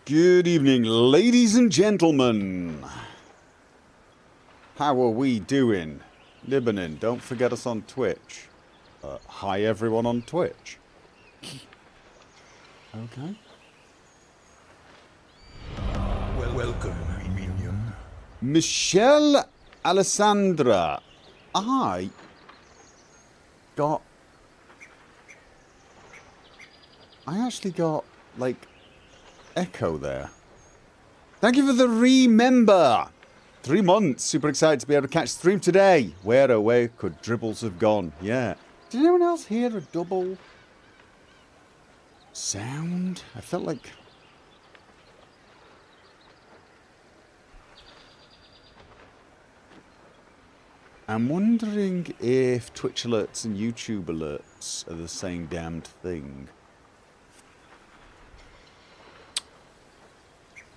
Good evening, ladies and gentlemen. How are we doing? Lebanon, don't forget us on Twitch. Hi everyone on Twitch. Okay. Welcome, minion. Michelle Alessandra. I actually got, like, echo there. Thank you for the remember. 3 months. Super excited to be able to catch the stream today. Where away could dribbles have gone? Yeah. Did anyone else hear a double sound? I felt like... I'm wondering if Twitch alerts and YouTube alerts are the same damned thing.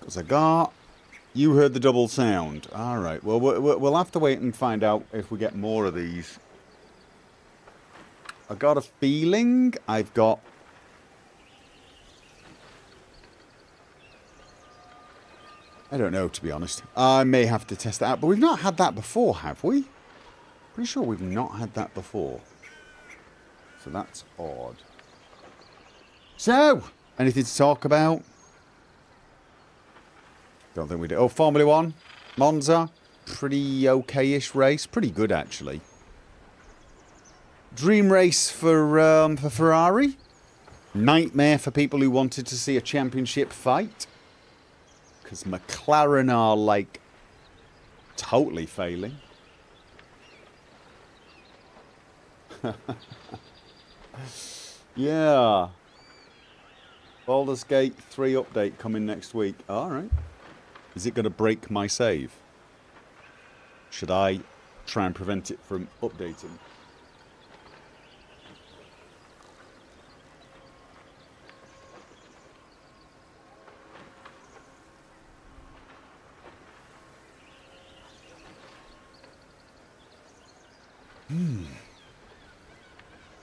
Because you heard the double sound. Alright, well, we'll have to wait and find out if we get more of these. I got a feeling I've got... I don't know, to be honest. I may have to test that out, but we've not had that before, have we? Pretty sure we've not had that before. So that's odd. So, anything to talk about? Don't think we do. Oh, Formula 1. Monza. Pretty okay-ish race. Pretty good, actually. Dream race for Ferrari. Nightmare for people who wanted to see a championship fight. Because McLaren are, like, totally failing. Yeah. Baldur's Gate 3 update coming next week. Alright. Is it going to break my save? Should I try and prevent it from updating?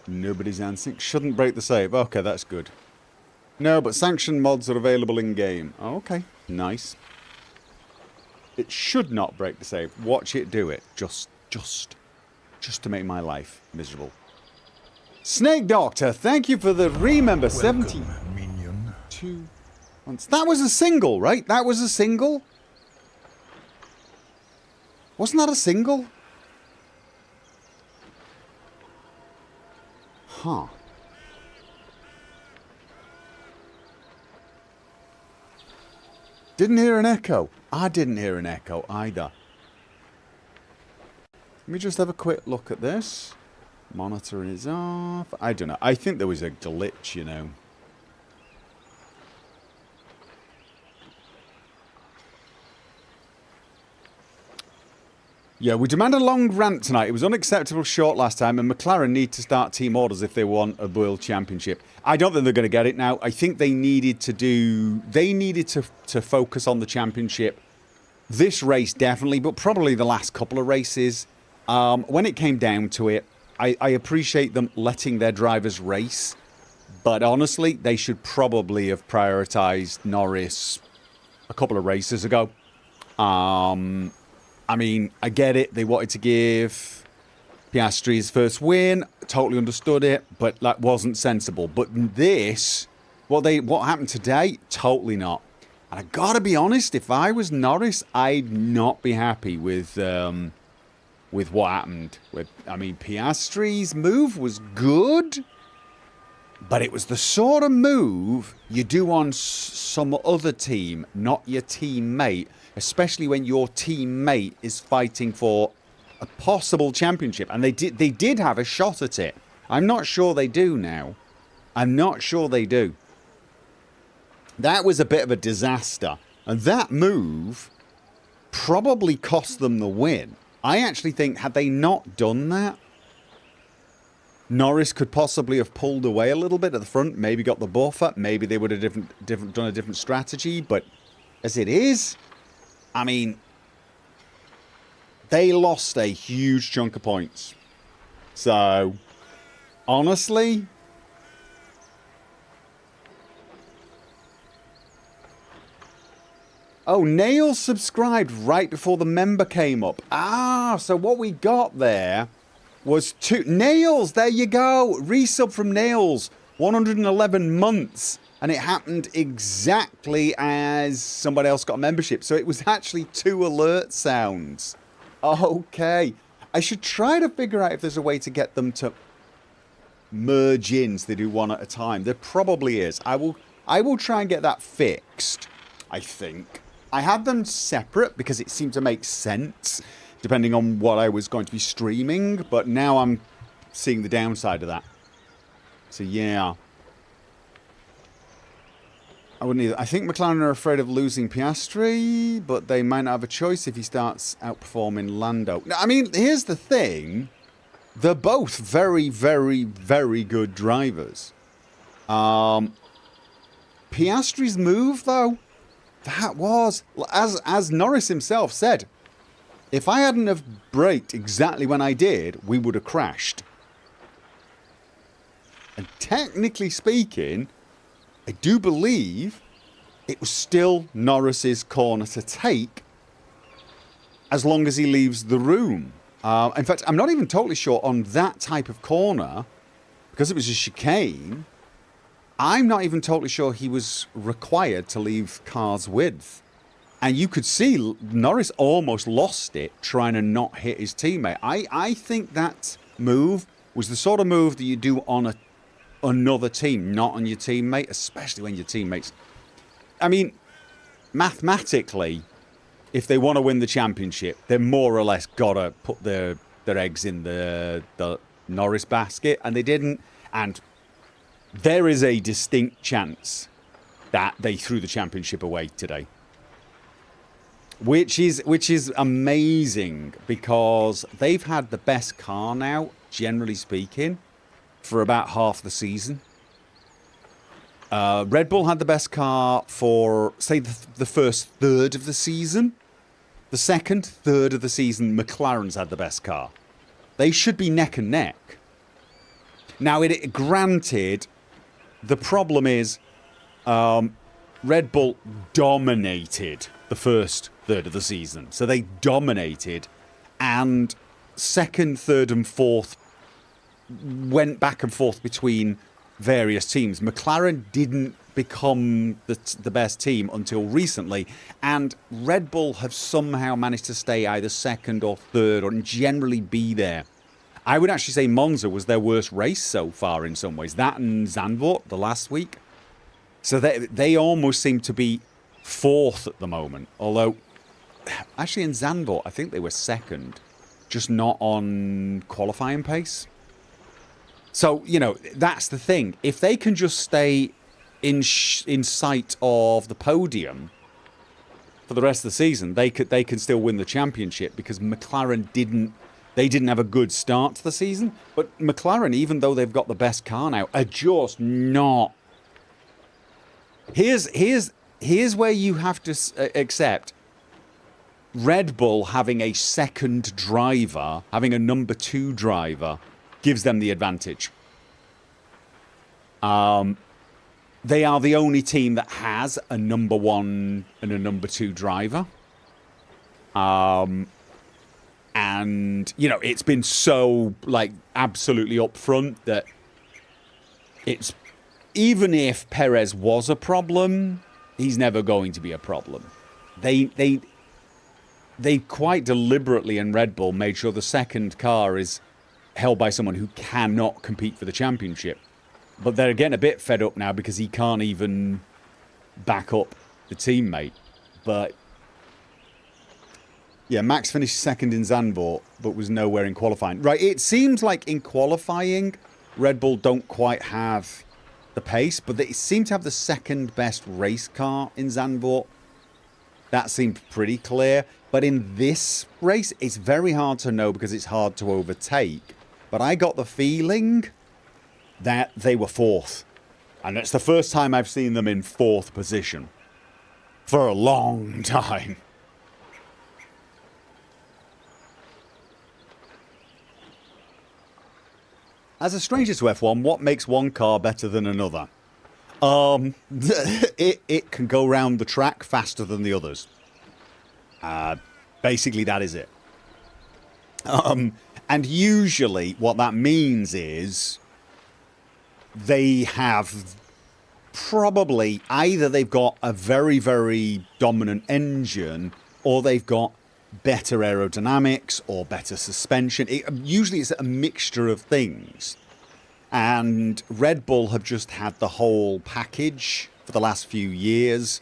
Nobody's answering. Shouldn't break the save. Okay, that's good. No, but sanctioned mods are available in-game. Oh, okay. Nice. It should not break the save. Watch it do it. Just to make my life miserable. Snake Doctor, thank you for the remember. 72 months. That was a single, right? That was a single? Wasn't that a single? Huh. Didn't hear an echo. I didn't hear an echo either. Let me just have a quick look at this. Monitor is off. I don't know. I think there was a glitch, you know. Yeah, we demand a long rant tonight. It was unacceptable short last time, and McLaren need to start team orders if they want a world championship. I don't think they're going to get it now. I think they needed to do... They needed to focus on the championship. This race, definitely, but probably the last couple of races. When it came down to it, I appreciate them letting their drivers race. But honestly, they should probably have prioritised Norris a couple of races ago. I mean, I get it. They wanted to give Piastri his first win. Totally understood it, but that wasn't sensible. But this, what happened today, totally not. And I gotta be honest, if I was Norris, I'd not be happy with what happened. I mean, Piastri's move was good, but it was the sort of move you do on some other team, not your teammate. Especially when your teammate is fighting for a possible championship. And they did have a shot at it. I'm not sure they do now. I'm not sure they do. That was a bit of a disaster. And that move probably cost them the win. I actually think, had they not done that, Norris could possibly have pulled away a little bit at the front. Maybe got the buffer. Maybe they would have done a different strategy. But as it is... I mean, they lost a huge chunk of points. So, honestly, Oh, Nails subscribed right before the member came up. Ah, so what we got there was two... Nails, there you go. Resub from Nails. 111 months. And it happened exactly as somebody else got a membership. So it was actually 2 alert sounds. Okay. I should try to figure out if there's a way to get them to merge in so they do one at a time. There probably is. I will try and get that fixed, I think. I had them separate because it seemed to make sense depending on what I was going to be streaming, but now I'm seeing the downside of that. So yeah. I wouldn't either. I think McLaren are afraid of losing Piastri, but they might not have a choice if he starts outperforming Lando. Now, I mean, here's the thing. They're both very, very, very good drivers. Piastri's move, though, that was, as Norris himself said, if I hadn't have braked exactly when I did, we would have crashed. And technically speaking, I do believe it was still Norris's corner to take as long as he leaves the room. In fact, I'm not even totally sure on that type of corner, because it was a chicane, I'm not even totally sure he was required to leave car's width. And you could see Norris almost lost it trying to not hit his teammate. I think that move was the sort of move that you do on another team, not on your teammate, especially when your teammates... I mean, mathematically, if they want to win the championship, they're more or less got to put their eggs in the Norris basket, and they didn't. And there is a distinct chance that they threw the championship away today. Which is amazing, because they've had the best car now, generally speaking, for about half the season. Red Bull had the best car for, say, the first third of the season. The second third of the season, McLaren's had the best car. They should be neck and neck. Now, granted, the problem is Red Bull dominated the first third of the season. So they dominated, and second, third and fourth went back and forth between various teams. McLaren didn't become the best team until recently, and Red Bull have somehow managed to stay either second or third, or generally be there. I would actually say Monza was their worst race so far in some ways. That and Zandvoort the last week. So they almost seem to be fourth at the moment. Although, actually in Zandvoort, I think they were second. Just not on qualifying pace. So, you know, that's the thing. If they can just stay in sight of the podium for the rest of the season, they can still win the championship, because McLaren didn't have a good start to the season. But McLaren, even though they've got the best car now, are just not. Here's where you have to accept Red Bull having a second driver, having a number 2 driver, gives them the advantage. They are the only team that has a number 1 and a number 2 driver. And, you know, it's been so, like, absolutely upfront that it's... Even if Perez was a problem, he's never going to be a problem. They quite deliberately in Red Bull made sure the second car is held by someone who cannot compete for the championship. But they're getting a bit fed up now because he can't even back up the teammate. But yeah, Max finished second in Zandvoort, but was nowhere in qualifying. Right, it seems like in qualifying, Red Bull don't quite have the pace, but they seem to have the second best race car in Zandvoort. That seemed pretty clear. But in this race, it's very hard to know because it's hard to overtake. But I got the feeling that they were fourth. And it's the first time I've seen them in fourth position for a long time. As a stranger to F1, what makes one car better than another? It can go round the track faster than the others. Basically, that is it. And usually what that means is they have probably either they've got a very, very dominant engine or they've got better aerodynamics or better suspension. Usually it's a mixture of things. And Red Bull have just had the whole package for the last few years.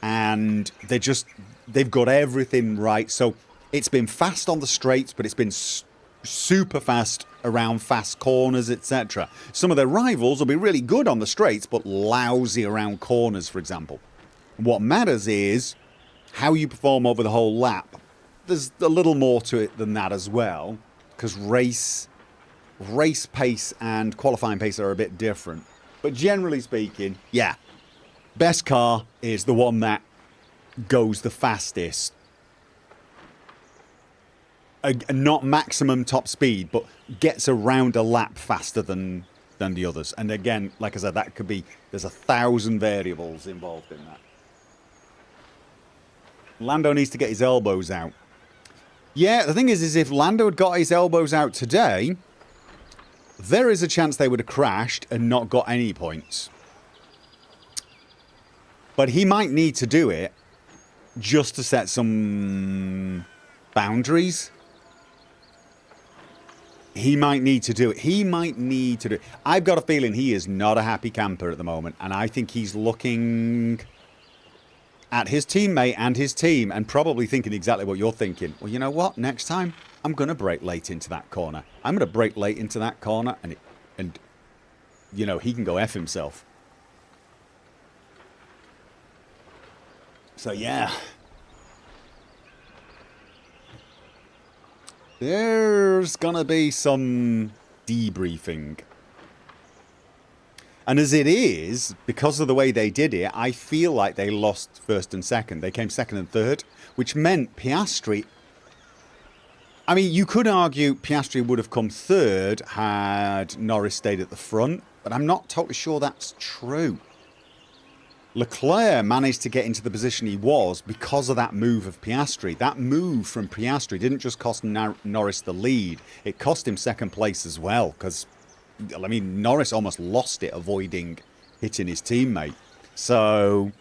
And they've got everything right. So it's been fast on the straights, but it's been super fast around fast corners, etc. Some of their rivals will be really good on the straights, but lousy around corners, for example. What matters is how you perform over the whole lap. There's a little more to it than that as well, because race pace and qualifying pace are a bit different. But generally speaking, yeah, best car is the one that goes the fastest. Not maximum top speed, but gets around a lap faster than the others. And again, like I said, that could be, there's 1,000 variables involved in that. Lando needs to get his elbows out. Yeah, the thing is if Lando had got his elbows out today, there is a chance they would have crashed and not got any points. But he might need to do it just to set some boundaries. He might need to do it. He might need to do it. I've got a feeling he is not a happy camper at the moment. And I think he's looking at his teammate and his team and probably thinking exactly what you're thinking. Well, you know what? Next time, I'm going to brake late into that corner. I'm going to brake late into that corner and you know, he can go F himself. So, yeah. There's gonna be some debriefing. And as it is, because of the way they did it, I feel like they lost first and second. They came second and third, which meant Piastri... I mean, you could argue Piastri would have come third had Norris stayed at the front, but I'm not totally sure that's true. Leclerc managed to get into the position he was because of that move of Piastri. That move from Piastri didn't just cost Norris the lead, it cost him second place as well, because, I mean, Norris almost lost it avoiding hitting his teammate. So,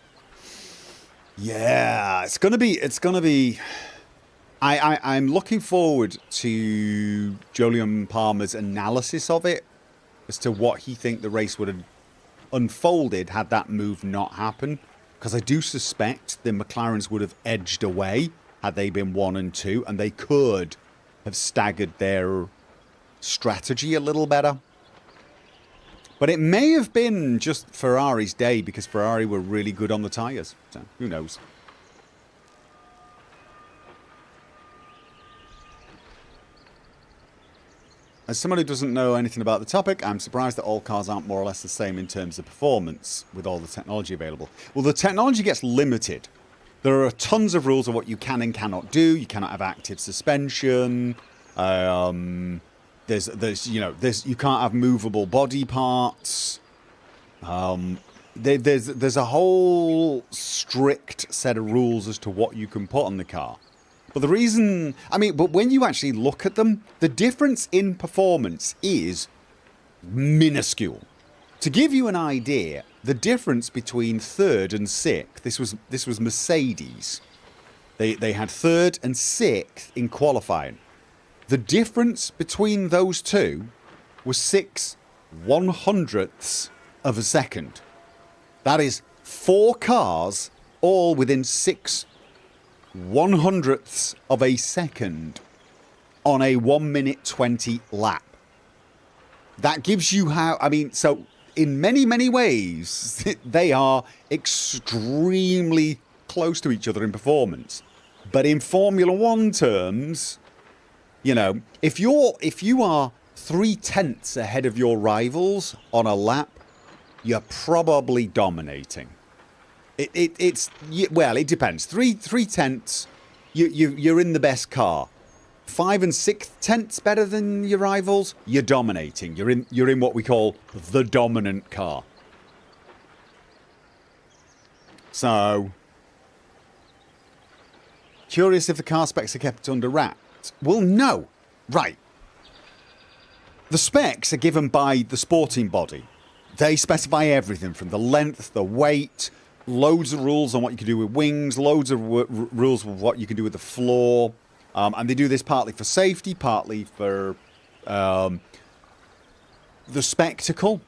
yeah, it's gonna be... I'm looking forward to Jolyon Palmer's analysis of it as to what he think the race would have unfolded had that move not happened, because I do suspect the McLarens would have edged away had they been 1 and 2, and they could have staggered their strategy a little better. But it may have been just Ferrari's day, because Ferrari were really good on the tyres, so who knows. As someone who doesn't know anything about the topic, I'm surprised that all cars aren't more or less the same in terms of performance with all the technology available. Well, the technology gets limited. There are tons of rules of what you can and cannot do. You cannot have active suspension. You can't have movable body parts. There's a whole strict set of rules as to what you can put on the car. But the reason, but when you actually look at them, the difference in performance is minuscule. To give you an idea, the difference between third and sixth, this was Mercedes. They had third and sixth in qualifying. The difference between those two was 6/100ths of a second. That is 4 cars all within 6/100ths of a second on a 1 minute 20 lap. That gives you how, so in many, many ways, they are extremely close to each other in performance. But in Formula One terms, if you are 3/10ths ahead of your rivals on a lap, you're probably dominating. It depends. 3/10ths, you're in the best car. 5 and 6/10ths better than your rivals, you're dominating. You're in what we call the dominant car. So Curious if the car specs are kept under wraps. Well, no. Right. The specs are given by the sporting body. They specify everything from the length, the weight, loads of rules on what you can do with wings, loads of rules of what you can do with the floor. And they do this partly for safety, partly for the spectacle.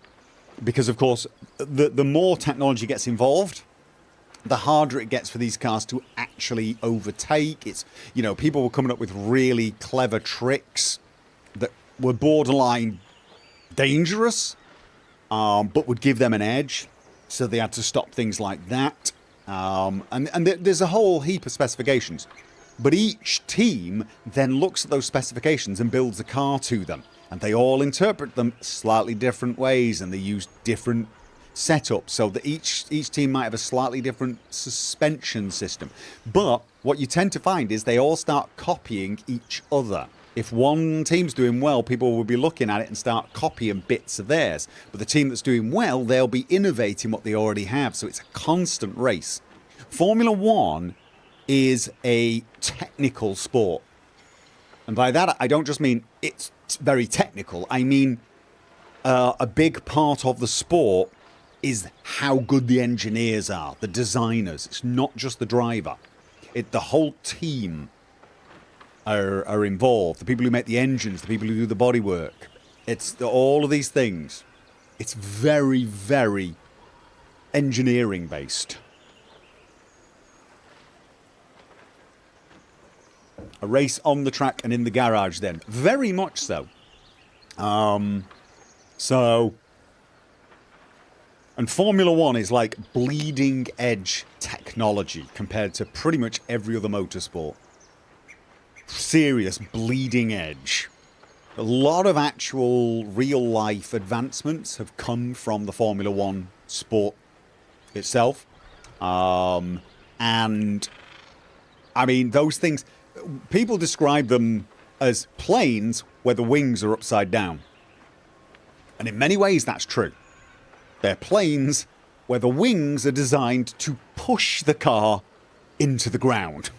Because, of course, the more technology gets involved, the harder it gets for these cars to actually overtake. It's, you know, people were coming up with really clever tricks that were borderline dangerous, but would give them an edge. So they had to stop things like that. And there's a whole heap of specifications. But each team then looks at those specifications and builds a car to them. And they all interpret them slightly different ways, and they use different setups. So that each team might have a slightly different suspension system. But what you tend to find is they all start copying each other. If one team's doing well, people will be looking at it and start copying bits of theirs. But the team that's doing well, they'll be innovating what they already have. So it's a constant race. Formula One is a technical sport. And by that, I don't just mean it's very technical. I mean a big part of the sport is how good the engineers are, the designers. It's not just the driver. The whole team are involved. The people who make the engines, the people who do the bodywork. It's all of these things. It's very, very engineering based. A race on the track and in the garage then. Very much so. And Formula One is like bleeding edge technology compared to pretty much every other motorsport. Serious bleeding edge. A lot of actual real life advancements have come from the Formula One sport itself. And I mean, those things, people describe them as planes where the wings are upside down. And in many ways that's true. They're planes where the wings are designed to push the car into the ground.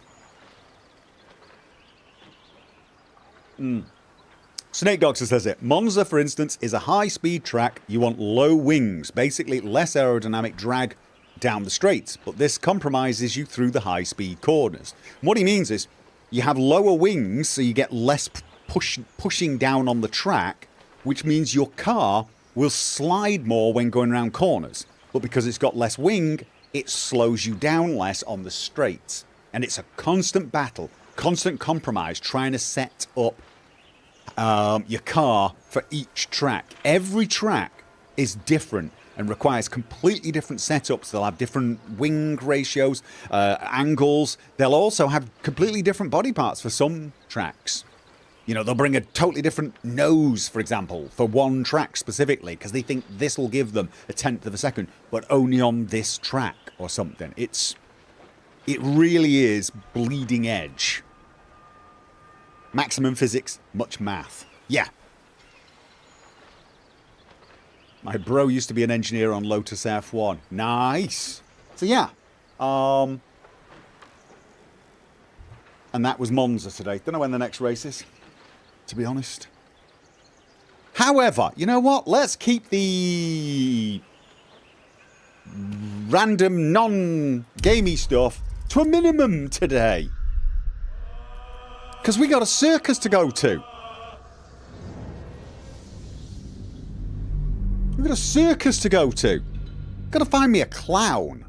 Snake Doctor says it. Monza, for instance, is a high-speed track. You want low wings, basically less aerodynamic drag down the straights. But this compromises you through the high-speed corners. And what he means is you have lower wings, so you get less pushing down on the track, which means your car will slide more when going around corners. But because it's got less wing, it slows you down less on the straights. And it's a constant battle, constant compromise, trying to set up your car for each track. Every track is different and requires completely different setups. They'll have different wing ratios, angles. They'll also have completely different body parts for some tracks. You know, they'll bring a totally different nose, for example, for one track specifically, because they think this will give them a tenth of a second, but only on this track or something. It really is bleeding edge. Maximum physics, much math. Yeah. My bro used to be an engineer on Lotus F1. Nice. So yeah. And that was Monza today. Don't know when the next race is, to be honest. However, you know what? Let's keep the random, non-gamey stuff to a minimum today. Because we got a circus to go to. We've got a circus to go to. Got to find me a clown.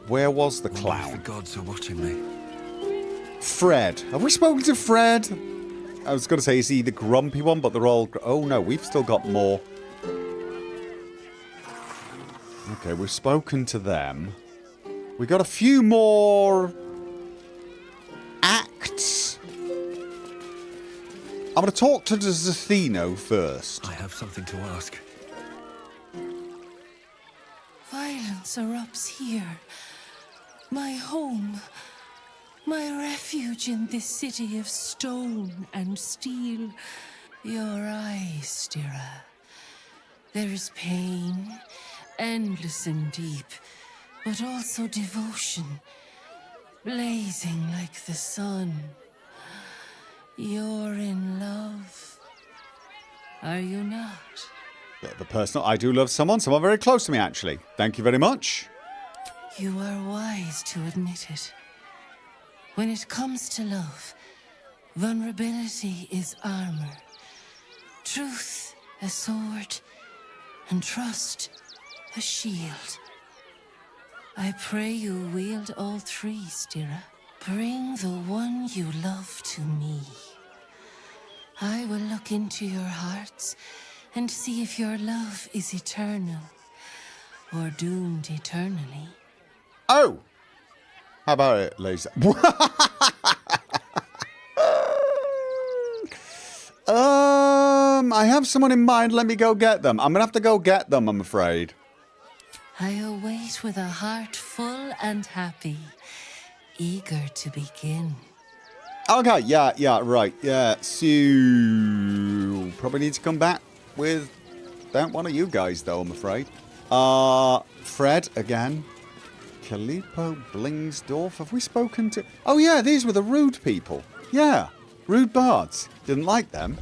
Where was the clown? The gods are watching me. Fred. Have we spoken to Fred? I was going to say, is he the grumpy one? But they're all... Oh, no, we've still got more. Okay, we've spoken to them. We got a few more acts. I'm going to talk to the Zathino first. I have something to ask. Violence erupts here. My home. My refuge in this city of stone and steel. Your eyes, Stira. There is pain, endless and deep, but also devotion, blazing like the sun. You're in love. Are you not? Bit of a personal. I do love someone very close to me, actually. Thank you very much. You are wise to admit it. When it comes to love, vulnerability is armor, truth a sword, and trust a shield. I pray you wield all three, Stira. Bring the one you love to me. I will look into your hearts and see if your love is eternal or doomed eternally. Oh! How about it, Lisa? I have someone in mind. Let me go get them. I'm going to have to go get them, I'm afraid. I await with a heart full and happy, eager to begin. Okay, yeah, right. Yeah, so... Probably need to come back with... one of you guys, though, I'm afraid. Fred, again. Calipo, Blingsdorf. Have we spoken to... Oh, yeah, these were the rude people. Yeah, rude bards. Didn't like them.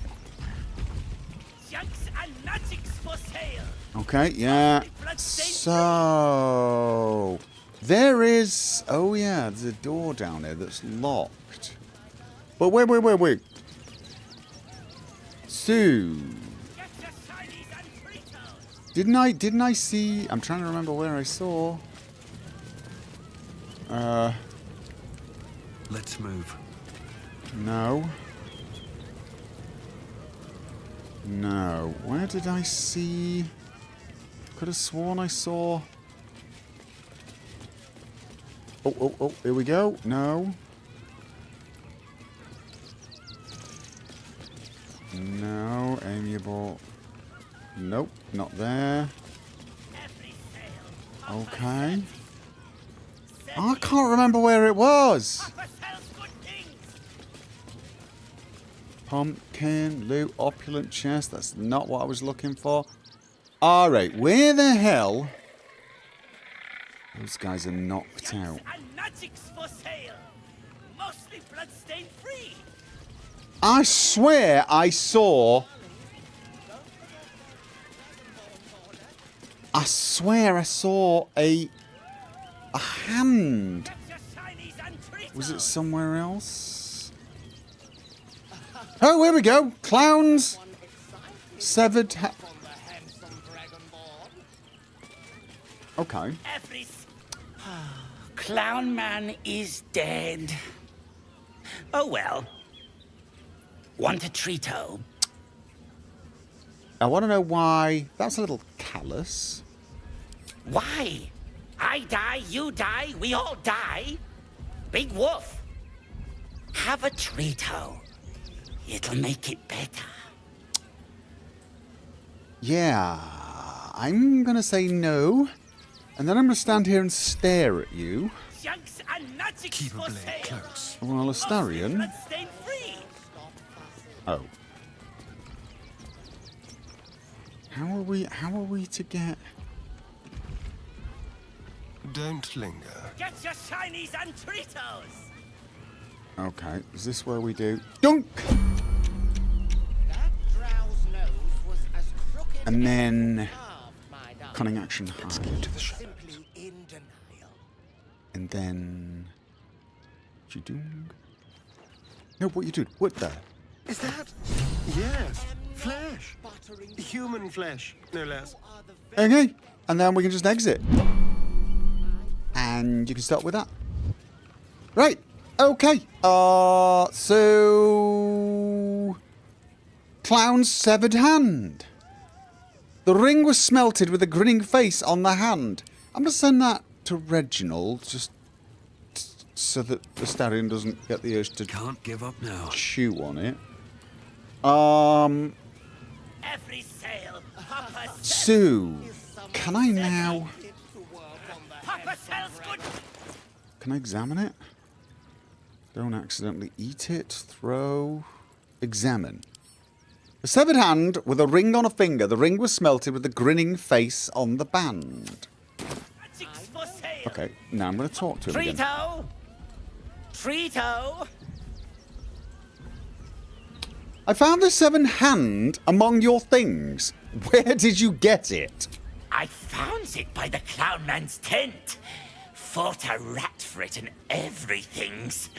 Okay, yeah. So... There is... Oh, yeah, there's a door down there that's locked. But wait. So... Didn't I see... I'm trying to remember where I saw... Let's move. No. No. Where did I see... Could have sworn I saw... Oh, here we go. No. No, amiable. Nope, not there. Okay. I can't remember where it was. Pumpkin, loot, opulent chest. That's not what I was looking for. Alright, where the hell... Those guys are knocked out. I swear I saw... I swear I saw a hand. Was it somewhere else? Oh, here we go. Clowns. Severed ha... Okay. Clown Man is dead. Oh well. Want a treato? I want to know why... That's a little callous. Why? I die, you die, we all die. Big Wolf. Have a treato. It'll make it better. Yeah. I'm going to say no. And then I'm going to stand here and stare at you. Keep a blade close. Well, Astarion. Oh. How are we to get... Don't linger. Get your shinies and treatos! Okay, is this where we do... Dunk! And then... Cunning action high. To the shadows. And then... Judung. No, what you doing? What the... Is that? Yes. Flesh. Human flesh, no less. Okay, and then we can just exit. And you can start with that. Right, okay. So... Clown's severed hand. The ring was smelted with a grinning face on the hand. I'm going to send that to Reginald, just so that the Astarion doesn't get the urge to Can't give up now. chew on it. Every sale, Papa So, can I now... Papa sells good. Can I examine it? Don't accidentally eat it. Throw. Examine. A severed hand with a ring on a finger. The ring was smelted with a grinning face on the band. Okay, now I'm going to talk to him again. Trito! Trito! I found the severed hand among your things. Where did you get it? I found it by the clown man's tent. Fought a rat for it and everything's.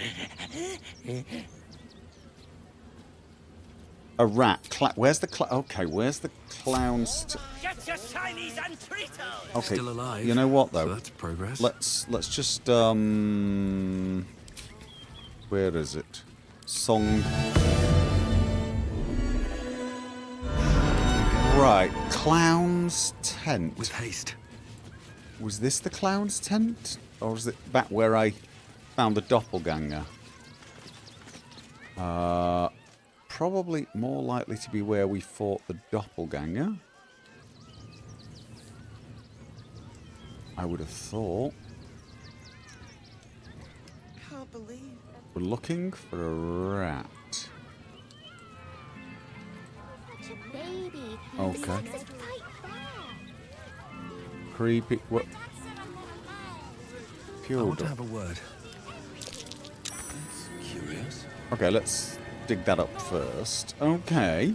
A rat. Where's the okay, where's the clown's... Get your shinies and Tritos! Okay, Still alive. you know what, though? So that's progress. Let's just, where is it? Song... Right, clown's tent. With haste. Was this the clown's tent? Or was it back where I found the doppelganger? Probably more likely to be where we fought the doppelganger. I would have thought. Can't believe. We're looking for a rat. Okay. Creepy. What? I Pure. want to have a word. That's curious. Okay, let's dig that up first. Okay.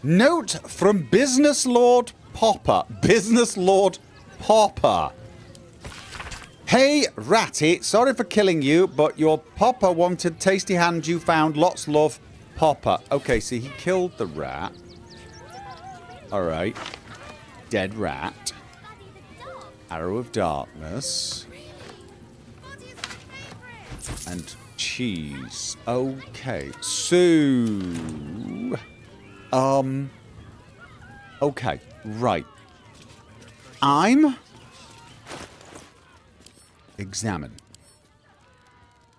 Note from Business Lord Popper. Business Lord Popper. Hey, Ratty, sorry for killing you, but your Popper wanted tasty hand you found. Lots love, Popper. Okay, so he killed the rat. Alright. Dead rat. Arrow of Darkness. And cheese. Okay, so... Okay, right. I'm... Examine.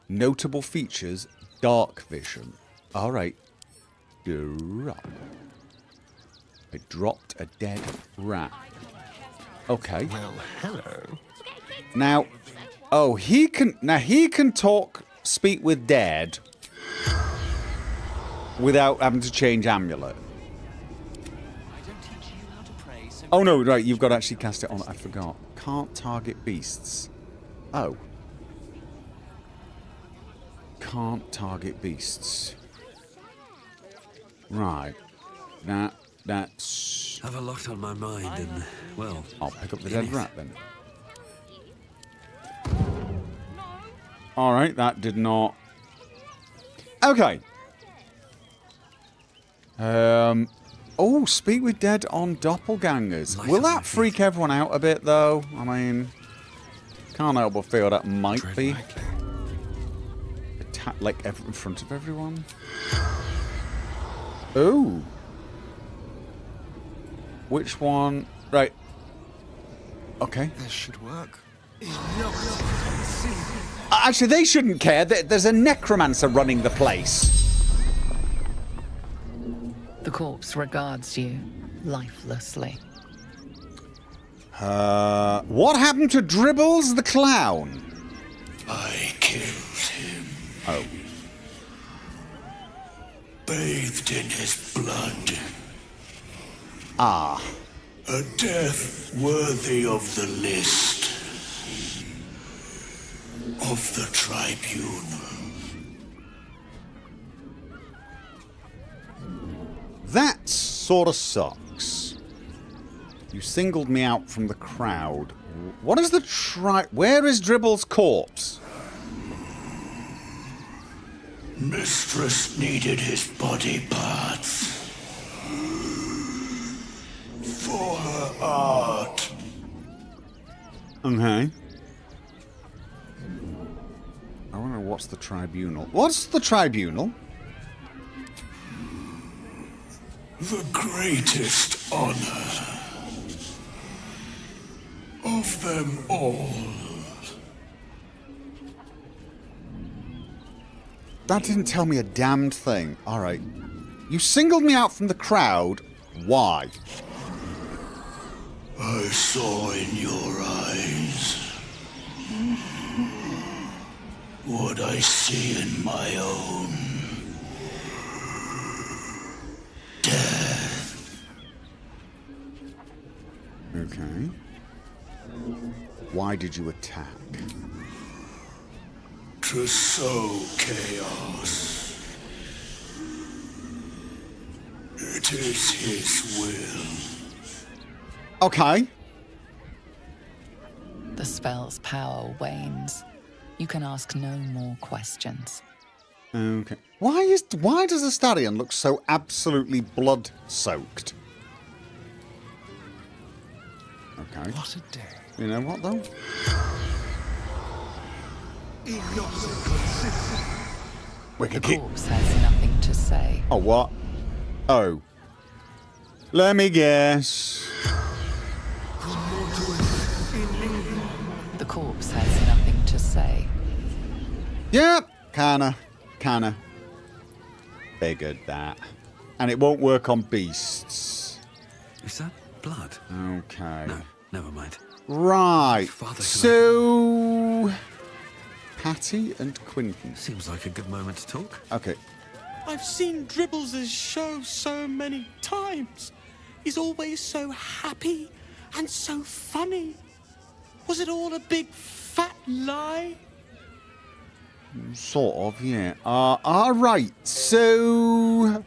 Notable features, dark vision. Alright. Drop. I dropped a dead rat. Okay. Well, hello. Now, oh, he can talk, speak with dead without having to change amulet. Oh no, right, you've got to actually cast it on. I forgot. Can't target beasts. Oh. Can't target beasts. Right. That's... Have a lot on my mind and, well... I'll pick up the dead rat then. Alright, that did not... Okay. Oh, speak with dead on doppelgangers. Light Will on my that freak everyone out a bit, though? I mean... Can't help but feel that might Tread be. lightly. Attack, like, in front of everyone. Ooh. Which one? Right. Okay. This should work. Actually, they shouldn't care. There's a necromancer running the place. The corpse regards you lifelessly. What happened to Dribbles the clown? I killed him, Oh. bathed in his blood. Ah. A death worthy of the list of the tribunal. That sort of sucks. You singled me out from the crowd. What is the Where is Dribble's corpse? Mistress needed his body parts for her art. Okay. I wonder what's the tribunal. What's the tribunal? The greatest honor of them all. That didn't tell me a damned thing. Alright. You singled me out from the crowd. Why? I saw in your eyes what I see in my own. Death. Okay. Why did you attack? To sow chaos. It is his will. Okay. The spell's power wanes. You can ask no more questions. Okay. Why does the stallion look so absolutely blood-soaked? Okay. What a day. You know what, though? We The could keep... corpse has nothing to say. Oh, what? Oh. Let me guess. The corpse has nothing to say. Yep. Kinda. Figured that. And it won't work on beasts. Is that blood? Okay. No, never mind. Right. Father, can So... Patty and Quinton. Seems like a good moment to talk. Okay. I've seen Dribbles' show so many times. He's always so happy and so funny. Was it all a big fat lie? Sort of, yeah. Alright, so...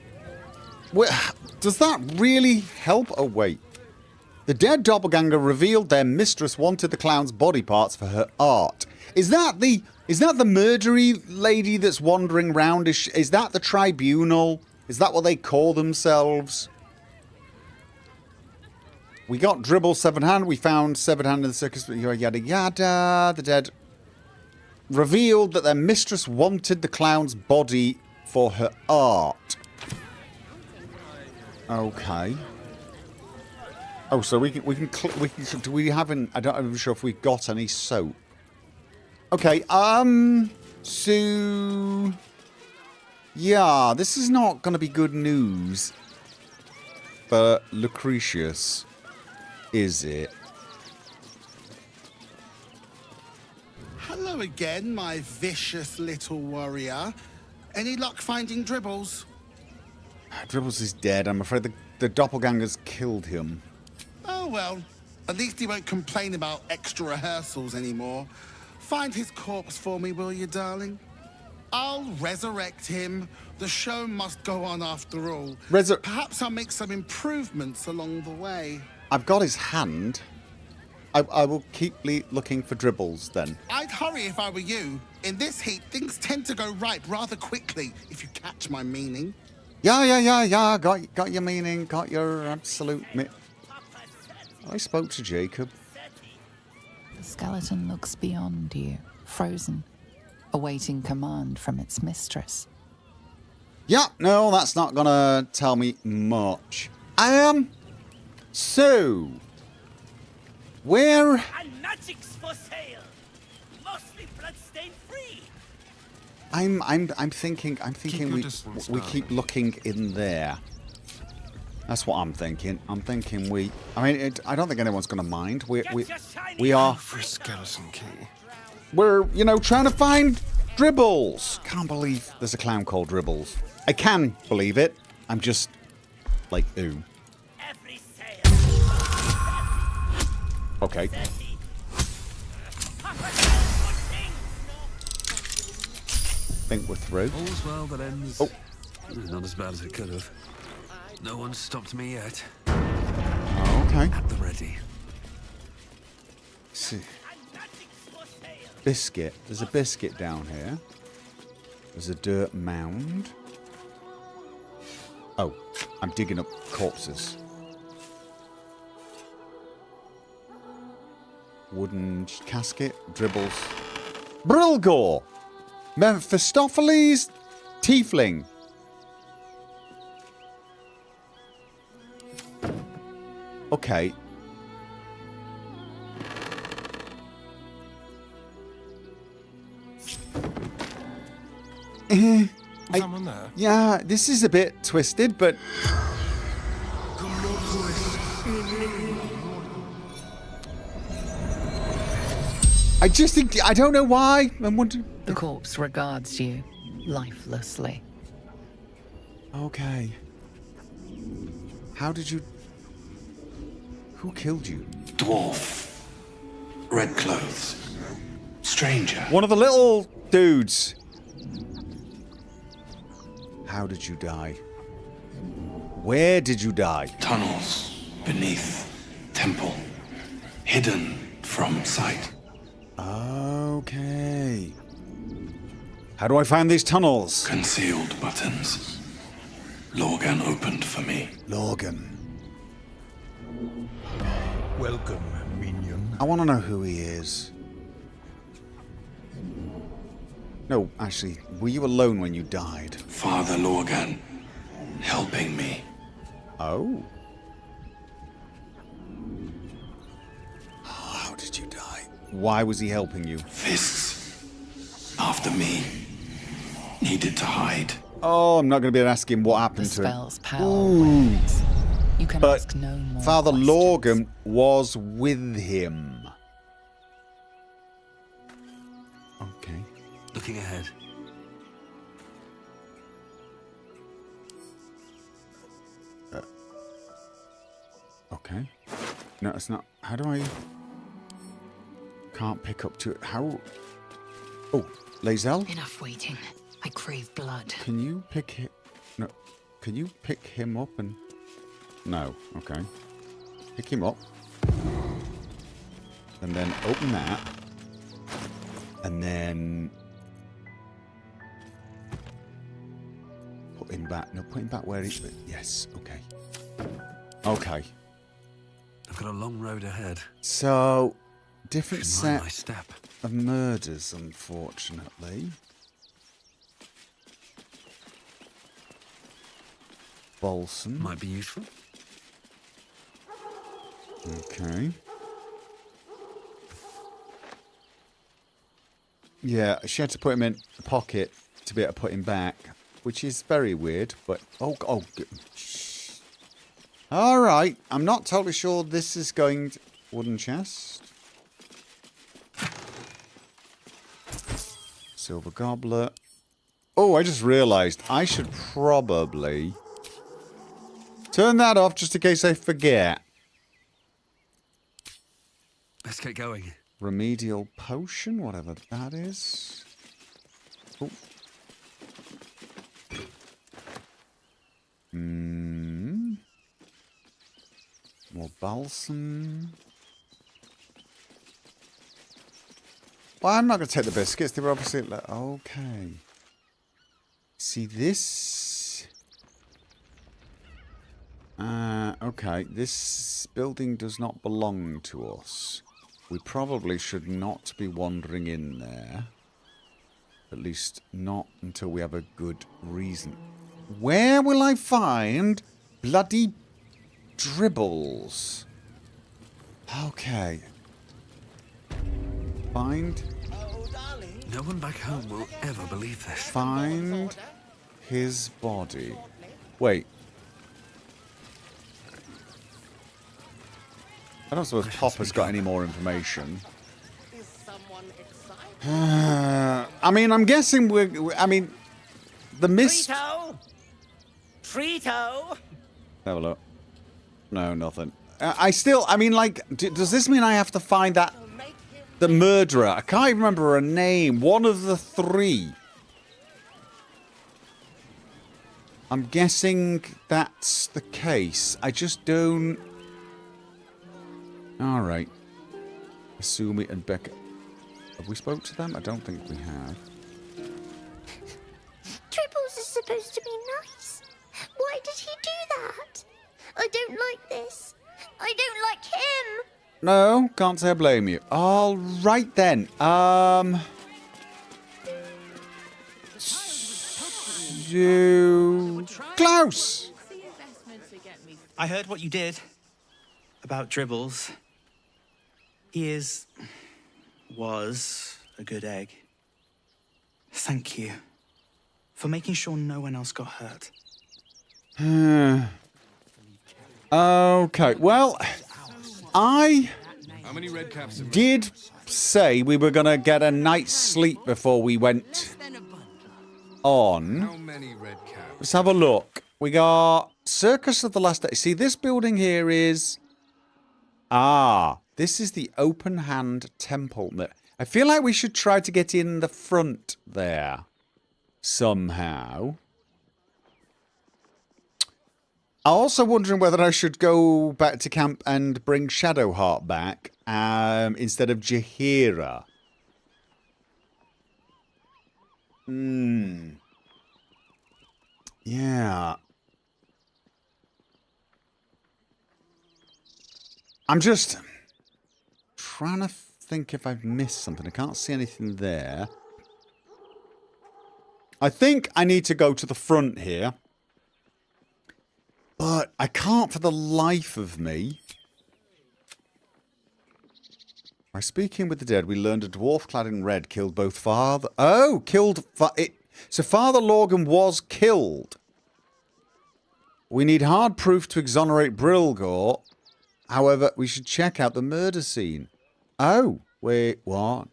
does that really help? Oh, wait. The dead doppelganger revealed their mistress wanted the clown's body parts for her art. Is that the murdery lady that's wandering round? Is that the tribunal? Is that what they call themselves? We got Dribble Severed Hand. We found Severed Hand in the circus. Yada yada. The dead revealed that their mistress wanted the clown's body for her art. Okay. Oh, so we can do we haven't? I'm not sure if we've got any soap. Okay. So yeah, this is not going to be good news for Lucretius, is it? Hello again, my vicious little warrior. Any luck finding Dribbles? Dribbles is dead. I'm afraid the doppelgangers killed him. Oh well, at least he won't complain about extra rehearsals anymore. Find his corpse for me, will you, darling? I'll resurrect him. The show must go on after all. Perhaps I'll make some improvements along the way. I've got his hand. I will keep looking for Dribbles then. I'd hurry if I were you. In this heat, things tend to go right rather quickly, if you catch my meaning. Yeah. Got your meaning. Got your absolute... I spoke to Jacob. The skeleton looks beyond you, frozen, awaiting command from its mistress. Yeah, no, that's not gonna tell me much. So... Where... And magic's for sale. Mostly bloodstain free. I'm thinking we keep looking in there. That's what I'm thinking. I mean, I don't think anyone's going to mind. We are For a skeleton key. we're trying to find Dribbles. Can't believe there's a clown called Dribbles. I can believe it. I'm just like, ooh. Every sale. Okay. Think we're through. All's well that ends. Oh. Not as bad as it could have. No one's stopped me yet. Okay. At the ready. See. Biscuit. There's a biscuit down here. There's a dirt mound. Oh, I'm digging up corpses. Wooden casket. Dribbles. Brilgor! Mephistopheles Tiefling. Okay. Someone there? Yeah, this is a bit twisted, but... I just think, I don't know why. I'm wondering. The corpse regards you lifelessly. Okay. How did you... Who killed you? Dwarf. Red clothes. Stranger. One of the little dudes. How did you die? Where did you die? Tunnels beneath temple. Hidden from sight. Okay. How do I find these tunnels? Concealed buttons. Lorgan opened for me. Lorgan. Welcome, minion. I want to know who he is. No, actually, were you alone when you died? Father Lorgan helping me. Oh. How did you die? Why was he helping you? Fists after me. Needed to hide. Oh, I'm not going to be able to ask him what The happened to him. spell's power wanes. You can But ask no more Father questions. Lorgan was with him. Okay. Looking ahead. Okay. No, it's not. How do I... Can't pick up to it. How... Oh, Lae'zel? Enough waiting. I crave blood. Can you pick it? No. Can you pick him up and... No. Okay. Pick him up. And then open that. And then... Put him back. No, put him back where he's... Yes. Okay. Okay. I've got a long road ahead. So... Different Should mind set my step. of murders, unfortunately. Balsam. Might be useful. Okay. Yeah, she had to put him in the pocket to be able to put him back, which is very weird, but... Oh, shh. All right, I'm not totally sure this is going to... Wooden chest. Silver goblet. Oh, I just realised I should probably turn that off just in case I forget. Let's get going. Remedial potion, whatever that is. Oh. More balsam. Well, I'm not going to take the biscuits. They were obviously... Okay. See, this... Okay. This building does not belong to us. We probably should not be wandering in there. At least not until we have a good reason. Where will I find bloody dribbles? Okay. Find... No one back home will ever believe this. Find his body. Wait. I don't suppose Popper's got any more information. I mean, I'm guessing I mean, the mist... Trito! Have a look. No, nothing. I mean, like, does this mean I have to find that... The murderer? I can't even remember her name. One of the three. I'm guessing that's the case. I just don't... Alright. Asumi and Becca. Have we spoke to them? I don't think we have. Tribbles is supposed to be nice. Why did he do that? I don't like this. I don't like him. No, can't say I blame you. All right then. Klaus! I heard what you did about Dribbles. He was a good egg. Thank you for making sure no one else got hurt. Okay, well, I How many red caps have did say we were going to get a night's sleep before we went on. How many red cows? Let's have a look. We got Circus of the Last Day. See, this building here is... Ah, this is the open hand temple. I feel like we should try to get in the front there somehow. I'm also wondering whether I should go back to camp and bring Shadowheart back instead of Jaheira. Yeah. I'm just trying to think if I've missed something. I can't see anything there. I think I need to go to the front here. But I can't for the life of me. By speaking with the dead, we learned a dwarf clad in red killed both father... Oh, killed... So Father Lorgan was killed. We need hard proof to exonerate Brilgor. However, we should check out the murder scene. Oh, wait, what?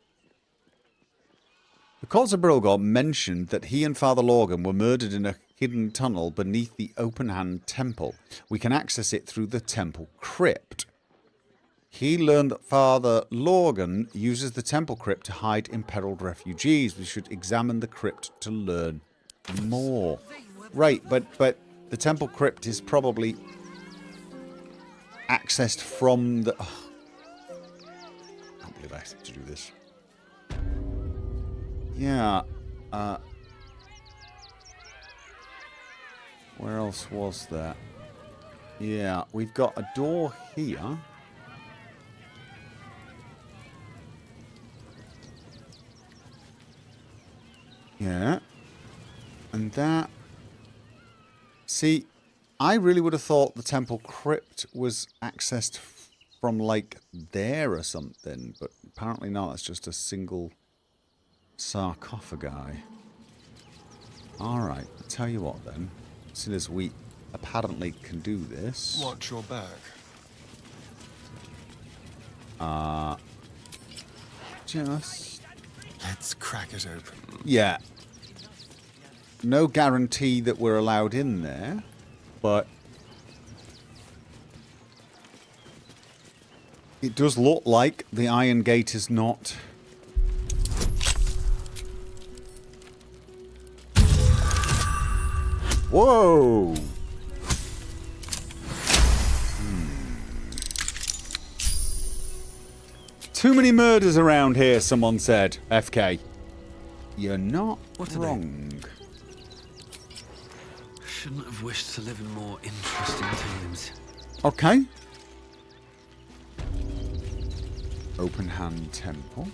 The Courts of Brilgor mentioned that he and Father Lorgan were murdered in a hidden tunnel beneath the Open Hand Temple. We can access it through the temple crypt. He learned that Father Lorgan uses the temple crypt to hide imperiled refugees. We should examine the crypt to learn more. Right, but the temple crypt is probably accessed from the... Oh, I can't believe I have to do this. Yeah. Where else was there? Yeah, we've got a door here. Yeah. And that... See, I really would have thought the temple crypt was accessed from, like, there or something. But apparently not. It's just a single sarcophagi. Alright, I'll tell you what then. As soon as we apparently can do this... Watch your back. Just... Let's crack it open. Yeah. No guarantee that we're allowed in there, but... It does look like the Iron Gate is not... Whoa! Too many murders around here, someone said. FK. You're not wrong. Shouldn't have wished to live in more interesting times. Okay. Open Hand Temple.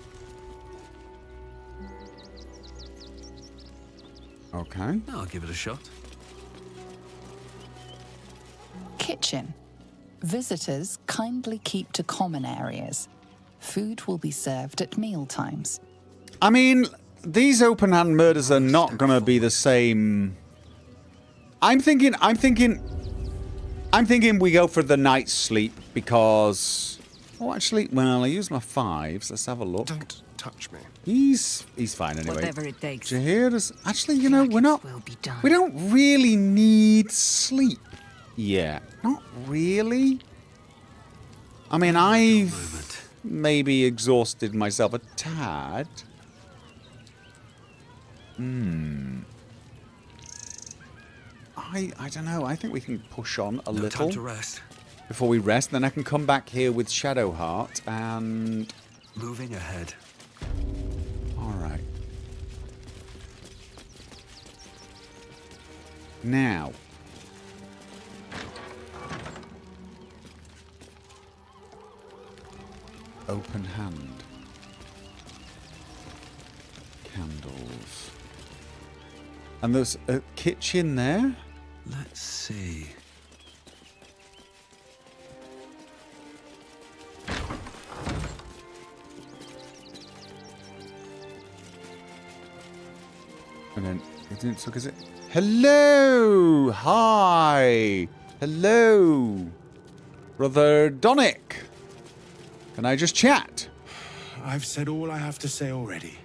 Okay. I'll give it a shot. Kitchen. Visitors kindly keep to common areas. Food will be served at meal times. I mean, these open hand murders are not going to be the same. I'm thinking we go for the night's sleep because... Oh, actually, well, I use my 5s. Let's have a look. Don't touch me. He's fine anyway. Whatever it takes. Jaheira's... Actually, you know, we're not... We don't really need sleep. Yeah, not really. I mean, I've maybe exhausted myself a tad. I don't know. I think we can push on a little time to rest. Before we rest. Then I can come back here with Shadowheart and... Moving ahead. All right. Now... Open hand. Candles. And there's a kitchen there? Let's see. And then it didn't look, is it? Hello! Hi! Hello! Brother Donick! Can I just chat? I've said all I have to say already.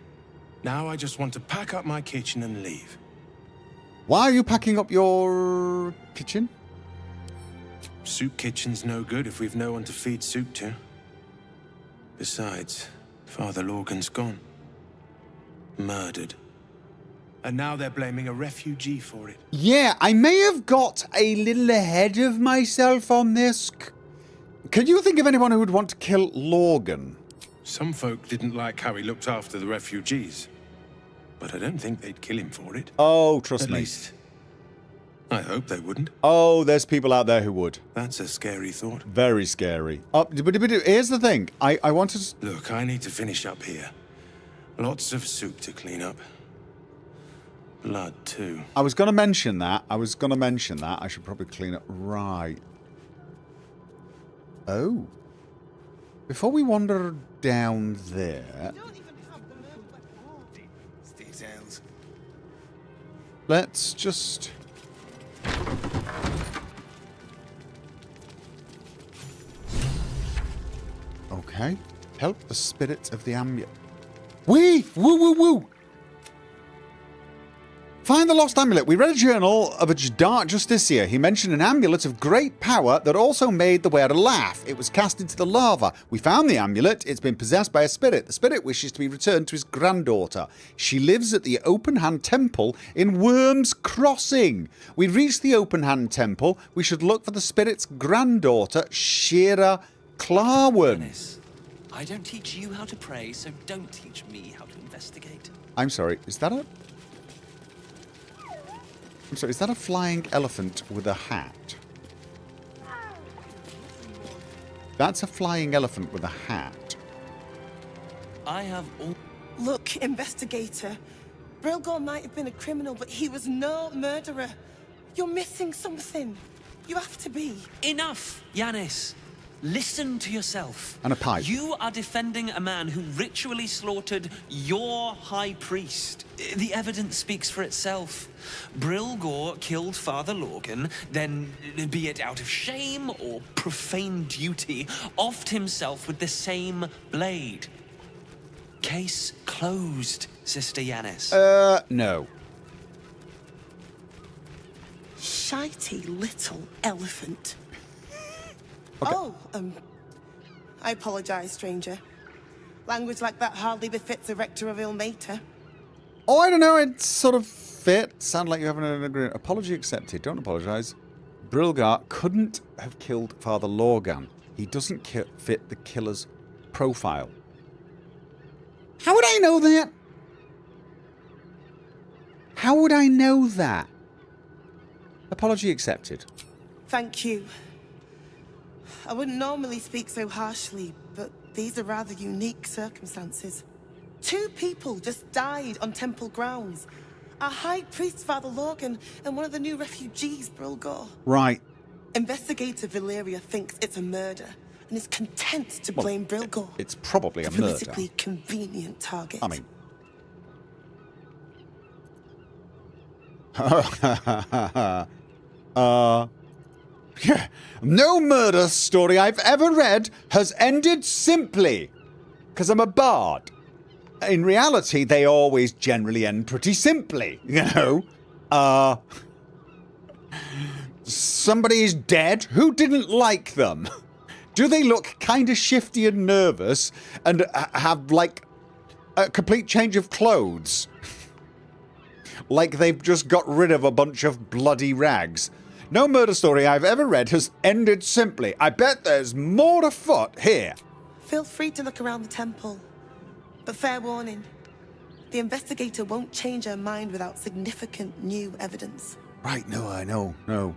Now I just want to pack up my kitchen and leave. Why are you packing up your kitchen? Soup kitchen's no good if we've no one to feed soup to. Besides, Father Lorgan's gone. Murdered. And now they're blaming a refugee for it. Yeah, I may have got a little ahead of myself on this. Can you think of anyone who would want to kill Lorgan? Some folk didn't like how he looked after the refugees. But I don't think they'd kill him for it. Oh, trust me. At least, I hope they wouldn't. Oh, there's people out there who would. That's a scary thought. Very scary. But here's the thing. I wanted to... Look, I need to finish up here. Lots of soup to clean up. Blood, too. I was going to mention that. I should probably clean up. Right. Oh. Before we wander down there... Let's just... Okay. Help the spirit of the amulet. Wee! Woo woo woo! Find the lost amulet. We read a journal of a dark justiciar. He mentioned an amulet of great power that also made the wearer laugh. It was cast into the lava. We found the amulet. It's been possessed by a spirit. The spirit wishes to be returned to his granddaughter. She lives at the Open Hand Temple in Worms Crossing. We reached the Open Hand Temple. We should look for the spirit's granddaughter, Shira Clarwen. I don't teach you how to pray, so don't teach me how to investigate. I'm sorry, is that a... I'm sorry, is that a flying elephant with a hat? That's a flying elephant with a hat. I have all... Look, investigator. Brilgor might have been a criminal, but he was no murderer. You're missing something. You have to be. Enough, Yanis. Listen to yourself. And a pipe. You are defending a man who ritually slaughtered your high priest. The evidence speaks for itself. Brilgor killed Father Lorgan, then, be it out of shame or profane duty, offed himself with the same blade. Case closed, Sister Yanis. No. Shitey little elephant. Okay. Oh, I apologize, stranger. Language like that hardly befits a rector of Ilmater. Oh, I don't know. It sort of fit. Sound like you haven't an agreement. Apology accepted. Don't apologize. Brilgar couldn't have killed Father Lorgan. He doesn't fit the killer's profile. How would I know that? How would I know that? Apology accepted. Thank you. I wouldn't normally speak so harshly, but these are rather unique circumstances. 2 people just died on temple grounds. Our high priest, Father Lorgan, and one of the new refugees, Brilgor. Right. Investigator Valeria thinks it's a murder and is content to blame Brilgor. It's probably a murder. Politically convenient target. I mean... Yeah. No murder story I've ever read has ended simply. Because I'm a bard. In reality, they always generally end pretty simply, you know? Somebody is dead. Who didn't like them? Do they look kind of shifty and nervous and have, like, a complete change of clothes? Like they've just got rid of a bunch of bloody rags. No murder story I've ever read has ended simply. I bet there's more afoot here. Feel free to look around the temple. But fair warning, the investigator won't change her mind without significant new evidence. Right, no, I know, no.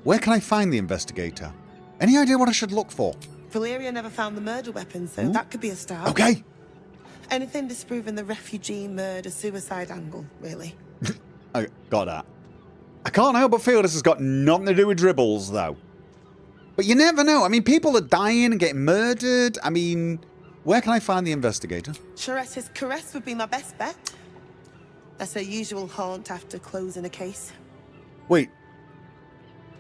Where can I find the investigator? Any idea what I should look for? Valeria never found the murder weapon, so that could be a start. Okay. Anything disproving the refugee murder-suicide angle, really. I got that. I can't help but feel this has got nothing to do with dribbles, though. But you never know. I mean, people are dying and getting murdered. I mean, where can I find the investigator? Charette's caress would be my best bet. That's her usual haunt after closing a case. Wait.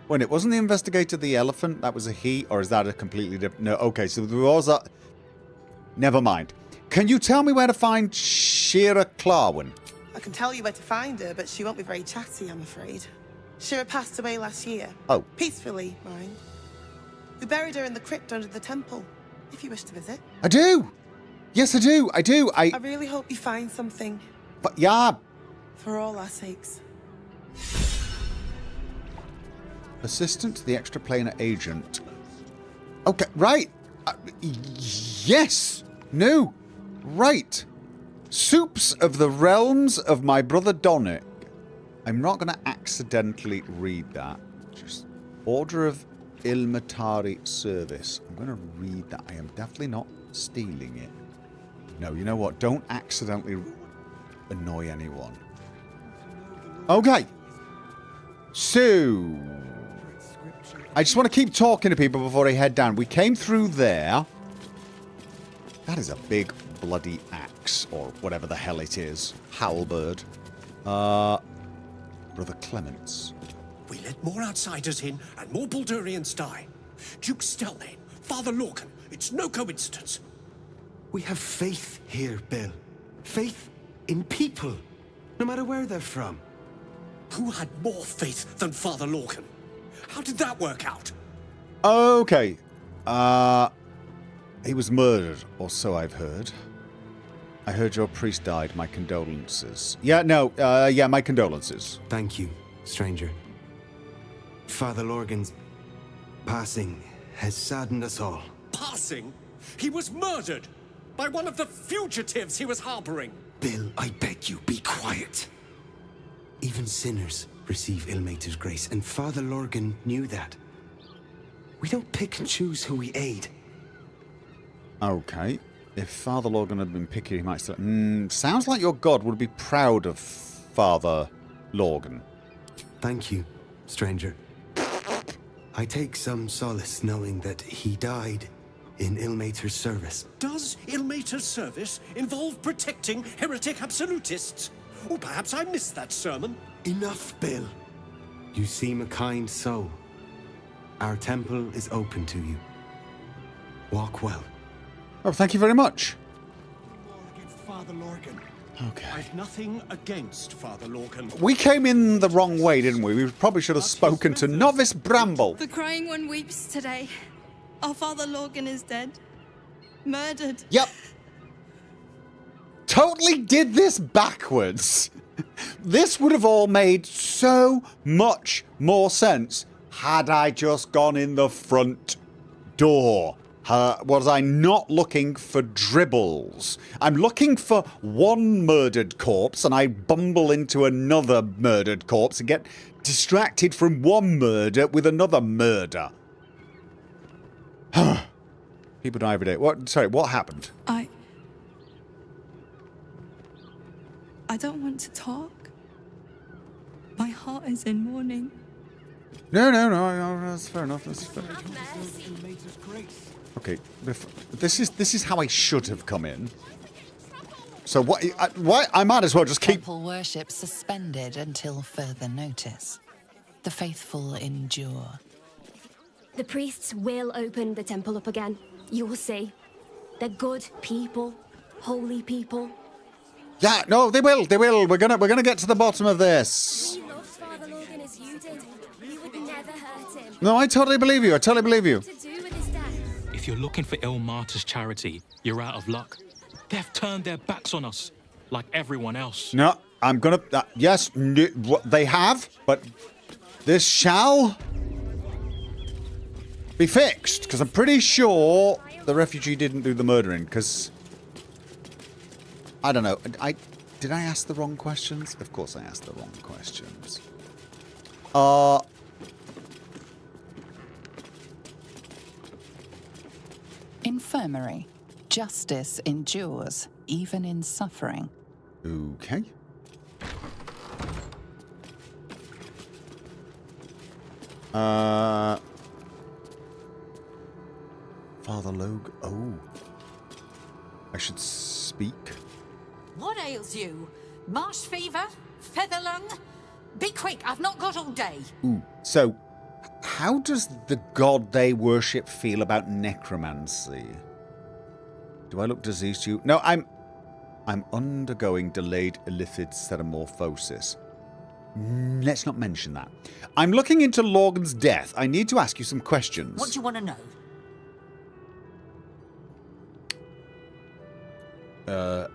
When it wasn't the investigator the elephant, that was a he, or is that a completely different... No, okay, so there was a... Never mind. Can you tell me where to find Shira Clarwin? I can tell you where to find her, but she won't be very chatty, I'm afraid. Shira passed away last year. Oh. Peacefully, mind. We buried her in the crypt under the temple, if you wish to visit. I do! Yes, I do. I do. I really hope you find something. But yeah. For all our sakes. Assistant to the extraplanar agent. Okay, right. Yes. No. Right. Soups of the realms of my brother Donick. I'm not going to accidentally read that. Just Order of Ilmatari Service. I'm going to read that. I am definitely not stealing it. No, you know what? Don't accidentally annoy anyone. Okay. So, I just want to keep talking to people before I head down. We came through there. That is a big bloody axe, or whatever the hell it is. Halberd. Brother Clements. We let more outsiders in, and more Baldurians die. Duke Stelmane, Father Lorcan, it's no coincidence. We have faith here, Bill. Faith in people, no matter where they're from. Who had more faith than Father Lorcan? How did that work out? Okay. He was murdered, or so I've heard. I heard your priest died. My condolences. Yeah, my condolences. Thank you, stranger. Father Lorgan's passing has saddened us all. Passing? He was murdered by one of the fugitives he was harboring. Bill, I beg you, be quiet. Even sinners receive Ilmater's grace, and Father Lorgan knew that. We don't pick and choose who we aid. Okay. If Father Lorgan had been picky, he might still... sounds like your god would be proud of Father Lorgan. Thank you, stranger. I take some solace knowing that he died in Ilmater's service. Does Ilmater's service involve protecting heretic absolutists? Or perhaps I missed that sermon. Enough, Bill. You seem a kind soul. Our temple is open to you. Walk well. Oh, thank you very much. Father Lorgan. Okay. I've nothing against Father Lorgan. We came in the wrong way, didn't we? We probably should have spoken to Novice Bramble. The crying one weeps today. Our Father Lorgan is dead. Murdered. Yep. Totally did this backwards. This would have all made so much more sense had I just gone in the front door. Was I not looking for dribbles? I'm looking for one murdered corpse and I bumble into another murdered corpse and get distracted from one murder with another murder. People die every day. What happened? I don't want to talk. My heart is in mourning. No, that's fair enough. That's fair. Okay, this is how I should have come in. So what? I might as well just keep... Temple worship suspended until further notice. The faithful endure. The priests will open the temple up again. You will see. They're good people. Holy people. Yeah, no, they will. We're gonna get to the bottom of this. He loved Father Lorgan as you did. You would never hurt him. No, I totally believe you. If you're looking for Ilmater's charity, you're out of luck. They've turned their backs on us, like everyone else. No, I'm gonna... yes, they have, but this shall be fixed, because I'm pretty sure the refugee didn't do the murdering, because... I don't know. Did I ask the wrong questions? Of course I asked the wrong questions. Infirmary. Justice endures, even in suffering. Okay. Father Log. Oh. I should speak. What ails you? Marsh fever? Feather lung? Be quick, I've not got all day. Ooh. So, how does the god they worship feel about necromancy? Do I look diseased to you? No, I'm undergoing delayed illithid ceramorphosis. Let's not mention that. I'm looking into Lorgan's death. I need to ask you some questions. What do you want to know?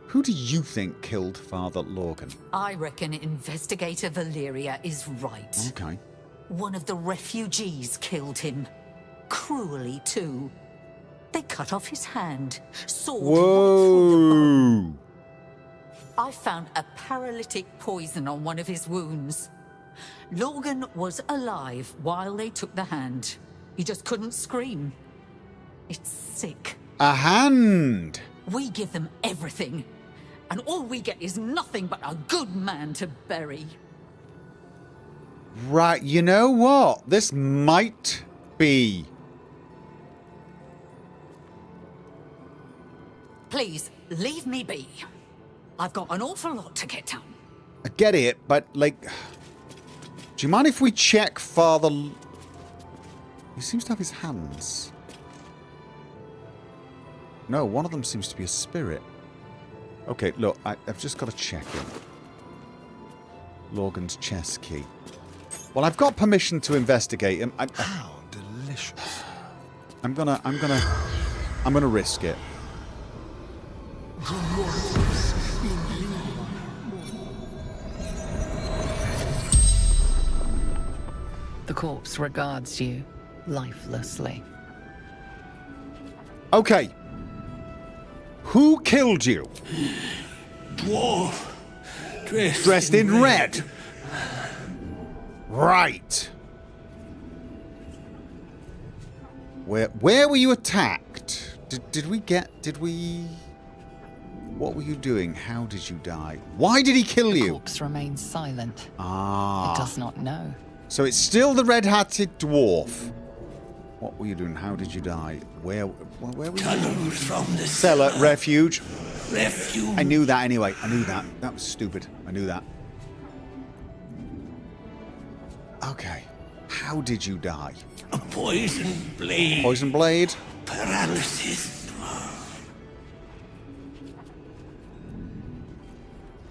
Who do you think killed Father Lorgan? I reckon Investigator Valeria is right. Okay. One of the refugees killed him. Cruelly, too. They cut off his hand. Sword right through the bone. I found a paralytic poison on one of his wounds. Lorgan was alive while they took the hand. He just couldn't scream. It's sick. A hand! We give them everything. And all we get is nothing but a good man to bury. Right, you know what? This might be... Please, leave me be. I've got an awful lot to get done. I get it, but, like... Do you mind if we check Father... He seems to have his hands. No, one of them seems to be a spirit. Okay, look, I've just got to check it. Lorgan's chest key. Well, I've got permission to investigate him. How delicious. I'm gonna risk it. The corpse regards you lifelessly. Okay. Who killed you? Dwarf. Dressed in red. Right. Where were you attacked? Did we... What were you doing? How did you die? Why did he kill you? The corpse remains silent. Ah. It does not know. So it's still the red-hatted dwarf. What were you doing? How did you die? Where were you? Tunnels from the cellar. Refuge. Refuge. I knew that anyway. I knew that. That was stupid. I knew that. Okay. How did you die? A poison blade. Poison blade. Paralysis.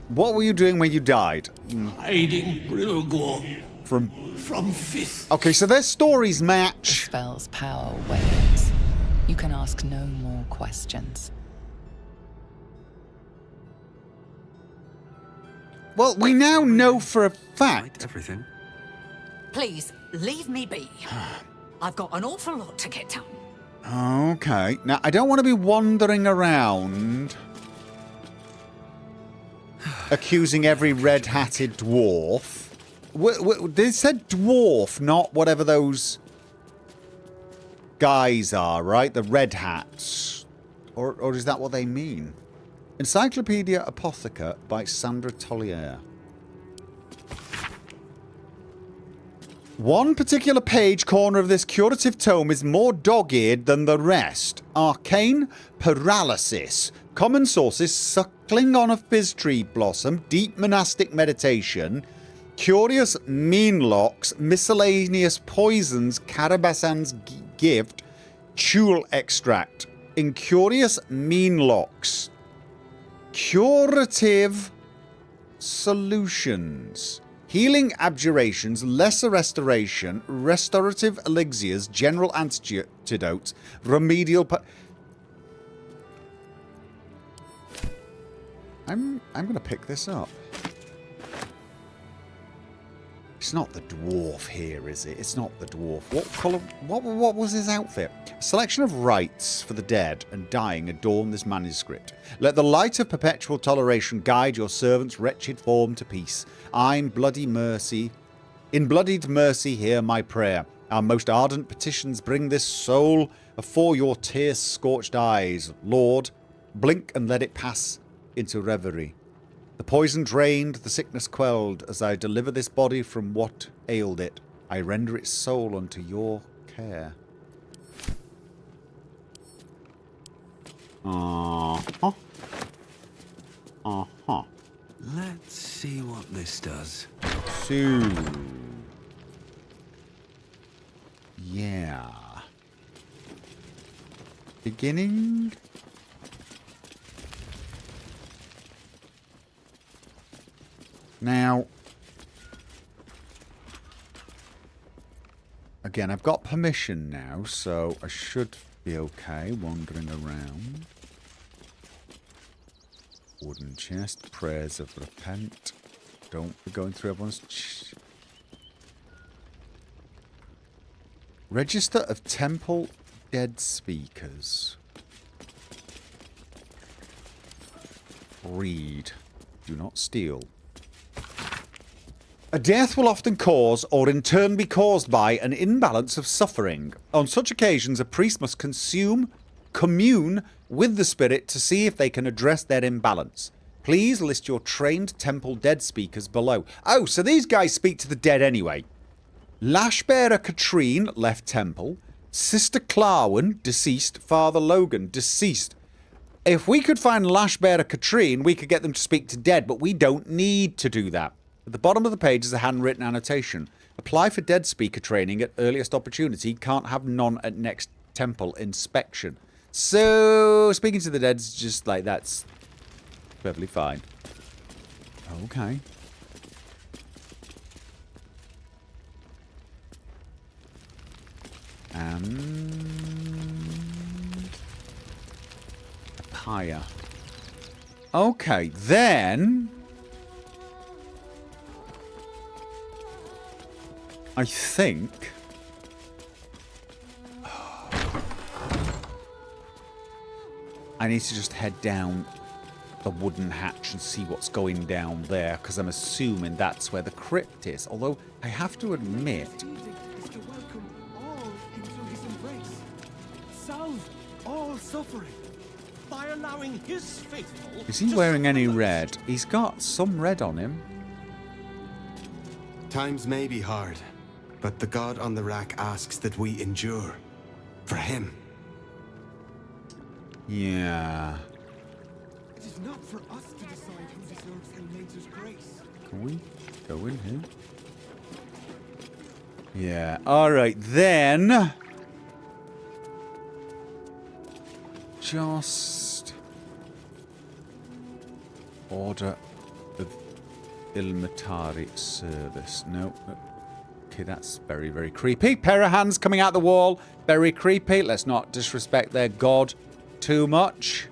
What were you doing when you died? Hiding Brilgor. From Fist. Okay, so their stories match. The spell's power wanes. You can ask no more questions. Well, we now know for a fact. Everything. Please, leave me be. I've got an awful lot to get done. Okay. Now, I don't want to be wandering around accusing every red-hatted dwarf. They said dwarf, not whatever those guys are, right? The red hats. Or is that what they mean? Encyclopedia Apotheca by Sandra Tollier. One particular page corner of this curative tome is more dog-eared than the rest. Arcane paralysis. Common sources suckling on a fizz tree blossom. Deep monastic meditation. Curious meanlocks, miscellaneous poisons, Carabasan's gift, Chul extract. Incurious meanlocks. Curative solutions. Healing abjurations, lesser restoration, restorative elixirs, general antidotes, remedial... I'm going to pick this up. It's not the dwarf here, is it? It's not the dwarf. What colour... What was his outfit? A selection of rites for the dead and dying adorn this manuscript. Let the light of perpetual toleration guide your servant's wretched form to peace. In bloodied mercy, hear my prayer. Our most ardent petitions bring this soul afore your tear-scorched eyes. Lord, blink and let it pass into reverie. The poison drained, the sickness quelled. As I deliver this body from what ailed it, I render its soul unto your care. Uh-huh. Uh-huh. Let's see what this does. So... yeah. Beginning Now, again, I've got permission now, so I should be okay wandering around. Wooden chest, prayers of repent. Don't be going through everyone's... Register of temple dead speakers. Read. Do not steal. A death will often cause, or in turn be caused by, an imbalance of suffering. On such occasions, a priest must commune with the spirit to see if they can address their imbalance. Please list your trained temple dead speakers below. Oh, so these guys speak to the dead anyway. Lashbearer Katrine left temple. Sister Clarwen, deceased. Father Logan, deceased. If we could find Lashbearer Katrine, we could get them to speak to dead, but we don't need to do that. At the bottom of the page is a handwritten annotation. Apply for dead speaker training at earliest opportunity. Can't have none at next temple inspection. So, speaking to the dead's just like, that's perfectly fine. Okay. And... Pyre. Okay, then... I think... I need to just head down the wooden hatch and see what's going down there, because I'm assuming that's where the crypt is. Although, I have to admit... Is to welcome all into his embrace. Salve all suffering by allowing his faithful... Is he wearing any red? He's got some red on him. Times may be hard, but the God on the rack asks that we endure. For him. Yeah. It is not for us to decide who deserves Ilmater's grace. Can we go in here? Yeah. Alright, then. Just... Order of Ilmatari service. No. Okay, that's very, very creepy. Pair of hands coming out the wall. Very creepy. Let's not disrespect their god too much.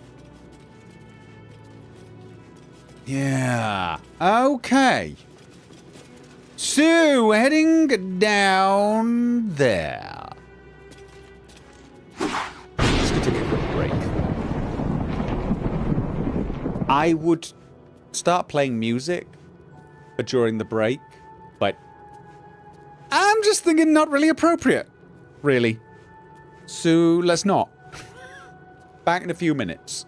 Yeah. Okay. So, heading down there. Just gonna take a quick break. I would start playing music during the break, but I'm just thinking not really appropriate. Really. So, let's not. Back in a few minutes.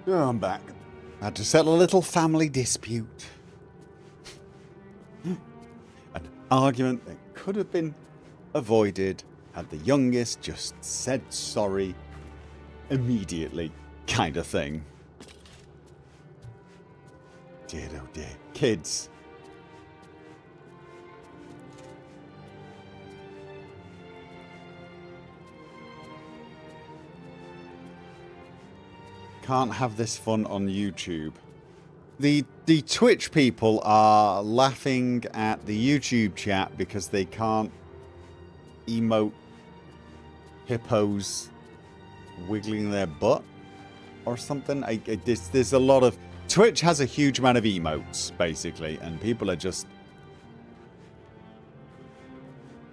Oh, I'm back. Had to settle a little family dispute. An argument that could have been avoided had the youngest just said sorry immediately, kind of thing. Dear, oh dear. Kids. Can't have this fun on YouTube. The Twitch people are laughing at the YouTube chat because they can't emote hippos wiggling their butt or something. There's a lot of... Twitch has a huge amount of emotes, basically, and people are just...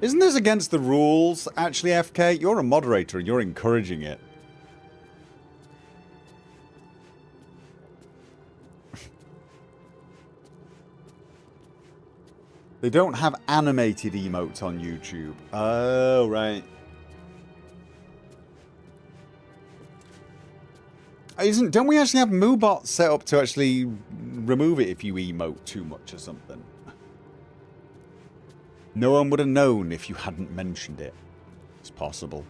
Isn't this against the rules, actually, FK? You're a moderator and you're encouraging it. They don't have animated emotes on YouTube. Oh, right. Don't we actually have Moobot set up to actually remove it if you emote too much or something? No one would have known if you hadn't mentioned it. It's possible.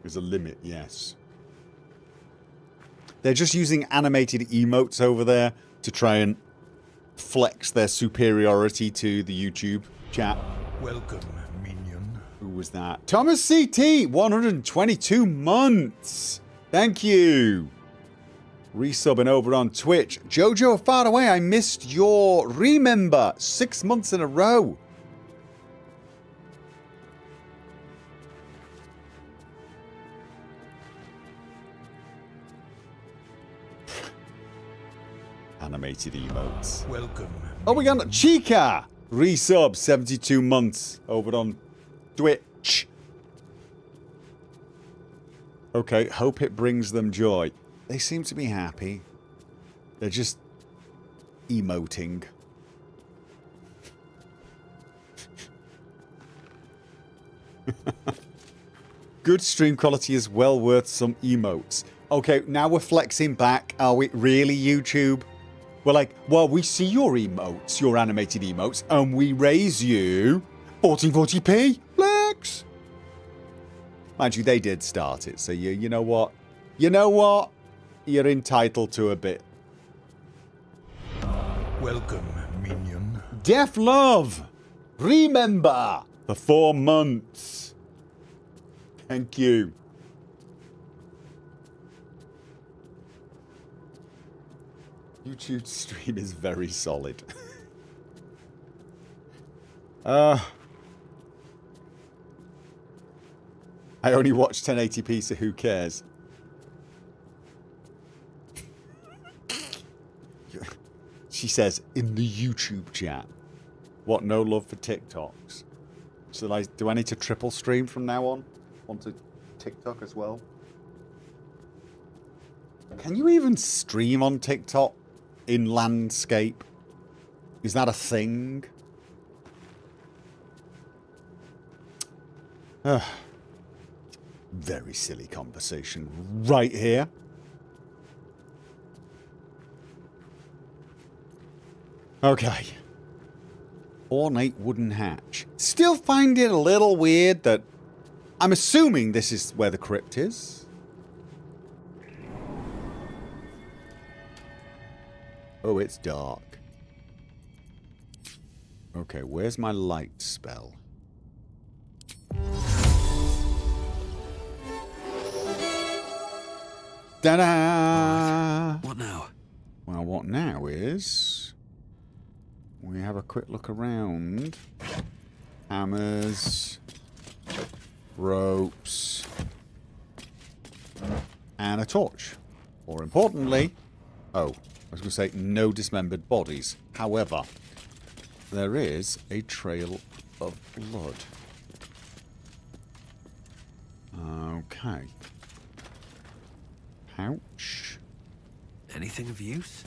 There's a limit, yes. They're just using animated emotes over there to try and flex their superiority to the YouTube chat. Welcome, minion. Who was that? Thomas CT, 122 months. Thank you. Resubbing over on Twitch. Jojo Far Away, I missed your remember 6 months in a row. Animated emotes. Welcome. Oh, we got Chica! Resub, 72 months over on Twitch. Okay, hope it brings them joy. They seem to be happy. They're just emoting. Good stream quality is well worth some emotes. Okay, now we're flexing back. Are we really, YouTube? We're like, well, we see your emotes, your animated emotes, and we raise you 1440p. Flex. Mind you, they did start it, so you know what? You know what? You're entitled to a bit. Welcome, minion. Def Love, remember for 4 months. Thank you. YouTube stream is very solid. I only watch 1080p, so who cares? She says in the YouTube chat. What, no love for TikToks? So do I need to triple stream from now on? Onto TikTok as well? Can you even stream on TikTok in landscape? Is that a thing? Very silly conversation right here. Okay. Ornate wooden hatch. Still find it a little weird that... I'm assuming this is where the crypt is. Oh, it's dark. Okay, where's my light spell? Ta-da! What now? Well, what now is... we have a quick look around. Hammers. Ropes. And a torch. More importantly... oh, I was going to say no dismembered bodies. However, there is a trail of blood. Okay. Pouch. Anything of use?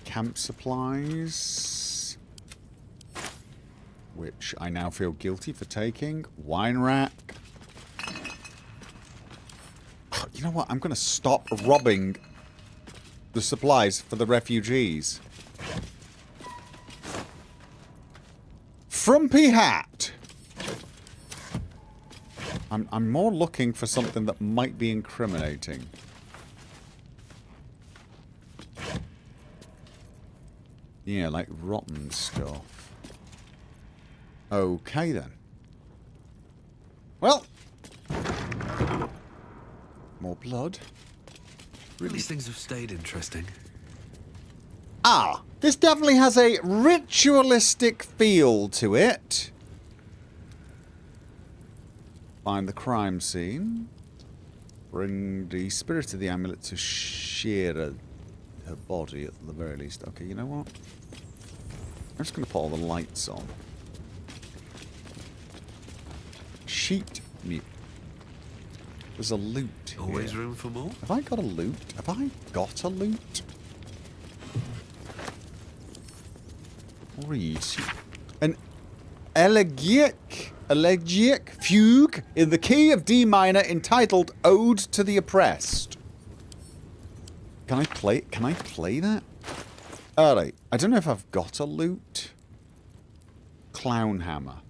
Camp supplies. Which I now feel guilty for taking. Wine rack. You know what? I'm going to stop robbing the supplies for the refugees. Frumpy hat. I'm more looking for something that might be incriminating. Yeah, like rotten stuff. Okay then. Well. More blood. These things have stayed interesting. Ah, this definitely has a ritualistic feel to it. Find the crime scene. Bring the spirit of the amulet to shear her body at the very least. Okay, you know what? I'm just going to put all the lights on. Sheet mute. There's a loot here. Always room for more? Have I got a loot? Have I got a loot? Read. An elegiac fugue in the key of D minor entitled Ode to the Oppressed. Can I play that? Alright. I don't know if I've got a loot. Clown hammer.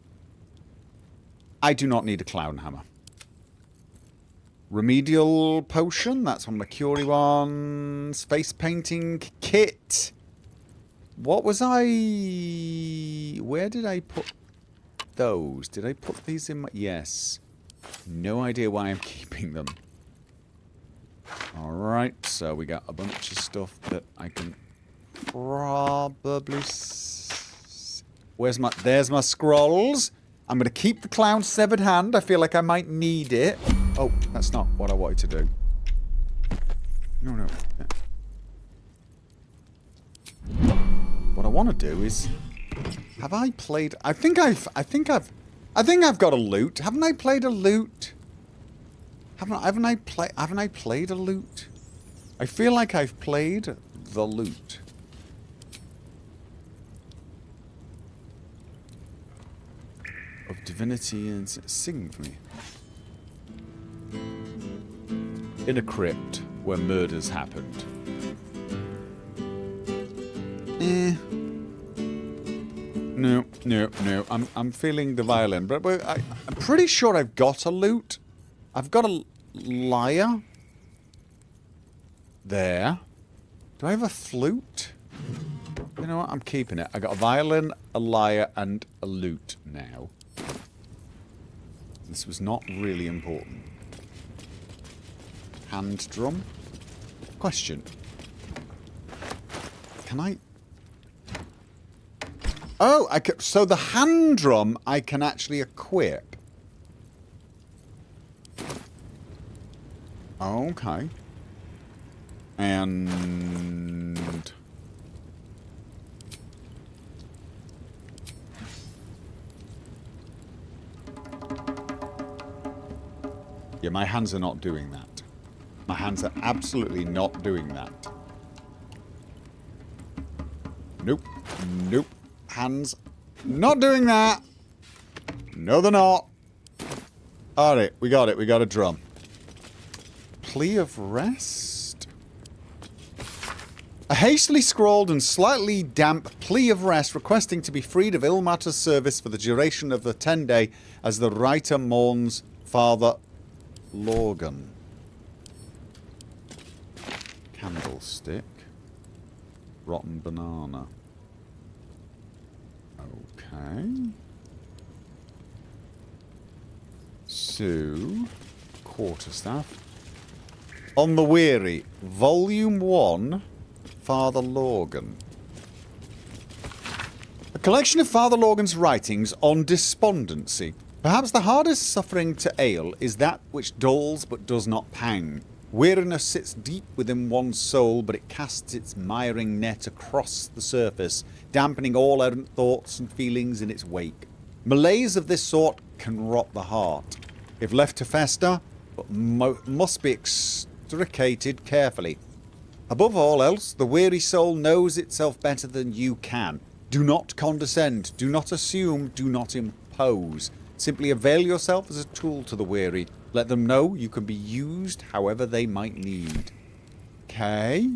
I do not need a clown hammer. Remedial potion. That's one of my Curie ones. Face painting kit. What was I... Where did I put those? Did I put these in my... Yes. No idea why I'm keeping them. Alright, so we got a bunch of stuff that I can probably... Where's my... There's my scrolls. I'm going to keep the clown's severed hand. I feel like I might need it. Oh, that's not what I wanted to do. No. Yeah. What I want to do is... Have I played... I think I've got a loot. Haven't I played a loot? Haven't I played a loot? I feel like I've played the loot. Of divinity and sing for me. In a crypt where murders happened. No. I'm feeling the violin, but I'm pretty sure I've got a loot. I've got a lyre. There. Do I have a flute? You know what? I'm keeping it. I got a violin, a lyre, and a lute now. This was not really important. Hand drum. Question. Can I... Oh, so the hand drum I can actually equip. Okay. And... Yeah, my hands are not doing that. My hands are absolutely not doing that. Nope. Hands not doing that. No, they're not. Alright, we got it. We got a drum. Plea of rest? A hastily scrawled and slightly damp plea of rest requesting to be freed of Ilmater's service for the duration of the 10-day as the writer mourns Father Lorgan. Candlestick. Rotten banana. Okay. So, quarterstaff. On the Weary, Volume 1, Father Lorgan. A collection of Father Lorgan's writings on despondency. Perhaps the hardest suffering to ail is that which dulls but does not pang. Weariness sits deep within one's soul, but it casts its miring net across the surface, dampening all errant thoughts and feelings in its wake. Malaise of this sort can rot the heart, if left to fester, but must be extricated carefully. Above all else, the weary soul knows itself better than you can. Do not condescend, do not assume, do not impose. Simply avail yourself as a tool to the weary. Let them know you can be used however they might need. Okay.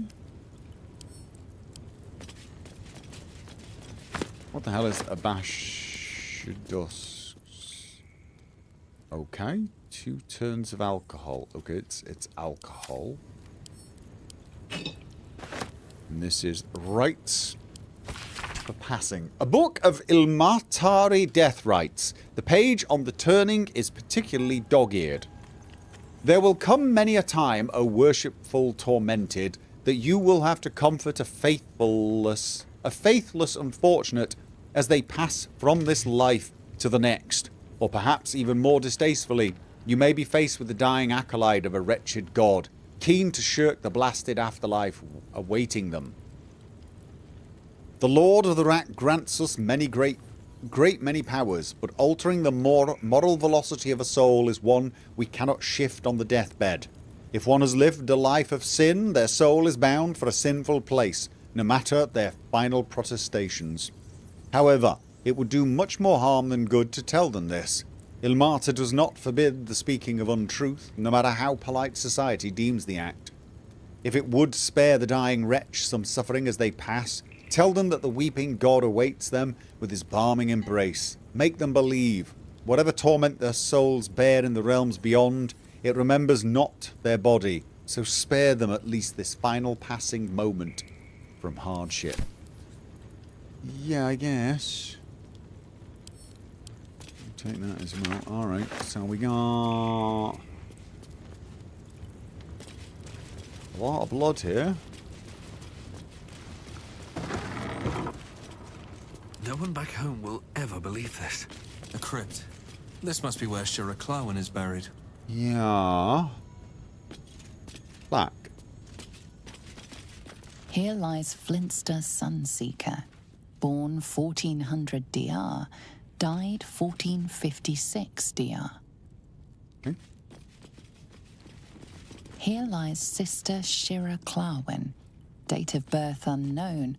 What the hell is Abashidus? Okay. 2 turns of alcohol. Okay, it's alcohol. And this is rites for passing. A book of Ilmatari death rites. The page on the turning is particularly dog-eared. There will come many a time, O worshipful tormented, that you will have to comfort a faithless unfortunate as they pass from this life to the next. Or perhaps even more distastefully, you may be faced with the dying acolyte of a wretched god, keen to shirk the blasted afterlife awaiting them. The Lord of the Rat grants us many great many powers, but altering the moral velocity of a soul is one we cannot shift on the deathbed. If one has lived a life of sin, their soul is bound for a sinful place, no matter their final protestations. However, it would do much more harm than good to tell them this. Ilmata does not forbid the speaking of untruth, no matter how polite society deems the act. If it would spare the dying wretch some suffering as they pass, tell them that the weeping God awaits them with his balming embrace. Make them believe, whatever torment their souls bear in the realms beyond, it remembers not their body, so spare them at least this final passing moment from hardship. Yeah, I guess. Take that as well. Alright, so we got a lot of blood here. No one back home will ever believe this. A crypt. This must be where Shira Clawen is buried. Yeah. Black. Here lies Flintster Sunseeker, born 1400 DR, died 1456 DR. Okay. Here lies Sister Shira Clawen, date of birth unknown,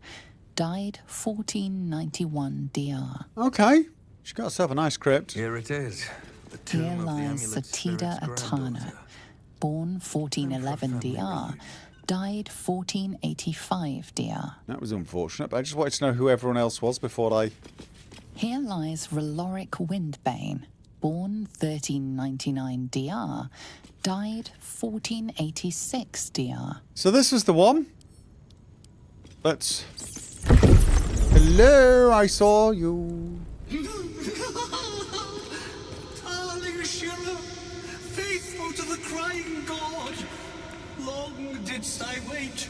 died 1491 DR. Okay. She got herself a nice crypt. Here it is. The tomb Here of the lies amulet Satida spirit's Atana, granddaughter. born 1411 DR, died 1485 DR. That was unfortunate, but I just wanted to know who everyone else was before I... Here lies Raloric Windbane, born 1399 DR, died 1486 DR. So this was the one. Let's... Hello, I saw you. Darling Shira, faithful to the crying god, long didst I wait,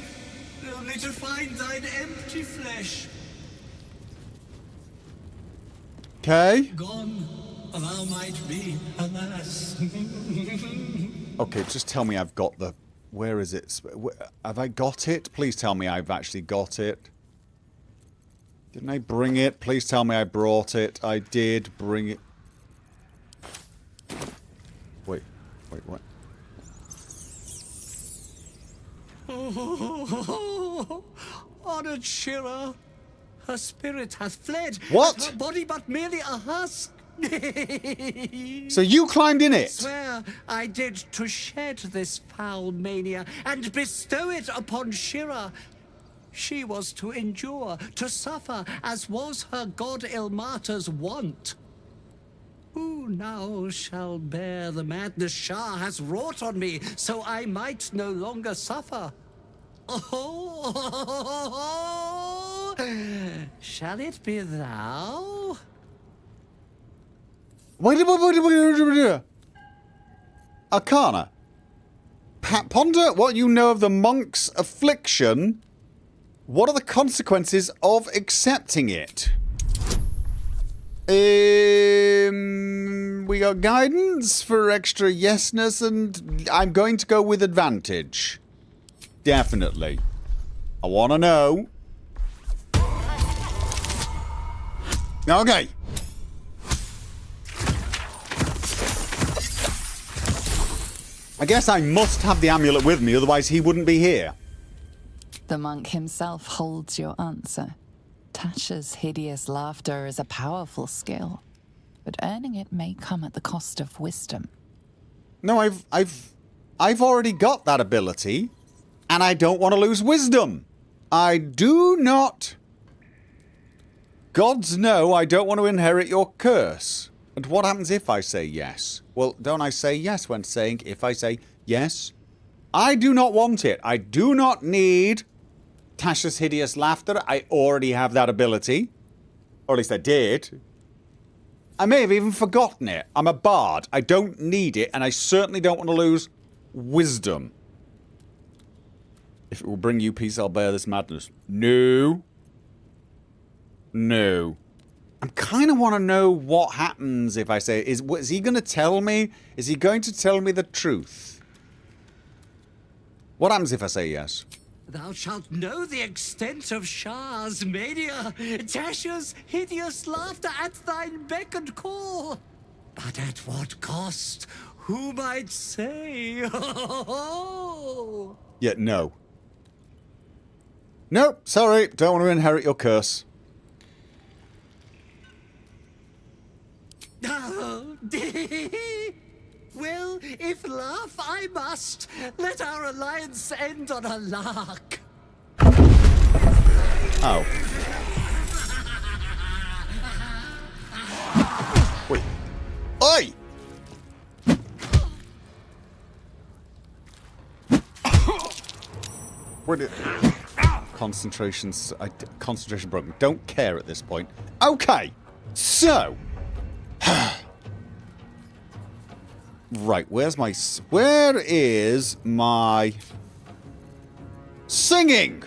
only to find thine empty flesh. Okay. Gone, thou might be, alas. Okay, just tell me I've got the... Where is it? Have I got it? Please tell me I've actually got it. Didn't I bring it? Please tell me I brought it. I did bring it. Wait, what? Oh, honored Shira, her spirit hath fled. What? And her body but merely a husk. So you climbed in it? Swear I did to shed this foul mania and bestow it upon Shira. She was to endure, to suffer, as was her god Ilmata's wont. Who now shall bear the madness Shah has wrought on me, so I might no longer suffer? Oh, shall it be thou? Wait. Arcana. Ponder what you know of the monk's affliction. What are the consequences of accepting it? We got guidance for extra yesness, and I'm going to go with advantage. Definitely. I want to know. Okay. I guess I must have the amulet with me, otherwise he wouldn't be here. The monk himself holds your answer. Tasha's hideous laughter is a powerful skill. but earning it may come at the cost of wisdom. No, I've already got that ability, and I don't want to lose wisdom. I do not. Gods know I don't want to inherit your curse. And what happens if I say yes? Well, don't I say yes when saying if I say yes? I do not want it. I do not need Tasha's hideous laughter. I already have that ability. Or at least I did. I may have even forgotten it. I'm a bard. I don't need it, and I certainly don't want to lose wisdom. If it will bring you peace, I'll bear this madness. No. No. I kind of want to know what happens if I say... Is he going to tell me? Is he going to tell me the truth? What happens if I say yes? Thou shalt know the extent of Shah's mania, Tasha's hideous laughter at thine beck and call. But at what cost? Who might say? Yeah, no. Nope, sorry, don't want to inherit your curse. Well, if laugh I must, let our alliance end on a lark. Oh. Wait. Oi! Where did... Concentration broken. Don't care at this point. Okay, so... Right, where is my singing?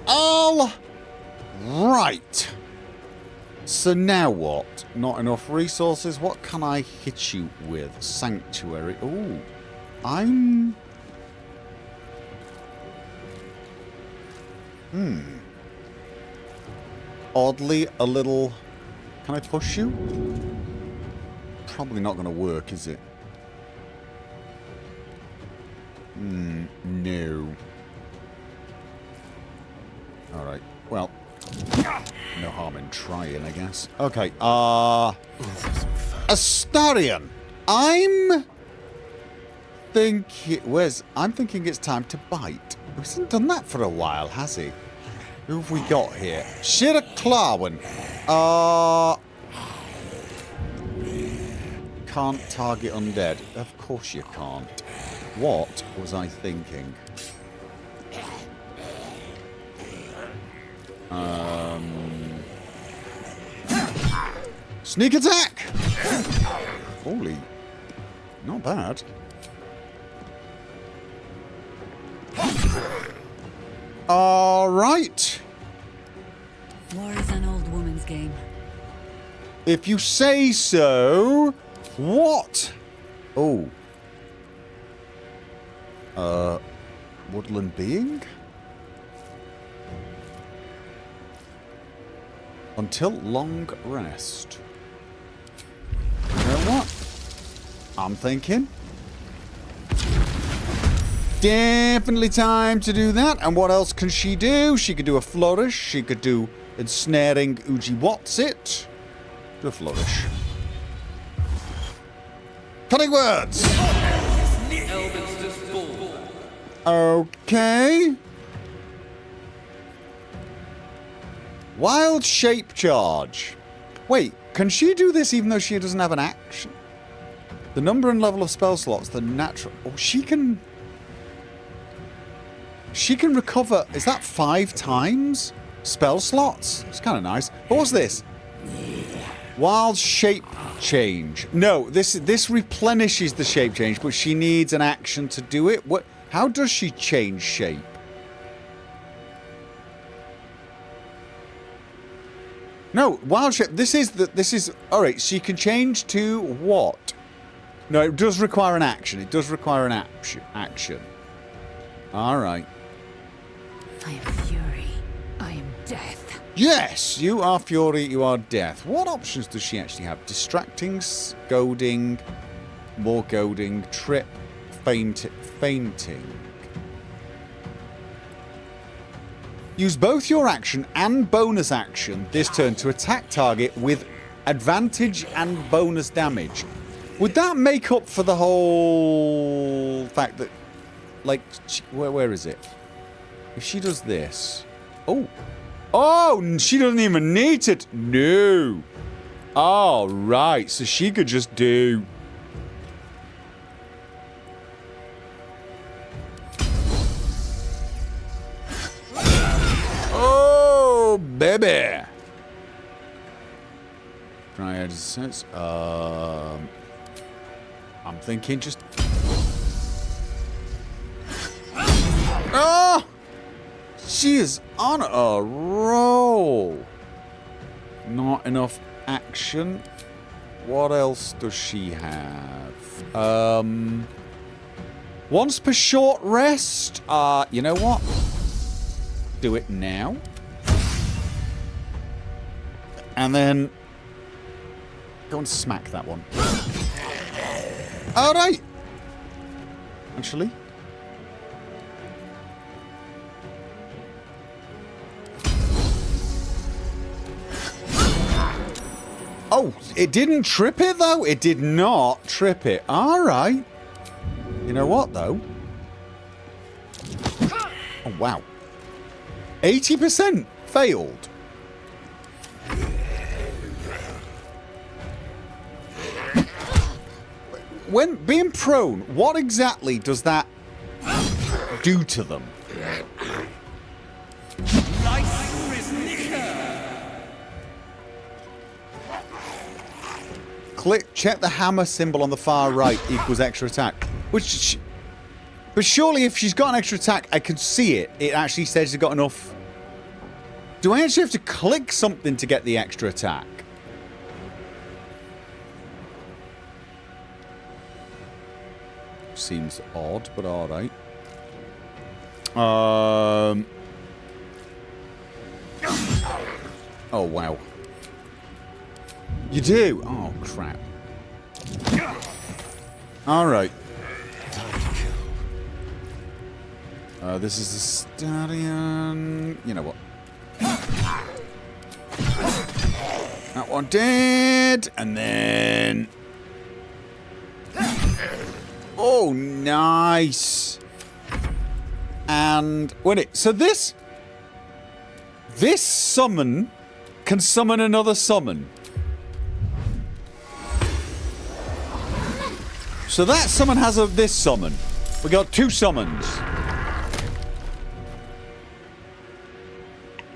All right. So now what? Not enough resources. What can I hit you with? Sanctuary. Ooh, I'm... Oddly, a little... Can I push you? Probably not going to work, is it? No. Alright, well... No harm in trying, I guess. Okay, Astarion! I'm thinking it's time to bite. He hasn't done that for a while, has he? Who have we got here? Shira Clarwin. Can't target undead. Of course you can't. What was I thinking? Sneak attack! Holy. Not bad. Alright. War is an old woman's game. If you say so. What? Oh. Woodland being? Until long rest. You know what? I'm thinking. Definitely time to do that. And what else can she do? She could do a flourish. She could do ensnaring Uji What's-It. Do a flourish. Cutting words! Okay. Wild shape charge. Wait, can she do this even though she doesn't have an action? The number and level of spell slots, the natural... Oh, she can... She can recover... Is that 5 times? Spell slots? It's kind of nice. But what's this? Wild shape change. No, this replenishes the shape change, but she needs an action to do it. What? How does she change shape? No, wild shape. This is all right. She can change to what? No, it does require an action. It does require an action. All right. I am fury. I am death. Yes, you are fury. You are death. What options does she actually have? Distracting, goading, more goading, trip, fainting. Use both your action and bonus action this turn to attack target with advantage and bonus damage. Would that make up for the whole fact that, like, where is it? If she does this... Oh! Oh! She doesn't even need it! No! Oh, right. So she could just do... Oh, baby! Dryad says, I'm thinking just... Oh! She is on a roll. Not enough action. What else does she have? Once per short rest. You know what? Do it now. And then go and smack that one. Alright. Actually. Oh, it didn't trip it though. It did not trip it. Alright. You know what though? Oh wow. 80% failed. When being prone, what exactly does that do to them? Click, check the hammer symbol on the far right equals extra attack. But surely if she's got an extra attack, I can see it. It actually says she's got enough. Do I actually have to click something to get the extra attack? Seems odd, but alright. Oh, wow. You do? Oh, crap. Alright. This is the stallion. You know what? That one dead. And then... Oh, nice. And... Wait, so this summon can summon another summon. So that summon has this summon. We got 2 summons.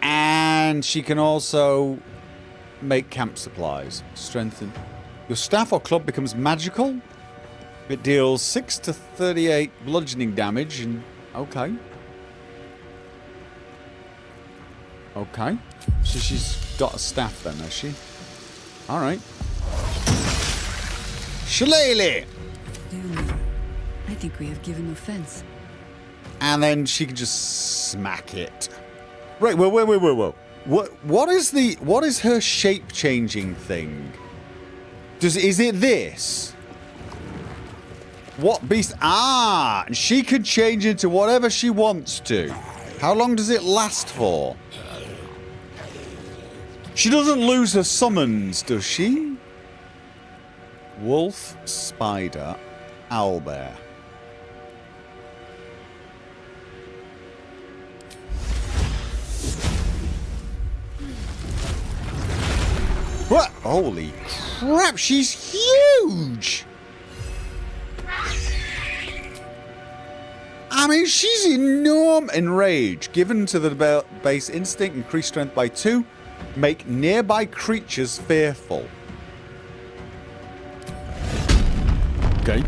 And she can also make camp supplies. Strengthen. Your staff or club becomes magical. It deals 6 to 38 bludgeoning damage. And okay. Okay. So she's got a staff then, has she? Alright. Shillelagh! I think we have given offense. And then she can just smack it. Right, whoa. What is her shape changing thing? Is it this? What beast? Ah, she could change into whatever she wants to. How long does it last for? She doesn't lose her summons, does she? Wolf, spider, owlbear. What? Holy crap, she's huge! I mean, she's enormous. Enrage. Given to the base instinct, increase strength by 2. Make nearby creatures fearful. Okay.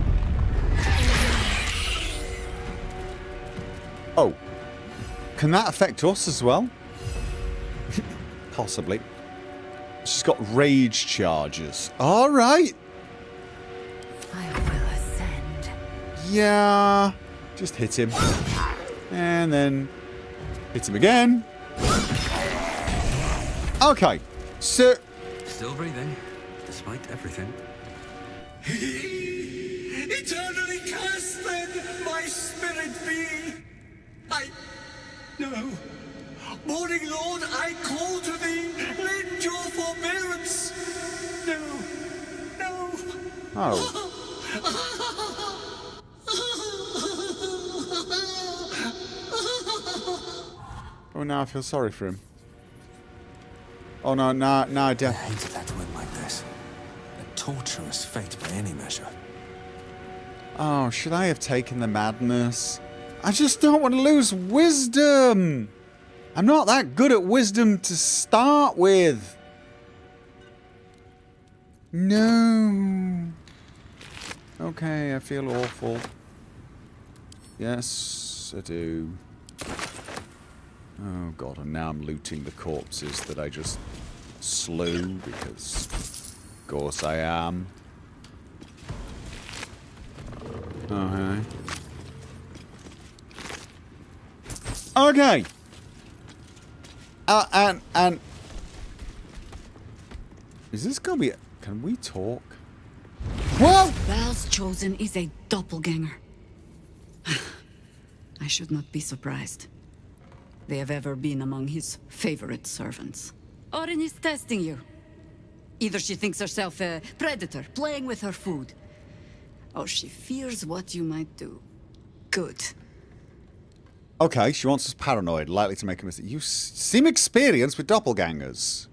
Oh. Can that affect us as well? Possibly. She's got rage charges. Alright. I will ascend. Yeah. Just hit him. And then hit him again. Okay. So... Still breathing, despite everything. Eternally cast then, my spirit be. No. Morning Lord, I call to thee. Lend your forbearance. No. No. Oh. Oh, now I feel sorry for him. Oh, no, no, no, I don't. I hated that to end like this. A torturous fate by any measure. Oh, should I have taken the madness? I just don't want to lose wisdom. I'm not that good at wisdom to start with. No. Okay, I feel awful. Yes, I do. Oh god, and now I'm looting the corpses that I just slew, because of course I am. Okay. Okay. And is this gonna be? Can we talk? Whoa! Bal's chosen is a doppelganger. I should not be surprised. They have ever been among his favorite servants. Orin is testing you. Either she thinks herself a predator, playing with her food, or she fears what you might do. Good. Okay, she wants us paranoid, likely to make a mistake. You seem experienced with doppelgangers.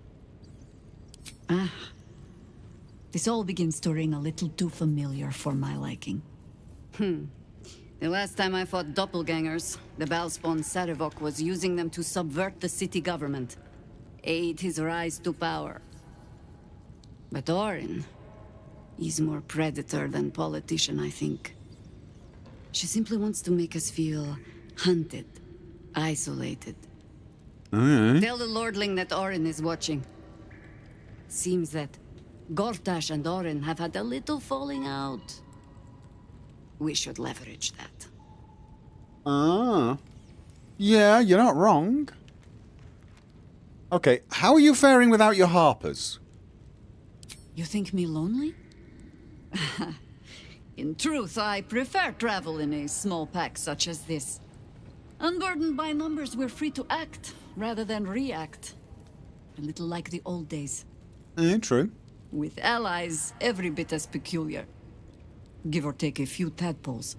Ah. This all begins to ring a little too familiar for my liking. The last time I fought doppelgangers, the Balspawn Sarevok was using them to subvert the city government, aid his rise to power. But Orin, he's more predator than politician, I think. She simply wants to make us feel hunted, isolated. Tell the Lordling that Orin is watching. Seems that Gortash and Orin have had a little falling out. We should leverage that. Ah. Yeah, you're not wrong. Okay, how are you faring without your harpers? You think me lonely? In truth, I prefer travel in a small pack such as this. Unburdened by numbers, we're free to act rather than react. A little like the old days. True. With allies, every bit as peculiar. Give or take a few tadpoles.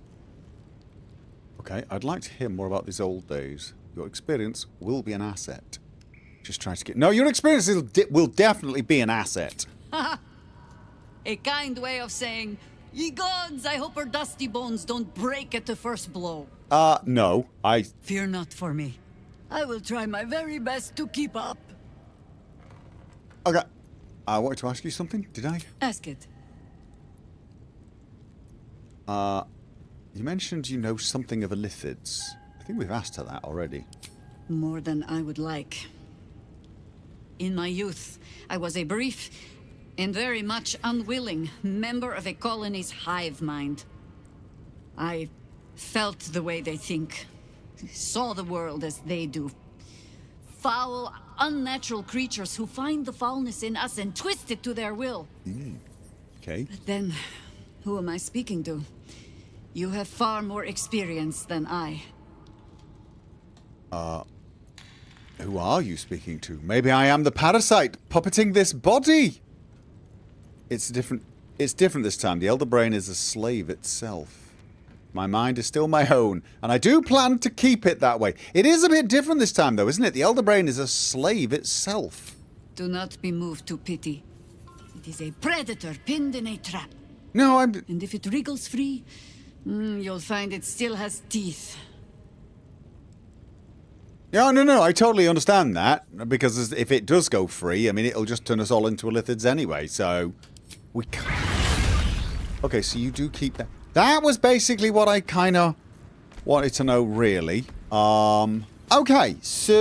Okay, I'd like to hear more about these old days. Your experience will be an asset. Just try to get... No, your experience will definitely be an asset. A kind way of saying, ye gods, I hope her dusty bones don't break at the first blow. No, Fear not for me. I will try my very best to keep up. Okay. I wanted to ask you something, did I? Ask it. You mentioned you know something of Illithids. I think we've asked her that already. More than I would like. In my youth, I was a brief and very much unwilling member of a colony's hive mind. I felt the way they think, saw the world as they do. Foul, unnatural creatures who find the foulness in us and twist it to their will. Okay. But then, who am I speaking to? You have far more experience than I. Who are you speaking to? Maybe I am the parasite puppeting this body. It's different this time. The Elder Brain is a slave itself. My mind is still my own, and I do plan to keep it that way. It is a bit different this time, though, isn't it? The Elder Brain is a slave itself. Do not be moved to pity. It is a predator pinned in a trap. No, I'm... And if it wriggles free, you'll find it still has teeth. Yeah, no, I totally understand that. Because if it does go free, I mean, it'll just turn us all into Illithids anyway, so... We can't... Okay, so you do keep that... That was basically what I kind of wanted to know, really. Okay, so...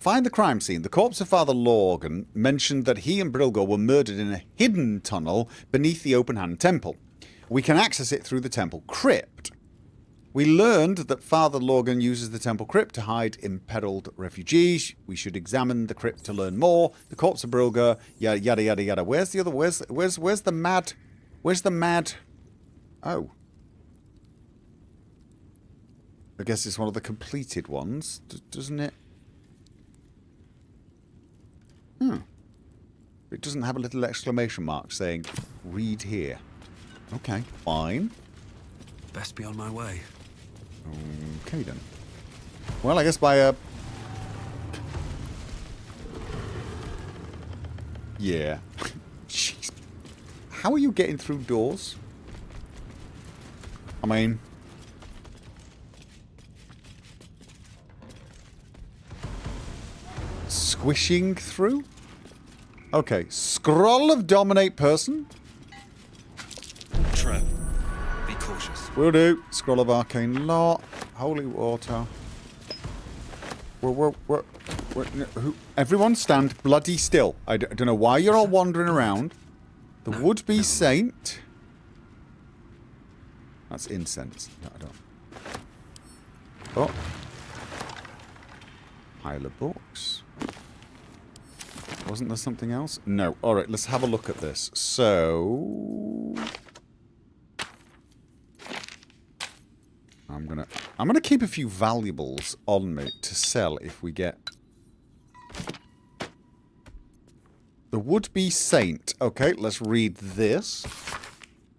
Find the crime scene. The corpse of Father Lorgan mentioned that he and Brilgor were murdered in a hidden tunnel beneath the Open-Hand Temple. We can access it through the temple crypt. We learned that Father Lorgan uses the temple crypt to hide imperiled refugees. We should examine the crypt to learn more. The corpse of Brilgor, yada yada yada yada. Where's the other? Where's the mad? Where's the mad? Oh. I guess it's one of the completed ones, doesn't it? It doesn't have a little exclamation mark saying, read here. Okay, fine. Best be on my way. Okay then. Well, I guess by a... Yeah. Jeez. How are you getting through doors? I mean... Squishing through? Okay. Scroll of Dominate Person. Trap. Be cautious. Will do. Scroll of Arcane Law. Holy Water. Everyone stand bloody still. I don't know why you're all wandering around. The would-be saint. That's incense. No, I don't. Oh. Pile of books. Wasn't there something else? No. Alright, let's have a look at this. So... I'm gonna keep a few valuables on me to sell if we get... The would-be saint. Okay, let's read this.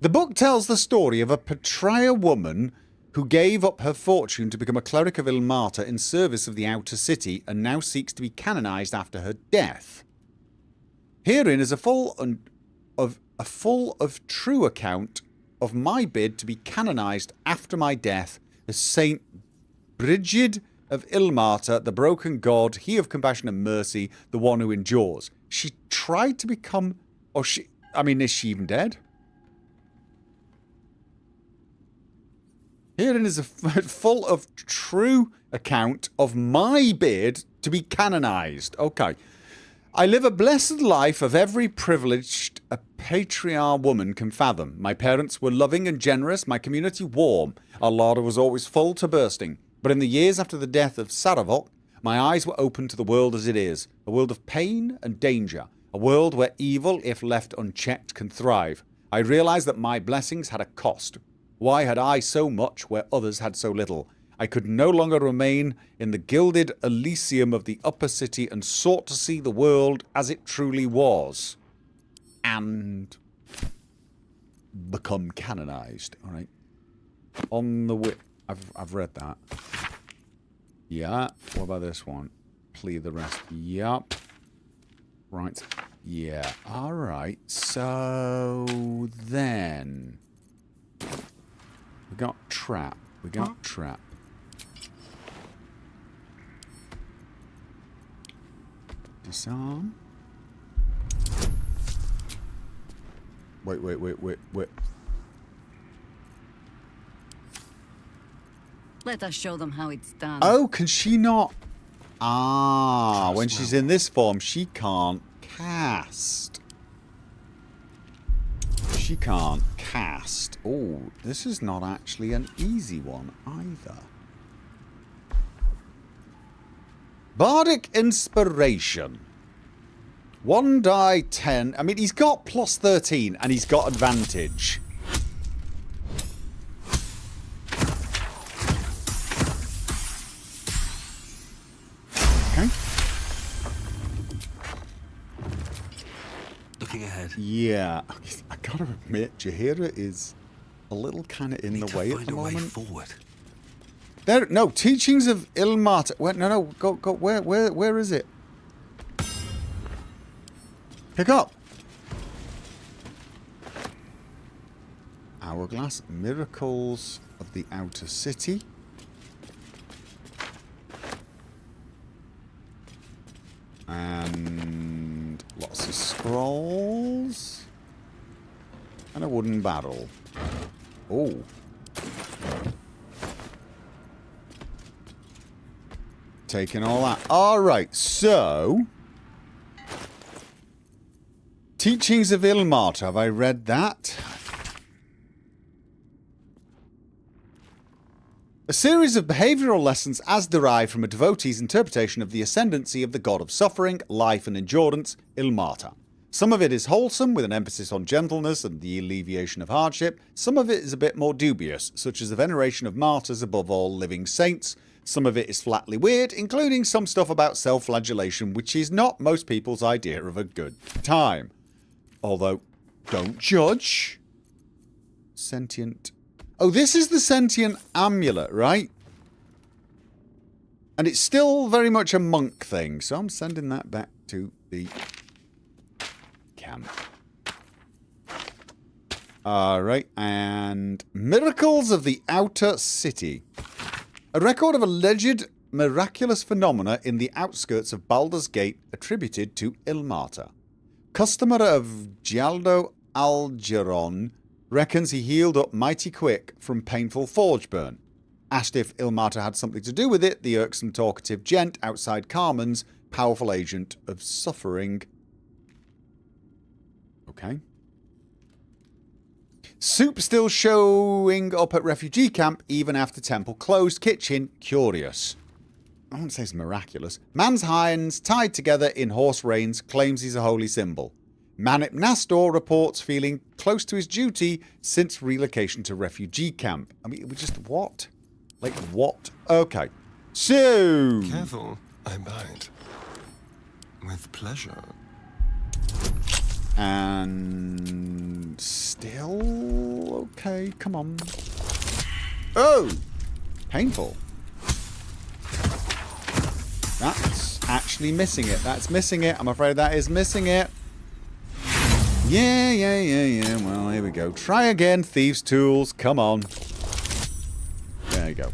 The book tells the story of a Petraea woman who gave up her fortune to become a cleric of Ilmata in service of the Outer City and now seeks to be canonized after her death. Herein is a full of true account of my bid to be canonized after my death as Saint Brigid of Ilmata, the broken god, he of compassion and mercy, the one who endures. She tried to become... Or she... I mean, is she even dead? Herein is a full of true account of my bid to be canonized. Okay. I live a blessed life of every privileged a patriarch woman can fathom. My parents were loving and generous, my community warm. Our larder was always full to bursting. But in the years after the death of Saravok, my eyes were open to the world as it is. A world of pain and danger. A world where evil, if left unchecked, can thrive. I realized that my blessings had a cost. Why had I so much where others had so little? I could no longer remain in the gilded Elysium of the upper city and sought to see the world as it truly was. And become canonized. All right. On the way. I've read that. Yeah. What about this one? Plead the rest. Yup. Right. Yeah. All right. So then we got trap. We got trap. Disarm. Wait. Let us show them how it's done. Oh, can she not? Ah, when she's in this form, she can't cast. She can't cast. Oh, this is not actually an easy one either. Bardic Inspiration. 1 die 10. I mean, he's got plus 13 and he's got advantage. Okay. Looking ahead. Yeah. I gotta admit, Jaheira is a little kind of in the way at the moment. Forward. There, no, Teachings of Ilmata. Wait, no, go. Where is it? Pick up. Hourglass, Miracles of the Outer City. And lots of scrolls. And a wooden barrel. Oh. Taking all that. Alright, so... Teachings of Ilmata. Have I read that? A series of behavioural lessons as derived from a devotee's interpretation of the ascendancy of the god of suffering, life and endurance, Ilmata. Some of it is wholesome, with an emphasis on gentleness and the alleviation of hardship. Some of it is a bit more dubious, such as the veneration of martyrs above all living saints. Some of it is flatly weird, including some stuff about self-flagellation, which is not most people's idea of a good time. Although, don't judge. Sentient. Oh, this is the sentient amulet, right? And it's still very much a monk thing, so I'm sending that back to the camp. Alright, and Miracles of the Outer City. A record of alleged miraculous phenomena in the outskirts of Baldur's Gate attributed to Ilmater. Customer of Gialdo Algeron reckons he healed up mighty quick from painful forge burn. Asked if Ilmater had something to do with it, the irksome talkative gent outside Carmen's powerful agent of suffering. Okay. Soup still showing up at refugee camp even after temple closed. Kitchen curious. I wouldn't say it's miraculous. Man's hands tied together in horse reins claims he's a holy symbol. Manip Nastor reports feeling close to his duty since relocation to refugee camp. I mean, we just what? Like what? Okay. So... Careful, I bite. With pleasure. And still okay, come on. Oh! Painful. That's actually missing it. That's missing it. I'm afraid that is missing it. Yeah. Well, here we go. Try again, thieves' tools. Come on. There you go.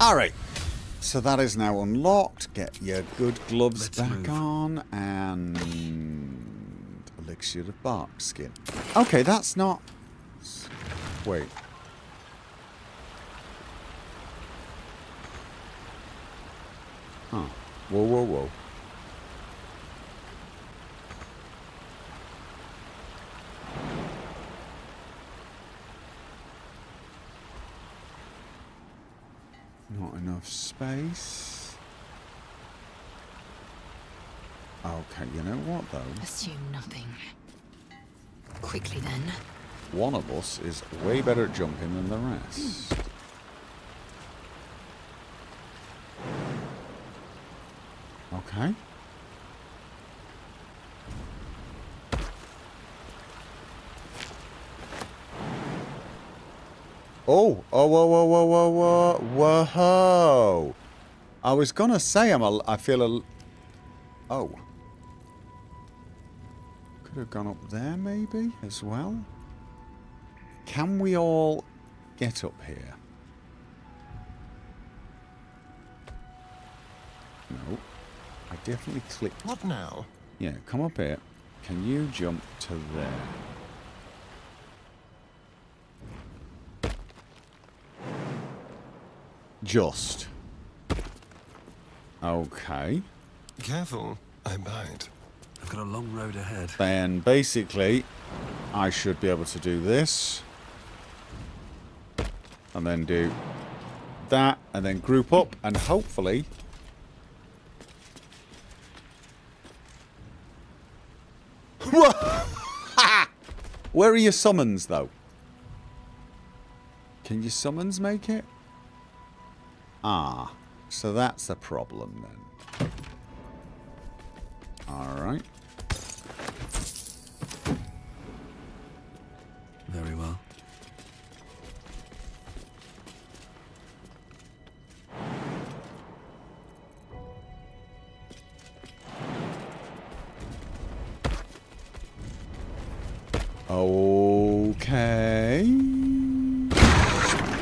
Alright, so that is now unlocked. Get your good gloves back on, and elixir of bark skin. Okay, that's not... Wait. Huh. Whoa. Not enough space. Okay, you know what though? Assume nothing. Quickly then. One of us is way better at jumping than the rest. Okay. Oh, whoa. I was gonna say I feel a... Oh. Could have gone up there maybe as well. Can we all get up here? No. I definitely clicked. What now? Yeah, come up here. Can you jump to there? Just. Okay. Careful, I bite. I've got a long road ahead. Then basically, I should be able to do this. And then do that. And then group up. And hopefully... Where are your summons, though? Can your summons make it? Ah, so that's a problem then. Alright. Very well. Okay.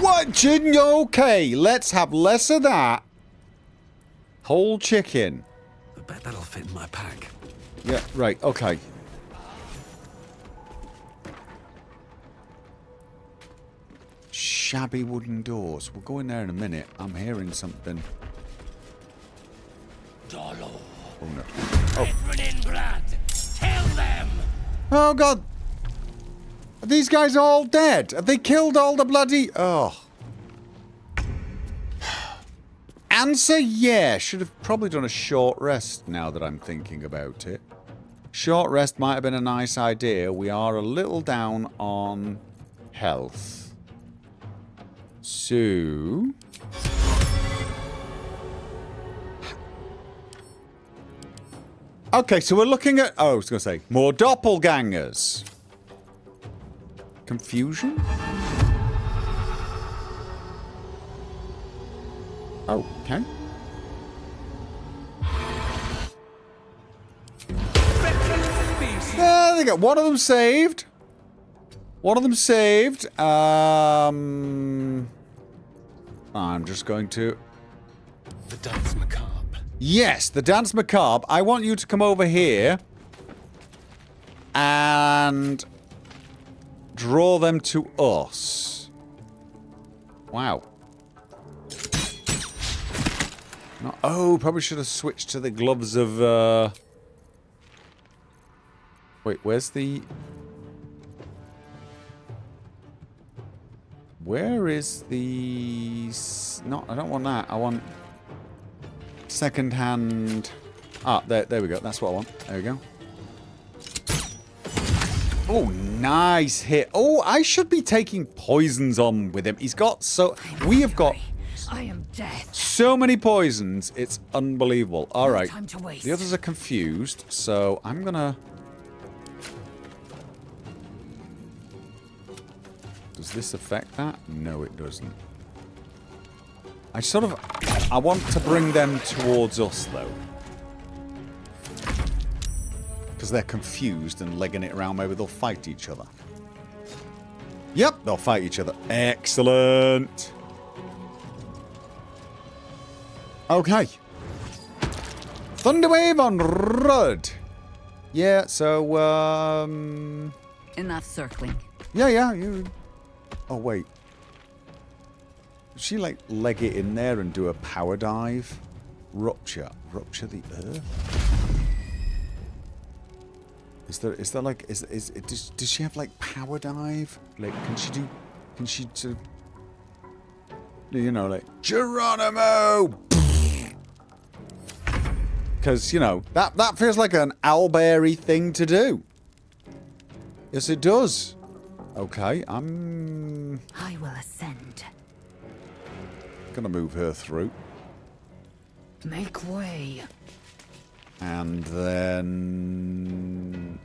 What? Okay, let's have less of that. Whole chicken. I bet that'll fit in my pack. Yeah, right, okay. Shabby wooden doors. We'll go in there in a minute. I'm hearing something. Oh no. Oh. Blood. Tell them. Oh god. Are these guys all dead? Have they killed all the bloody... Oh. Answer yeah. Should have probably done a short rest now that I'm thinking about it. Short rest might have been a nice idea. We are a little down on health. So... Okay, so we're looking at... Oh, I was going to say, more doppelgangers. Confusion? Oh, okay. There they go. One of them saved. One of them saved. I'm just going to... The dance macabre. Yes, the dance macabre. I want you to come over here and draw them to us. Wow. No, oh, probably should have switched to the gloves of... Wait, where's the... Where is the... No, I don't want that. I want... Second hand... Ah, there we go. That's what I want. There we go. Oh, nice hit. Oh, I should be taking poisons on with him. He's got so... We have got... I am death. So many poisons. It's unbelievable. All right. time to waste. The others are confused, so I'm gonna... Does this affect that? No, it doesn't. I want to bring them towards us, though. Because they're confused and legging it around. Maybe they'll fight each other. Yep, they'll fight each other. Excellent. Okay. Thunderwave on Rudd. Yeah, so, Enough circling. Yeah, you... Oh, wait. Did she, like, leg it in there and do a power dive? Rupture the earth? Is there like, does she have, like, power dive? Like, can she sort of, you know, like, Geronimo! Because, you know, that feels like an owlbear-y thing to do. Yes, it does. Okay, I will ascend. Gonna move her through. Make way. And then...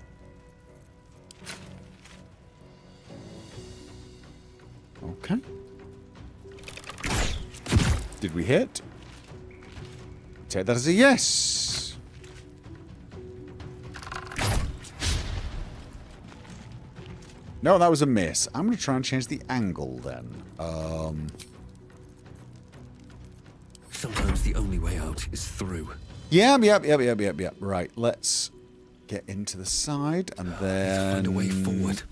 Okay. Did we hit? Take that as a yes. No, that was a miss. I'm going to try and change the angle then. Sometimes the only way out is through. Yep. Right, let's get into the side and then... Find a way forward.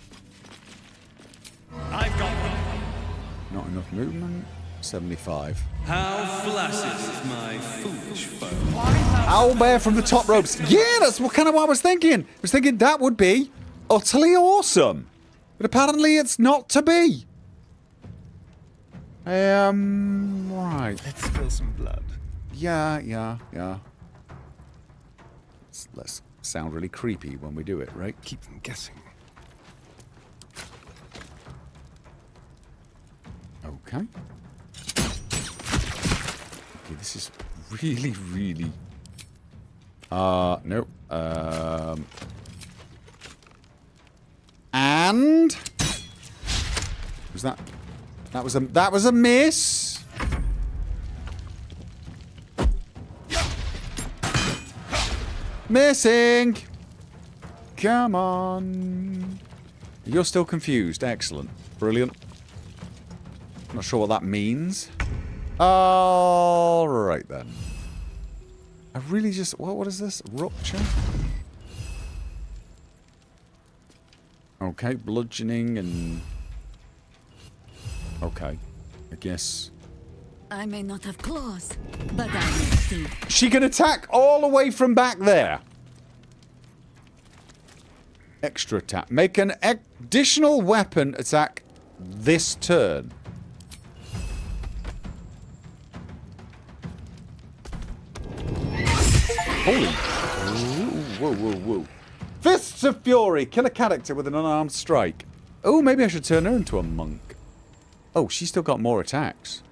I've got one. Not enough movement. 75. How flaccid is my foolish foe? Owlbear from the top ropes. Yeah, that's kind of what I was thinking. I was thinking that would be utterly awesome. But apparently it's not to be. Right. Let's spill some blood. Yeah. Let's sound really creepy when we do it, right? Keep them guessing. Okay. Okay, this is really... Nope. And... Was that... That was a miss. Missing. Come on. You're still confused. Excellent. Brilliant. Not sure what that means. All right then. I really just... What is this? Rupture? Okay, bludgeoning and... Okay, I guess. I may not have claws, but I may see. She can attack all the way from back there. Extra attack. Make an additional weapon attack this turn. Holy. Whoa, whoa, whoa. Fists of Fury. Kill a character with an unarmed strike. Oh, maybe I should turn her into a monk. Oh, she's still got more attacks.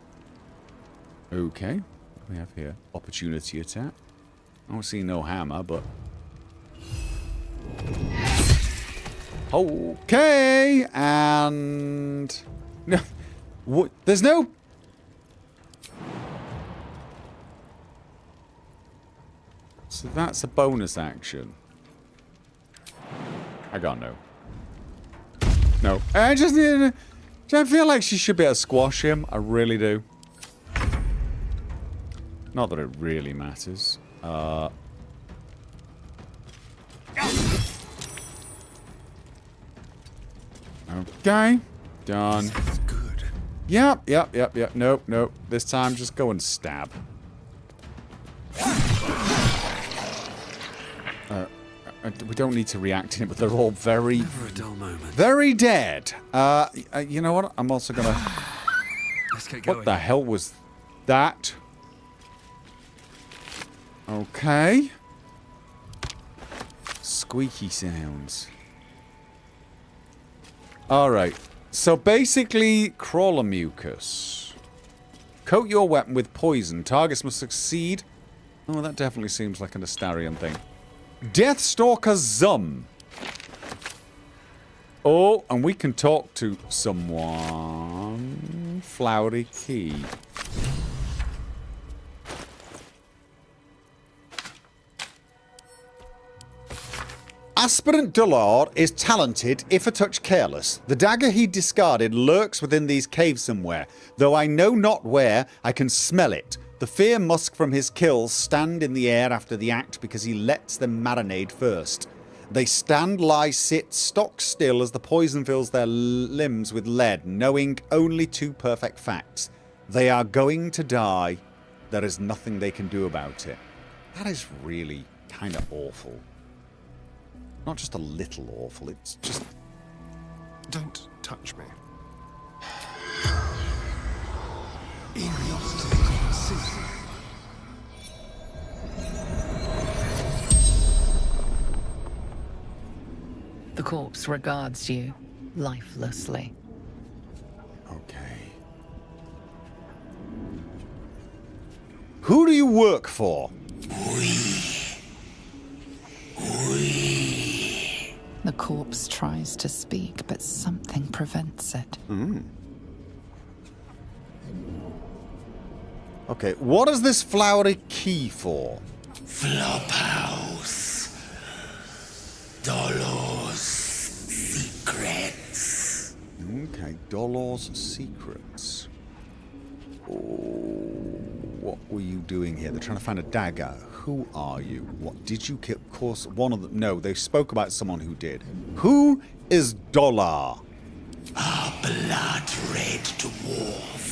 Okay. What do we have here? Opportunity attack. I don't see no hammer, but... Okay, and... No, what? There's no... So that's a bonus action. I got no. No. I just need... I feel like she should be able to squash him. I really do. Not that it really matters. Okay. Done. That's good. Yep. Nope, nope. This time, just go and stab. We don't need to react in it, but they're all very... Never a dull moment. Very dead. You know what? I'm also gonna... Let's get going. What the hell was that? Okay. Squeaky sounds. Alright. So basically, crawler mucus. Coat your weapon with poison. Targets must succeed. Oh, that definitely seems like an Astarion thing. Deathstalker Zum. Oh, and we can talk to someone. Flowery Key. Aspirant Dullard is talented, if a touch careless. The dagger he discarded lurks within these caves somewhere. Though I know not where, I can smell it. The fear musk from his kills stand in the air after the act because he lets them marinade first. They stand, lie, sit, stock still as the poison fills their limbs with lead, knowing only two perfect facts. They are going to die. There is nothing they can do about it. That is really kind of awful. Not just a little awful, it's just... Don't touch me. The corpse regards you lifelessly. Okay. Who do you work for? The corpse tries to speak, but something prevents it. Okay, what is this flowery key for? Flophouse. Dolor's secrets. Okay, Dolor's secrets. Oh, what were you doing here? They're trying to find a dagger. Who are you? What did you kill? Of course, one of them. No, they spoke about someone who did. Who is Dolar? A blood-red dwarf.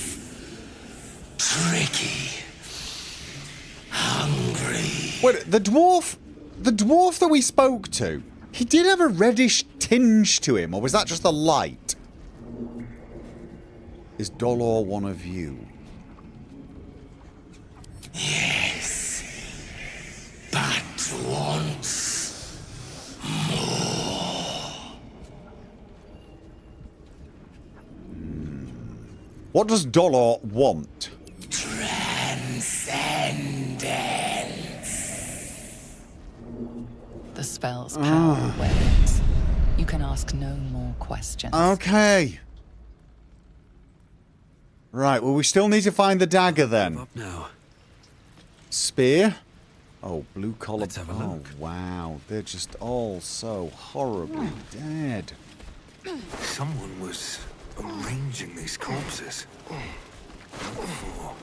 Tricky. Hungry. Wait, the dwarf that we spoke to, he did have a reddish tinge to him, or was that just the light? Is Dolor one of you? Yes. But wants more. What does Dolor want? Transcendence. The spell's power wanes. You can ask no more questions. Okay. Right, well, we still need to find the dagger then. Up now. Spear? Oh, blue collar. Let's have a look. Oh, wow. They're just all so horribly dead. Someone was arranging these corpses. Oh.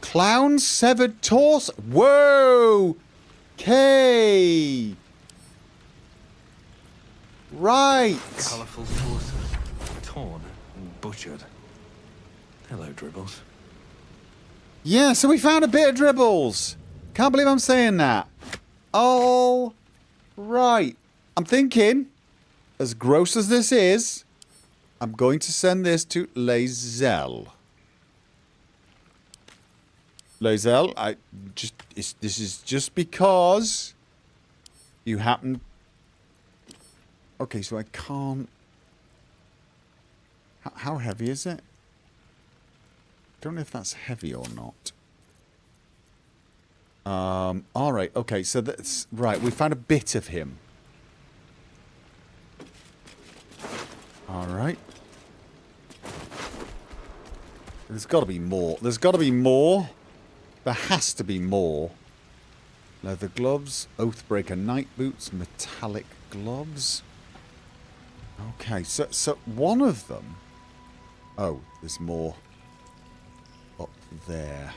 Clown's severed torso. Whoa! Okay. Right. Colourful torso. Torn and butchered. Hello, Dribbles. Yeah, so we found a bit of dribbles. Can't believe I'm saying that. Oh Right. I'm thinking, as gross as this is, I'm going to send this to Lae'zel. Lae'zel, this is just because you happen... Okay, so I can't... How heavy is it? Don't know if that's heavy or not. Alright, okay, so that's... Right, we found a bit of him. Alright. There's got to be more. There's got to be more. There has to be more. Leather gloves, Oathbreaker night boots, metallic gloves. Okay, so one of them... Oh, there's more up there.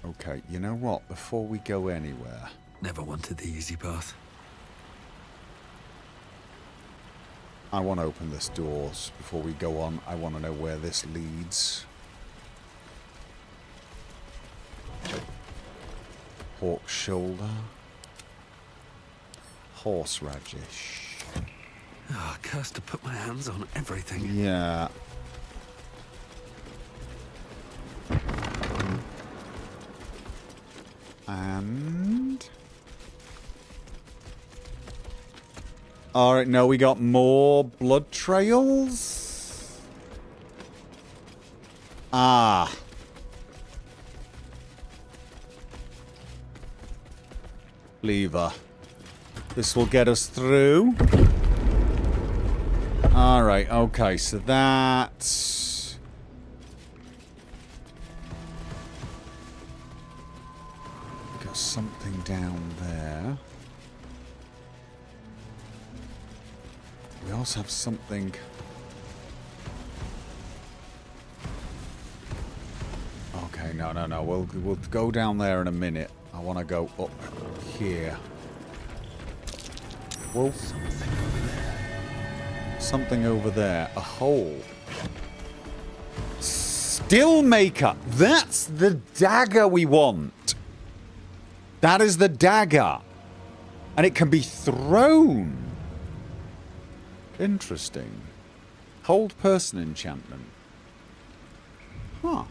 Okay, you know what? Before we go anywhere... Never wanted the easy path. I want to open this door before we go on. I want to know where this leads. Hawk shoulder. Horseradish. Oh, cursed to put my hands on everything. Yeah. And... Alright, no, we got more blood trails. Ah. Lever. This will get us through. Alright, okay, so that's... Got something down there. We also have something... Okay, no. We'll go down there in a minute. I want to go up here. Whoa. Something over there. A hole. Stillmaker! That's the dagger we want! That is the dagger! And it can be thrown! Interesting. Hold person enchantment. Huh.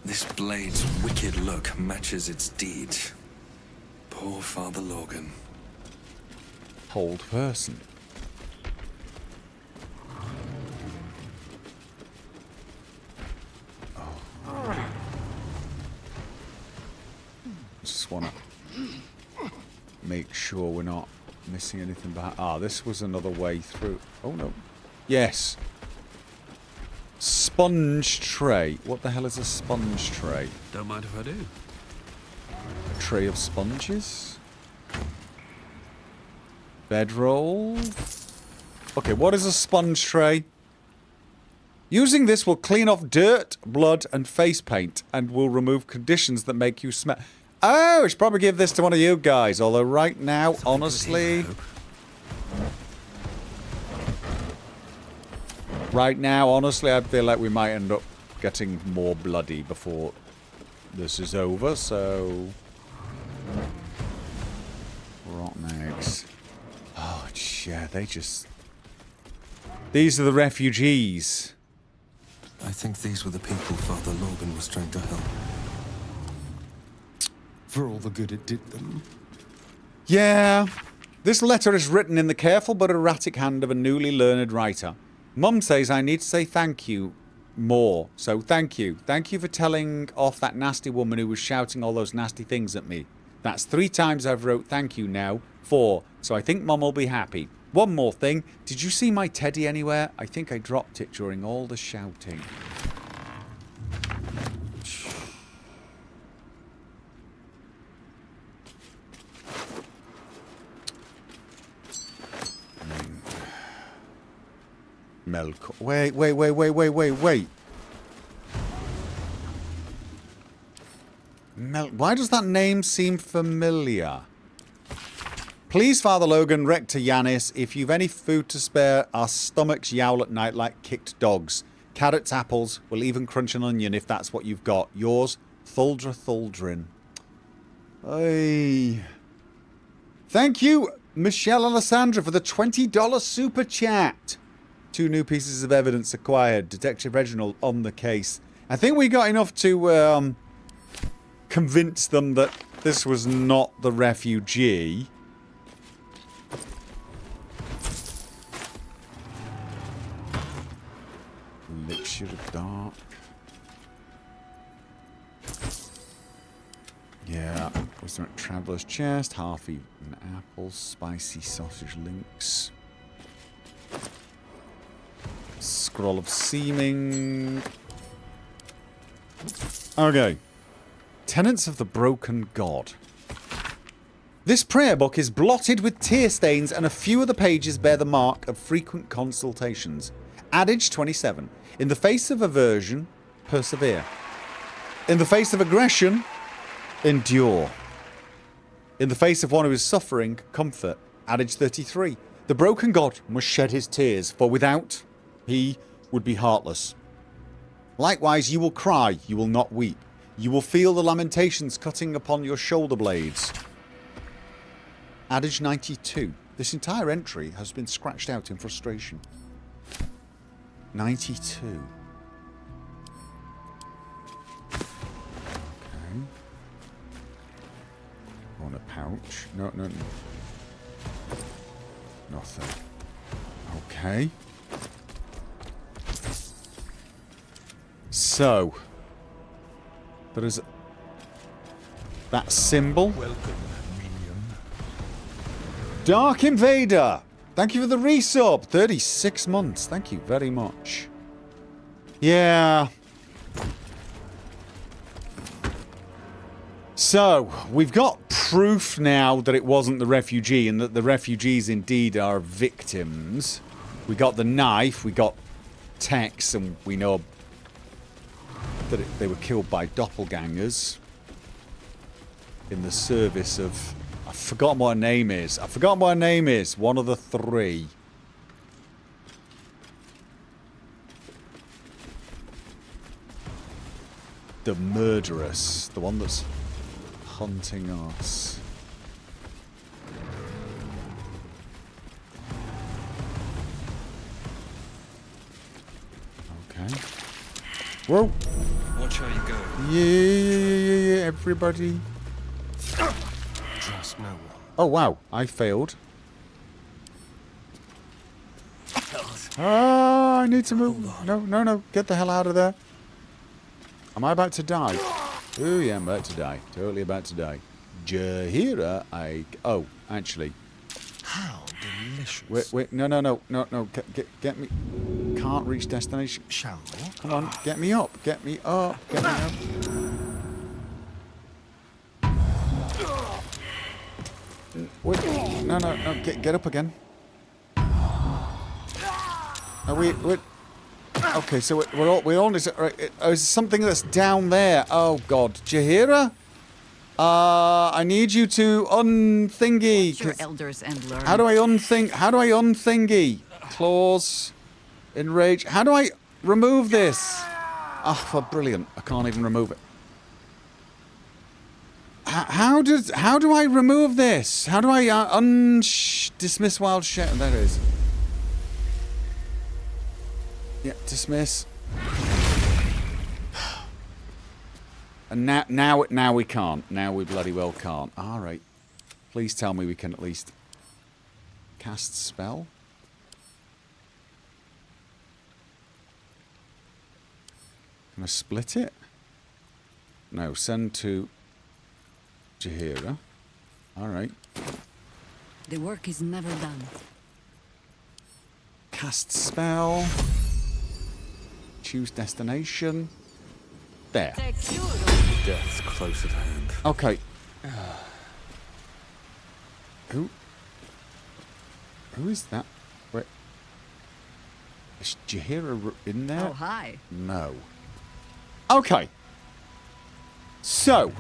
This blade's wicked look matches its deed. Poor Father Lorgan. Hold person. Oh. Just want to make sure we're not missing anything behind. Ah, this was another way through. Oh no. Yes. Sponge tray. What the hell is a sponge tray? Don't mind if I do. A tray of sponges? Bedroll? Okay, what is a sponge tray? Using this will clean off dirt, blood, and face paint, and will remove conditions that make you smell. Oh, I should probably give this to one of you guys. Although right now, honestly... Right now, honestly, I feel like we might end up getting more bloody before this is over, so... Rotten eggs. Oh, yeah, they just... These are the refugees. I think these were the people Father Lorgan was trying to help. For all the good it did them. Yeah. This letter is written in the careful but erratic hand of a newly learned writer. Mum says I need to say thank you more. So thank you. Thank you for telling off that nasty woman who was shouting all those nasty things at me. That's 3 times I've wrote thank you now. 4. So I think Mum will be happy. One more thing. Did you see my teddy anywhere? I think I dropped it during all the shouting. Melkor. Wait. Why does that name seem familiar? Please, Father Logan, Rector Yanis, if you've any food to spare, our stomachs yowl at night like kicked dogs. Carrots, apples. We'll even crunch an onion if that's what you've got. Yours, Thuldra Thuldrin. Hey. Thank you, Michelle Alessandra, for the $20 super chat. 2 new pieces of evidence acquired. Detective Reginald on the case. I think we got enough to convince them that this was not the refugee. Elixir of Dark. Yeah. Wisdom at Traveller's Chest. Half-eaten apples. Spicy sausage links. Scroll of Seeming. Okay. Tenants of the Broken God. This prayer book is blotted with tear stains and a few of the pages bear the mark of frequent consultations. Adage 27. In the face of aversion, persevere. In the face of aggression, endure. In the face of one who is suffering, comfort. Adage 33. The broken God must shed his tears, for without, he would be heartless. Likewise, you will cry, you will not weep. You will feel the lamentations cutting upon your shoulder blades. Adage 92. This entire entry has been scratched out in frustration. 92. Okay. On a pouch. No. Nothing. Okay. So. There is that symbol. Welcome, minion. Dark Invader. Thank you for the resub. 36 months. Thank you very much. Yeah. So, we've got proof now that it wasn't the refugee and that the refugees indeed are victims. We got the knife, we got Tex, and we know that they were killed by doppelgangers in the service of... I've forgotten what her name is. I've forgotten what her name is. One of the 3. The murderess. The one that's hunting us. Okay. Whoa! Watch how you go. Yeah, everybody. Trust no one. Oh, wow. I failed. Ah, I need to move. No. Get the hell out of there. Am I about to die? Oh, yeah, I'm about to die. Totally about to die. Jahira, oh, actually. How delicious. Wait. No. Get me. Can't reach destination. Shall we? Come on, get me up. Get me up. Wait, no. Get up again. No, wait. Okay, so we're all. Is something that's down there? Oh God, Jahira. I need you to unthingy. Your elders and learn. How do I unthingy? Claws. Enrage. How do I remove this? Oh, brilliant! I can't even remove it. How do I remove this? How do I dismiss wild shit? There it is. Yeah, dismiss. And now we can't. Now we bloody well can't. All right. Please tell me we can at least cast spell. Can I split it? No, send to Jahira. Alright. The work is never done. Cast spell. Choose destination. There. Death's close at hand. Okay. Who is that? Wait. Is Jahira in there? Oh, hi. No. Okay. So.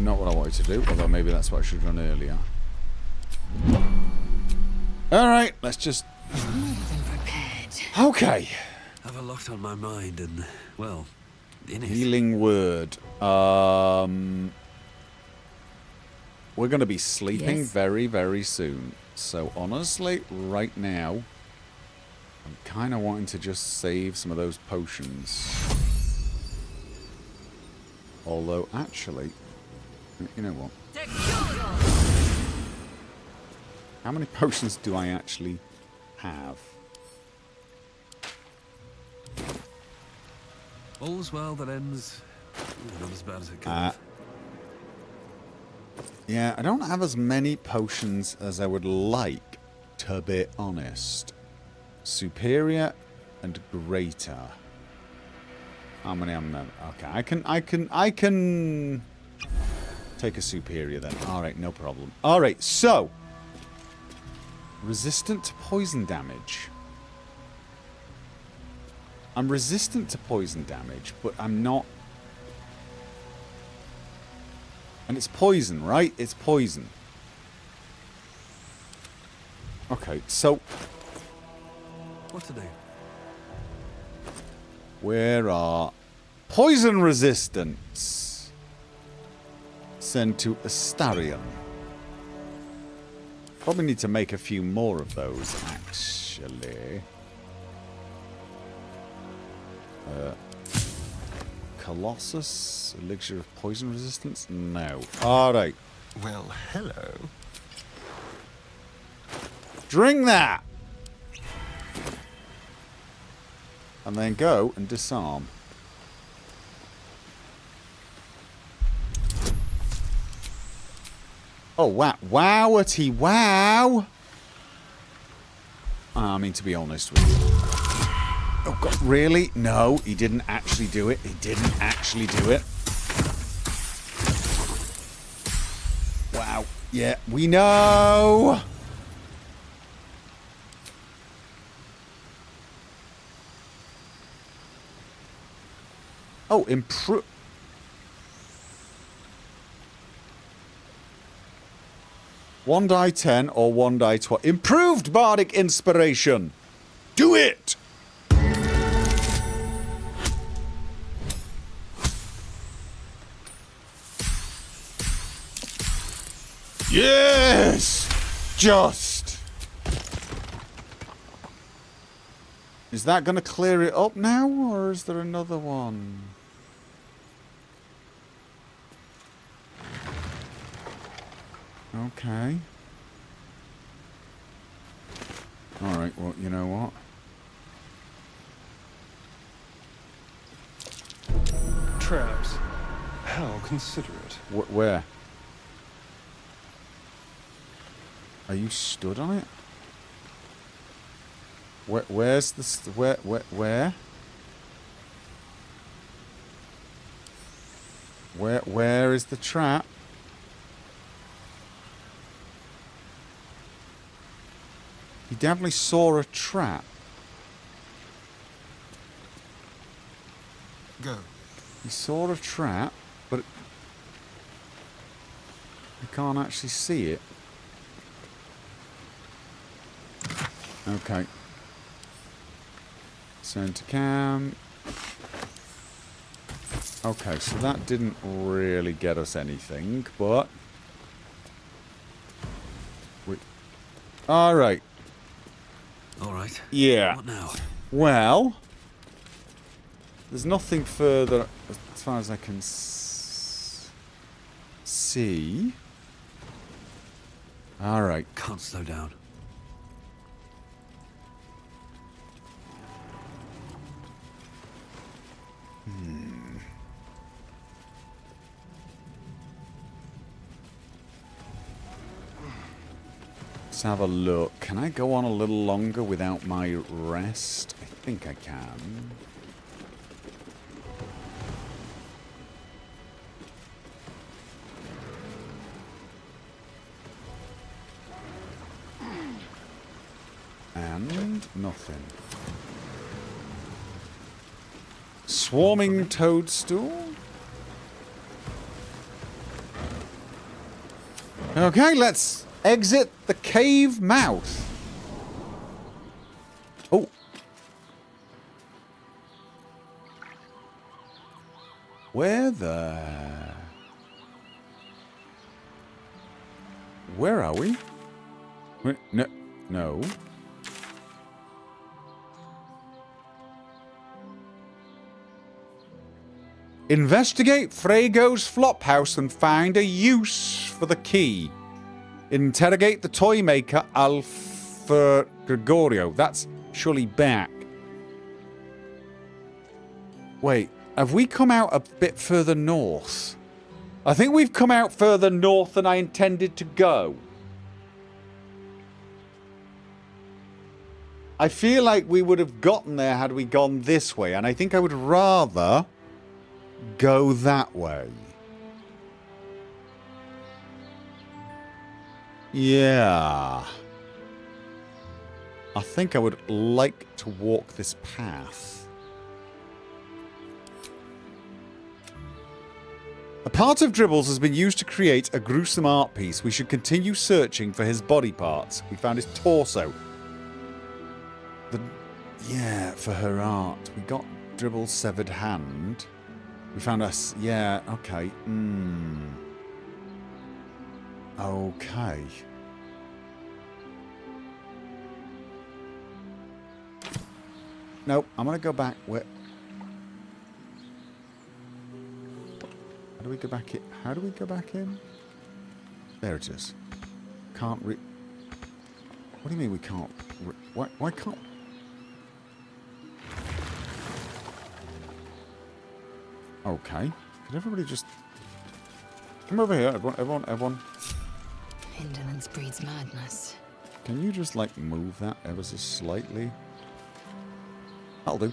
Not what I wanted to do, although maybe that's what I should have done earlier. Alright, let's just... Okay. Have a lot on my mind and, well, in it. Healing word. We're going to be sleeping very, very soon. So honestly, right now, I'm kind of wanting to just save some of those potions. Although, actually, you know what? How many potions do I actually have? All's well that ends not as bad as it could have. Yeah, I don't have as many potions as I would like, to be honest. Superior and greater. How many am there? Okay, I can take a superior then. Alright, no problem. Alright, so resistant to poison damage. I'm resistant to poison damage, but I'm not. And it's poison, right? It's poison. Okay, so what to do? Where are poison resistance? Send to Astarion. Probably need to make a few more of those, actually. Colossus, elixir of poison resistance? No. Alright. Well, hello. Drink that! And then go and disarm. Oh, wow. Wowity wow! I mean, to be honest with you. Oh, God, really? No, he didn't actually do it. He didn't actually do it. Wow. Yeah, we know! Oh, improve. One die 10 or one die 12. Improved bardic inspiration. Do it. Yes. Just. Is that going to clear it up now, or is there another one? Okay. Alright, well, you know what? Traps. How considerate. Where? Are you stood on it? Where's the... Where? Where is the trap? He definitely saw a trap. Go. He saw a trap, but he can't actually see it. Okay. Send to cam. Okay, so that didn't really get us anything, but... Alright. Alright. Yeah. What now? Well, there's nothing further as far as I can see. Alright. Can't slow down. Let's have a look. Can I go on a little longer without my rest? I think I can. And nothing. Swarming toadstool? Okay, let's exit the cave mouth. Where are we? No. No. Investigate Frago's flophouse and find a use for the key. Interrogate the toy maker Alpha Gregorio. That's surely back. Wait, have we come out a bit further north? I think we've come out further north than I intended to go. I feel like we would have gotten there had we gone this way, and I think I would rather go that way. Yeah. I think I would like to walk this path. A part of Dribbles has been used to create a gruesome art piece. We should continue searching for his body parts. We found his torso. Yeah, for her art. We got Dribble's severed hand. We found us. Yeah, okay. Okay. Nope, I'm gonna go back. Where? How do we go back in? How do we go back in? There it is. Can't What do you mean we can't? Why can't? Okay. Could everybody just come over here? Everyone. Indolence breeds madness. Can you just like move that ever so slightly? That'll do.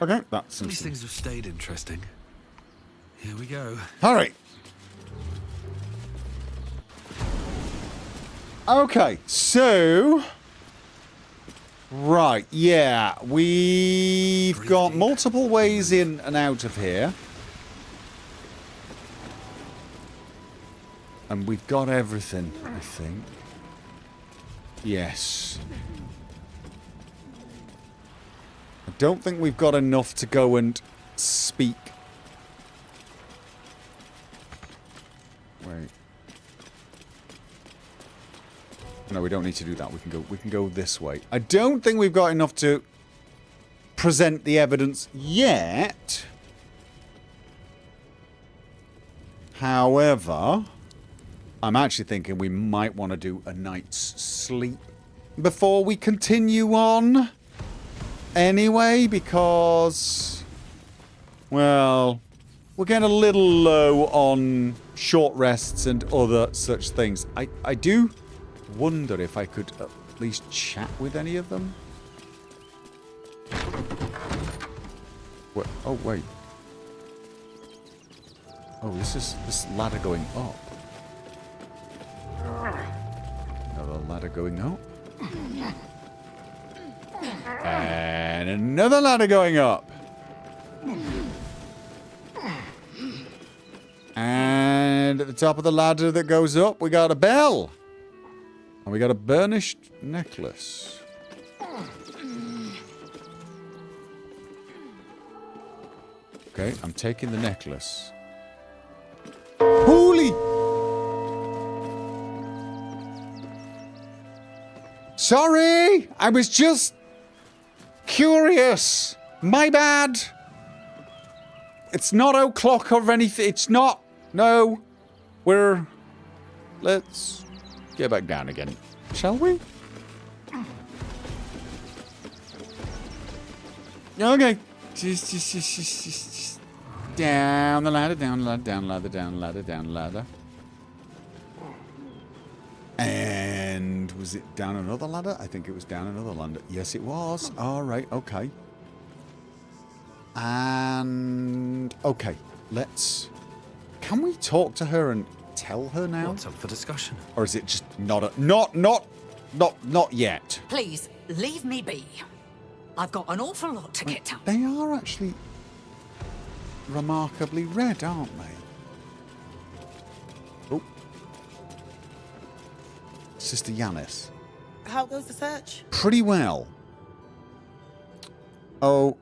Okay, that's These things have stayed interesting. Here we go. All right. Okay, so right, yeah, we've got multiple ways in and out of here. And we've got everything, I think. Yes. I don't think we've got enough to go and speak. Wait. No, we don't need to do that. We can go this way. I don't think we've got enough to present the evidence yet. However, I'm actually thinking we might want to do a night's sleep before we continue on. Anyway, because, well, we're getting a little low on short rests and other such things. I do wonder if I could at least chat with any of them. What? Oh, wait. Oh, this ladder going up. Another ladder going up. And another ladder going up. And at the top of the ladder that goes up, we got a bell. And we got a burnished necklace. Okay, I'm taking the necklace. Holy! Sorry! I was just curious. My bad. It's not o'clock or anything. It's not. No. Let's get back down again. Shall we? Okay. Just down the ladder, down ladder, down ladder, down ladder, down ladder. And was it down another ladder? I think it was down another ladder. Yes, it was. All right. Okay. And okay, can we talk to her and tell her now? What's up for discussion? Or is it just not yet? Please, leave me be. I've got an awful lot to get to. They are actually remarkably red, aren't they? Oh. Sister Yanis. How goes the search? Pretty well. Oh.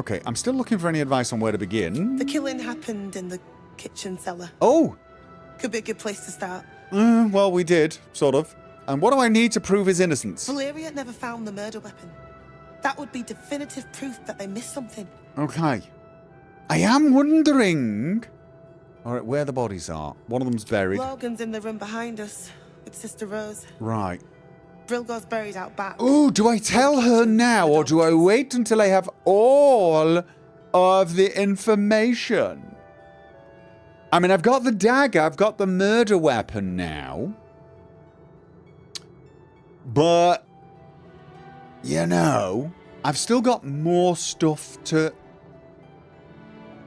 Okay, I'm still looking for any advice on where to begin. The killing happened in the kitchen cellar. Oh! Could be a good place to start. Well, we did, sort of. And what do I need to prove his innocence? Valeria never found the murder weapon. That would be definitive proof that they missed something. Okay. I am wondering... Alright, where the bodies are. One of them's buried. Logan's in the room behind us with Sister Rose. Right. Brilgo's buried out back. Oh, do I tell her now, or do I wait until I have all of the information? I mean, I've got the dagger, I've got the murder weapon now. But, you know, I've still got more stuff to...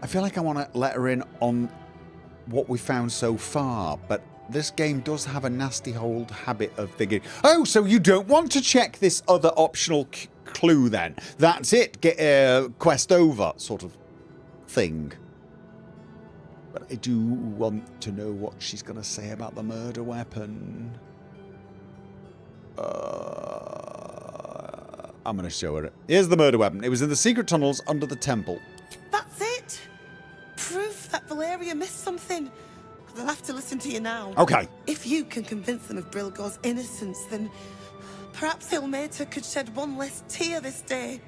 I feel like I want to let her in on what we found so far, but this game does have a nasty old habit of thinking, oh, so you don't want to check this other optional clue then? That's it, get quest over sort of thing. But I do want to know what she's going to say about the murder weapon. I'm going to show her it. Here's the murder weapon. It was in the secret tunnels under the temple. That's it. Proof that Valeria missed something. They'll have to listen to you now. Okay. If you can convince them of Brilgo's innocence, then perhaps Ilmater could shed one less tear this day.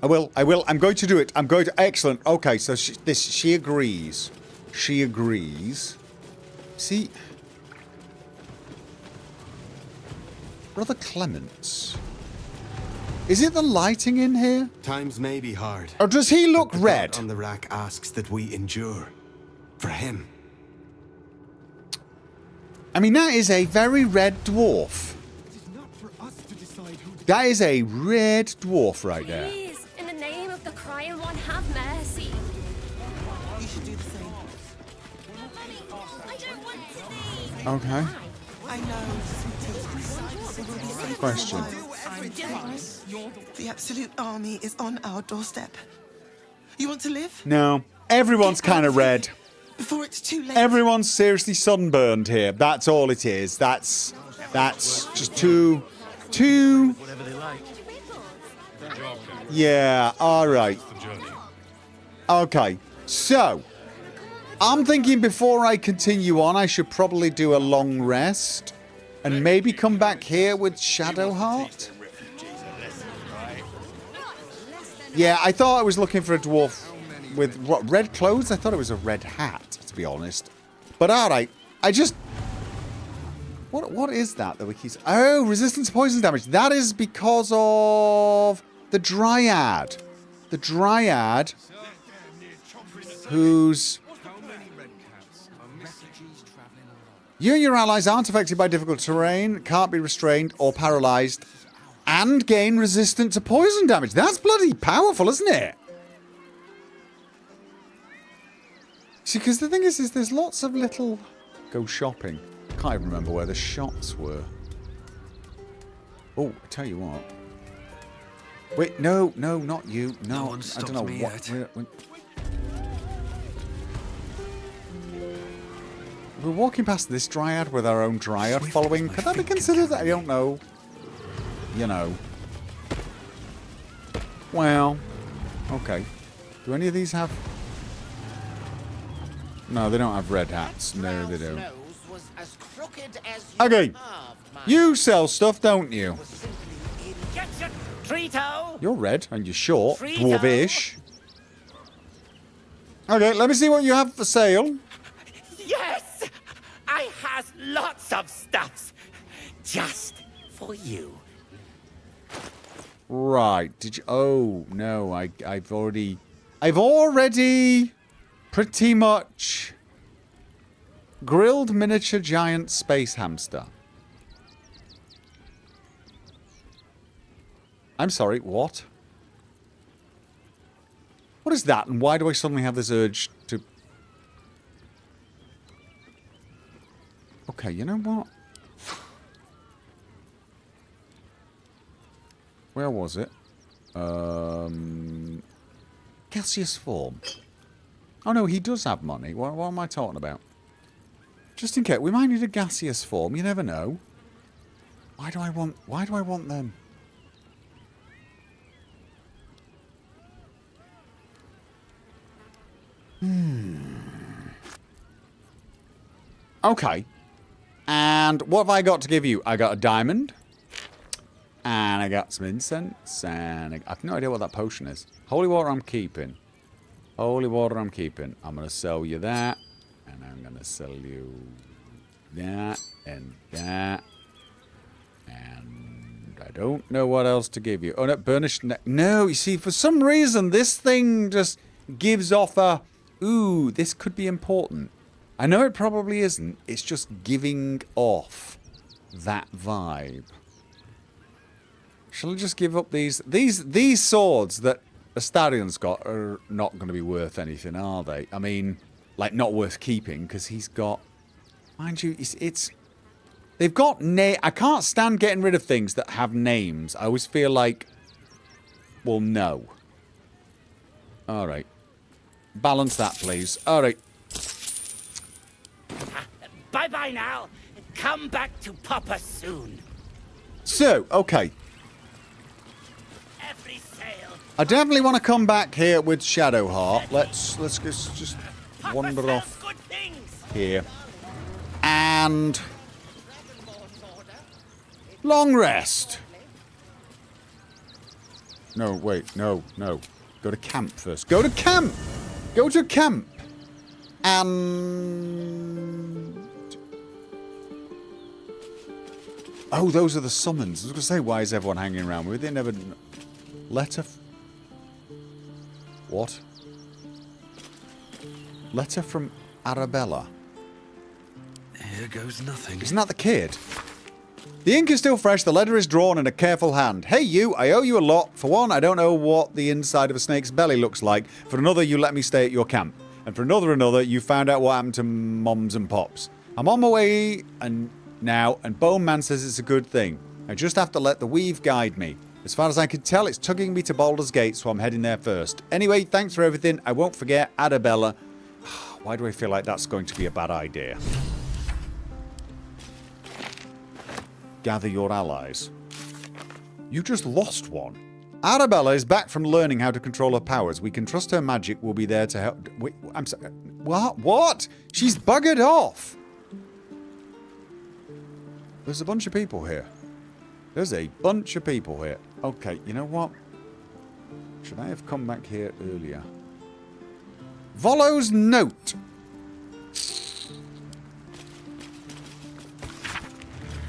I will. I'm going to do it. I'm going to... Excellent. Okay, so she agrees. She agrees. See... Brother Clements. Is it the lighting in here? Times may be hard. Or does he look but the red? God on the rack asks that we endure. For him. I mean, that is a very red dwarf. That is a red dwarf right there. Please, in the name of the crying one, have mercy. You should do the same. I don't want to be. Okay. I know, sweetie. We'll be safe Question. for a while. The Absolute Army is on our doorstep. You want to live? No. Everyone's kind of red. Before it's too late. Everyone's seriously sunburned here. That's all it is. That's just too... Whatever they like. Yeah, alright. Okay, so... I'm thinking before I continue on, I should probably do a long rest. And maybe come back here with Shadowheart? Yeah, I thought I was looking for a dwarf with, what, red clothes? I thought it was a red hat, to be honest. But alright, I just... What is that we keep... Oh, resistance to poison damage. That is because of the Dryad. The Dryad, who's... You and your allies aren't affected by difficult terrain, can't be restrained or paralyzed, and gain resistance to poison damage. That's bloody powerful, isn't it? See, because the thing is there's lots of little... Go shopping. Can't even remember where the shops were. Oh, I tell you what. Wait, no, not you. No, I don't know what... We're walking past this dryad with our own dryad following. Could that be considered? I don't know. You know. Well, okay. Do any of these have... No, they don't have red hats. No, they don't. Okay. You sell stuff, don't you? You're red and you're short. Dwarvish. Okay, let me see what you have for sale. Yes! I has lots of stuffs. Just for you. Right. Did you... Oh, no. I've already pretty much grilled miniature giant space hamster. I'm sorry, what? What is that, and why do I suddenly have this urge to... Okay, you know what? Where was it? Gaseous form. Oh no, he does have money. What am I talking about? Just in case. We might need a gaseous form. You never know. Why do I want them? Okay. And what have I got to give you? I got a diamond. And I got some incense. And I have no idea what that potion is. Holy water I'm keeping. Holy water I'm keeping. I'm going to sell you that. And I'm going to sell you that. And that. And I don't know what else to give you. Oh, no, burnished neck. No, you see, for some reason, this thing just gives off a... Ooh, this could be important. I know it probably isn't. It's just giving off that vibe. Shall I just give up these? These swords that Astarion's got are not going to be worth anything, are they? I mean, like, not worth keeping, because he's got... Mind you, it's... They've got I can't stand getting rid of things that have names. I always feel like... Well, no. Alright. Balance that, please. Alright. Bye-bye now. Come back to Papa soon. So, okay. I definitely want to come back here with Shadowheart. Let's just wander off here. And long rest. No, wait, no. Go to camp first. Go to camp. Go to camp. And oh, those are the summons. I was going to say, why is everyone hanging around with? They never... Letter... What? Letter from Arabella. Here goes nothing. Isn't that the kid? The ink is still fresh, the letter is drawn in a careful hand. Hey you, I owe you a lot. For one, I don't know what the inside of a snake's belly looks like. For another, you let me stay at your camp. And for another, you found out what happened to Moms and Pops. I'm on my way now, and Bone Man says it's a good thing. I just have to let the weave guide me. As far as I can tell, it's tugging me to Baldur's Gate, so I'm heading there first. Anyway, thanks for everything. I won't forget Arabella. Why do I feel like that's going to be a bad idea? Gather your allies. You just lost one. Arabella is back from learning how to control her powers. We can trust her magic will be there to help... Wait, I'm sorry. What? She's buggered off. There's a bunch of people here. There's a bunch of people here. Okay, you know what? Should I have come back here earlier? Volo's note.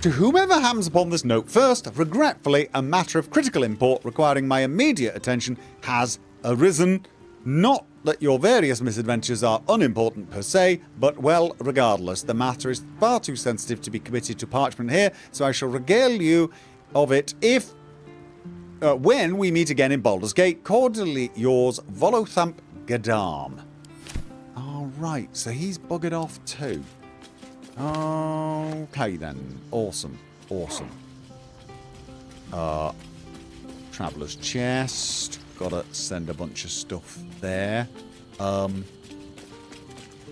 To whomever happens upon this note first, regretfully, a matter of critical import requiring my immediate attention has arisen. Not that your various misadventures are unimportant per se, but well, regardless, the matter is far too sensitive to be committed to parchment here, so I shall regale you of it when we meet again in Baldur's Gate. Cordially yours, Volothamp Gadam. Alright, so he's buggered off too. Okay then. Awesome. Traveller's chest. Gotta send a bunch of stuff there. Oh,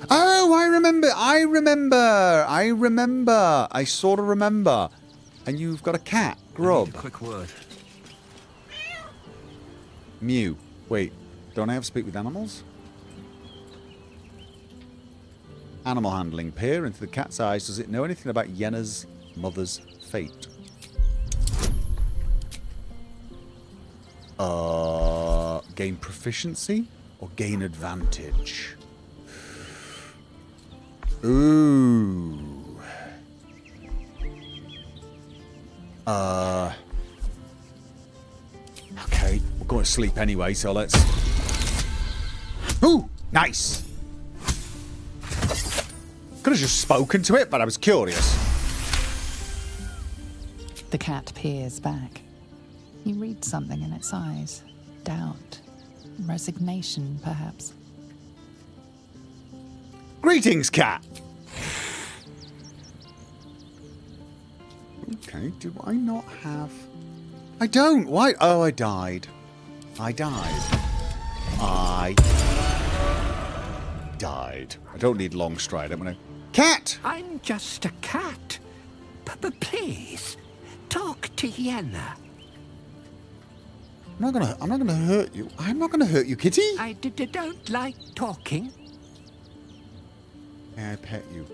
I remember. I sort of remember. And you've got a cat. Grub. A quick word. Mew. Wait, don't I have to speak with animals? Animal handling. Peer into the cat's eyes. Does it know anything about Yenna's mother's fate? Gain proficiency or gain advantage? Ooh. Okay, we're going to sleep anyway, so let's... Ooh, nice. Could have just spoken to it, but I was curious. The cat peers back. You read something in its eyes. Doubt. Resignation, perhaps. Greetings, cat. Okay, do I not have... I don't. Why? Oh, I died. I died. I don't need long stride. I'm going to Cat! I'm just a cat. But please, talk to Yenna. I'm not gonna hurt you. I'm not gonna hurt you, kitty. I don't like talking. May I pet you?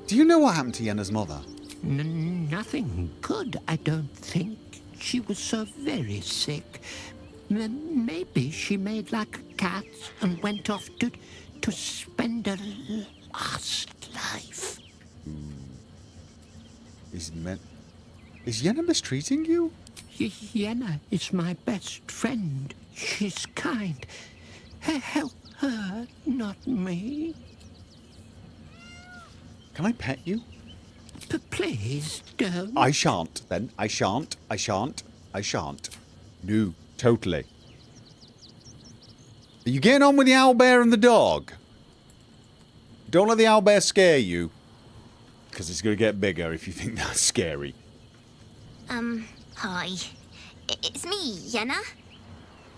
Do you know what happened to Yenna's mother? Nothing good, I don't think. She was so very sick. Maybe she made like a cat and went off to spend her last life. Is Yenna mistreating you? Yenna is my best friend. She's kind. Help her, not me. Can I pet you? Please don't. I shan't, then. I shan't. No, totally. Are you getting on with the owlbear and the dog? Don't let the owlbear scare you. Because it's going to get bigger if you think that's scary. Hi. It's me, Yenna.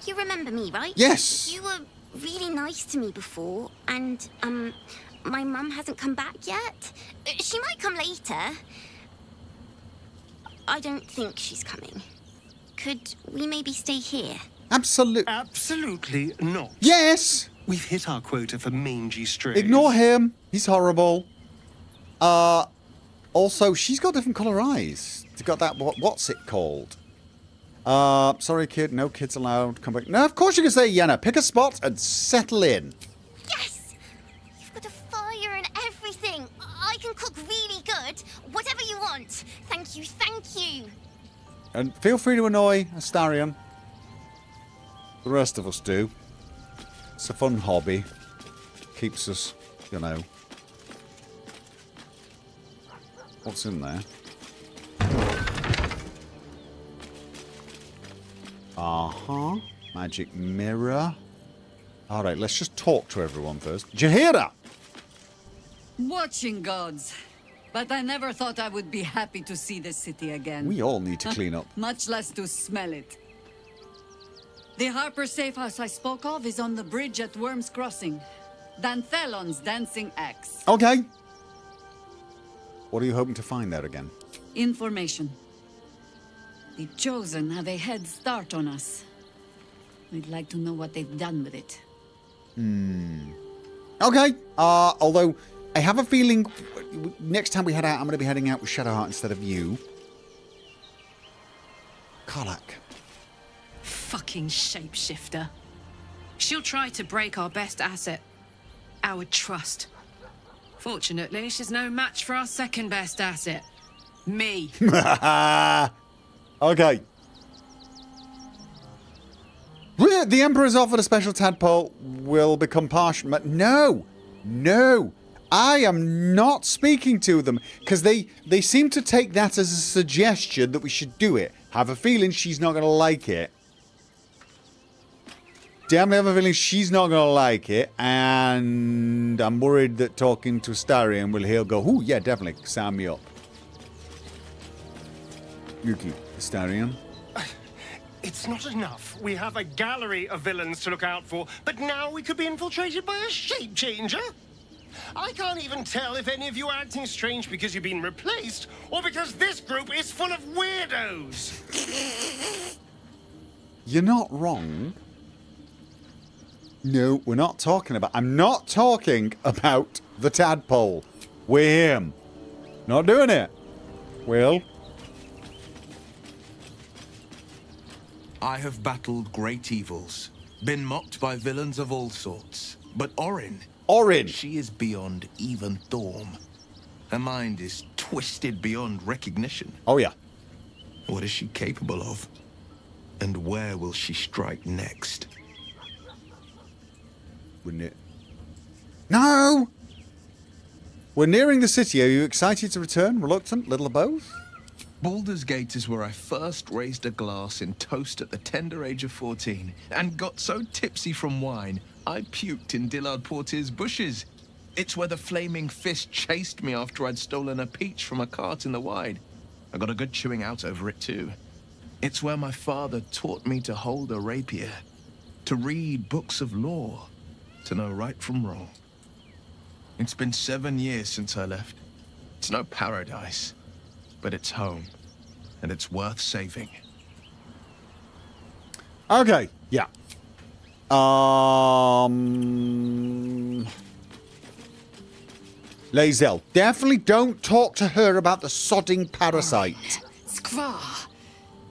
You remember me, right? Yes! You were really nice to me before, and, my mum hasn't come back yet. She might come later. I don't think she's coming. Could we maybe stay here? Absolutely not. Yes! We've hit our quota for mangy strays. Ignore him. He's horrible. Also, she's got different colour eyes. She's got that, what's it called? Sorry, kid. No kids allowed. Come back. No, of course you can say Yenna. Pick a spot and settle in. Yes! You've got a fire and everything. I can cook really good. Whatever you want. Thank you, thank you. And feel free to annoy Astarion. The rest of us do. It's a fun hobby. Keeps us, you know. What's in there? Uh-huh. Magic mirror. Alright, let's just talk to everyone first. Jaheira! Watching gods. But I never thought I would be happy to see the city again. We all need to clean up. Much less to smell it. The Harper safe house I spoke of is on the bridge at Worm's Crossing. Danthelon's dancing axe. Okay. What are you hoping to find there again? Information. The Chosen have a head start on us. We'd like to know what they've done with it. Okay. Although, I have a feeling next time we head out, I'm going to be heading out with Shadowheart instead of you. Karlach. Fucking shapeshifter. She'll try to break our best asset. Our trust. Fortunately, she's no match for our second best asset. Me. Okay. The Emperor's offered a special tadpole will become partial. No. No. I am not speaking to them because they seem to take that as a suggestion that we should do it. Have a feeling she's not going to like it. Definitely have a feeling she's not going to like it, and I'm worried that talking to Astarion he'll go, ooh, yeah, definitely, sign me up. Yuki, Astarion. It's not enough. We have a gallery of villains to look out for, but now we could be infiltrated by a shape changer? I can't even tell if any of you are acting strange because you've been replaced, or because this group is full of weirdos. You're not wrong. No, we're not talking about... I'm not talking about the tadpole. We're him. Not doing it. Will? I have battled great evils, been mocked by villains of all sorts. But Orin... Orin! She is beyond even Thorm. Her mind is twisted beyond recognition. Oh, yeah. What is she capable of? And where will she strike next? Wouldn't it? No! We're nearing the city. Are you excited to return? Reluctant? Little of both? Baldur's Gate is where I first raised a glass in toast at the tender age of 14 and got so tipsy from wine, I puked in Dillard Portier's bushes. It's where the flaming fist chased me after I'd stolen a peach from a cart in the Wide. I got a good chewing out over it too. It's where my father taught me to hold a rapier, to read books of lore, to know right from wrong. It's been 7 years since I left. It's no paradise, but it's home, and it's worth saving. Okay, yeah. Lae'zel, definitely don't talk to her about the sodding parasite. Skvar,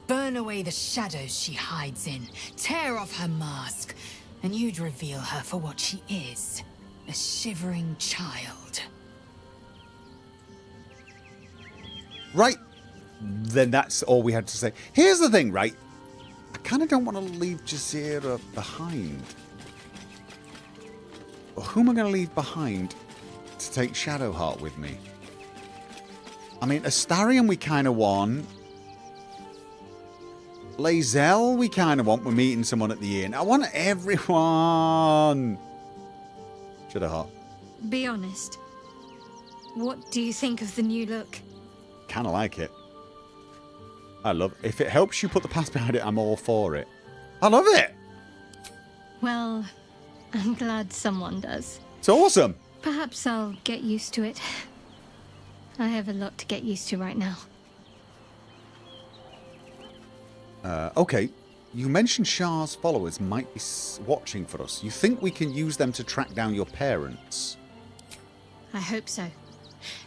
burn away the shadows she hides in, tear off her mask, and you'd reveal her for what she is, a shivering child. Right. Then that's all we had to say. Here's the thing, right? I kind of don't want to leave Jazeera behind. Well, who am I going to leave behind to take Shadowheart with me? I mean, Astarion we kind of want. Lae'zel we kind of want. We're meeting someone at the inn. I want everyone. Shadowheart. Be honest. What do you think of the new look? Kind of like it. I love it. If it helps you put the past behind it, I'm all for it. I love it. Well, I'm glad someone does. It's awesome. Perhaps I'll get used to it. I have a lot to get used to right now. Okay. You mentioned Shah's followers might be watching for us. You think we can use them to track down your parents? I hope so.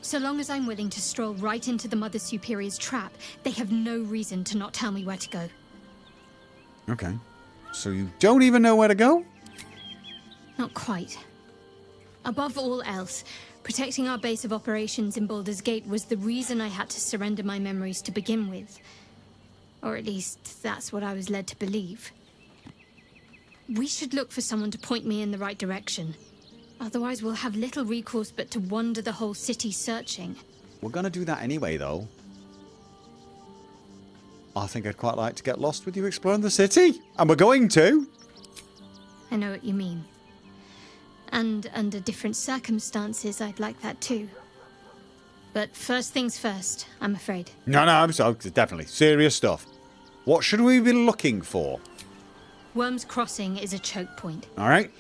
So long as I'm willing to stroll right into the Mother Superior's trap, they have no reason to not tell me where to go. Okay. So you don't even know where to go? Not quite. Above all else, protecting our base of operations in Baldur's Gate was the reason I had to surrender my memories to begin with. Or at least, that's what I was led to believe. We should look for someone to point me in the right direction. Otherwise, we'll have little recourse but to wander the whole city searching. We're going to do that anyway, though. I think I'd quite like to get lost with you exploring the city. And we're going to. I know what you mean. And under different circumstances, I'd like that too. But first things first, I'm afraid. No, I'm sorry. Definitely. Serious stuff. What should we be looking for? Worm's Crossing is a choke point. All right.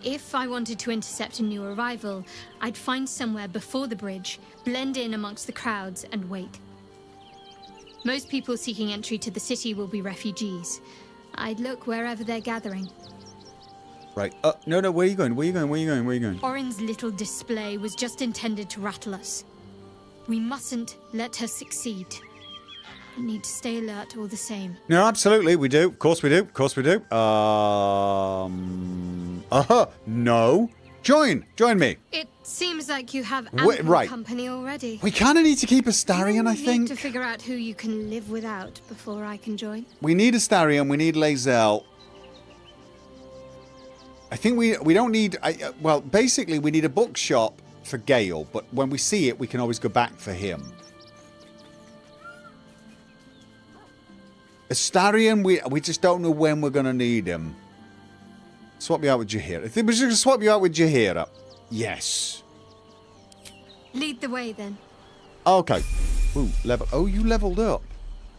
If I wanted to intercept a new arrival, I'd find somewhere before the bridge, blend in amongst the crowds, and wait. Most people seeking entry to the city will be refugees. I'd look wherever they're gathering. Right. No, where are you going? Where are you going? Orin's little display was just intended to rattle us. We mustn't let her succeed. We need to stay alert all the same. No, absolutely, we do. Of course we do. No. Join me. It seems like you have ample company already. We kind of need to keep Astarion, I Need think. to figure out who you can live without before I can join. We need Astarion, we need Lae'zel. I think we don't need... well, basically, we need a bookshop for Gale, but when we see it, we can always go back for him. Astarion, we just don't know when we're going to need him. Swap me out with Jaheira. I think we're just going to swap you out with Jaheira. Yes. Lead the way, then. Okay. Ooh, level. Oh, you leveled up.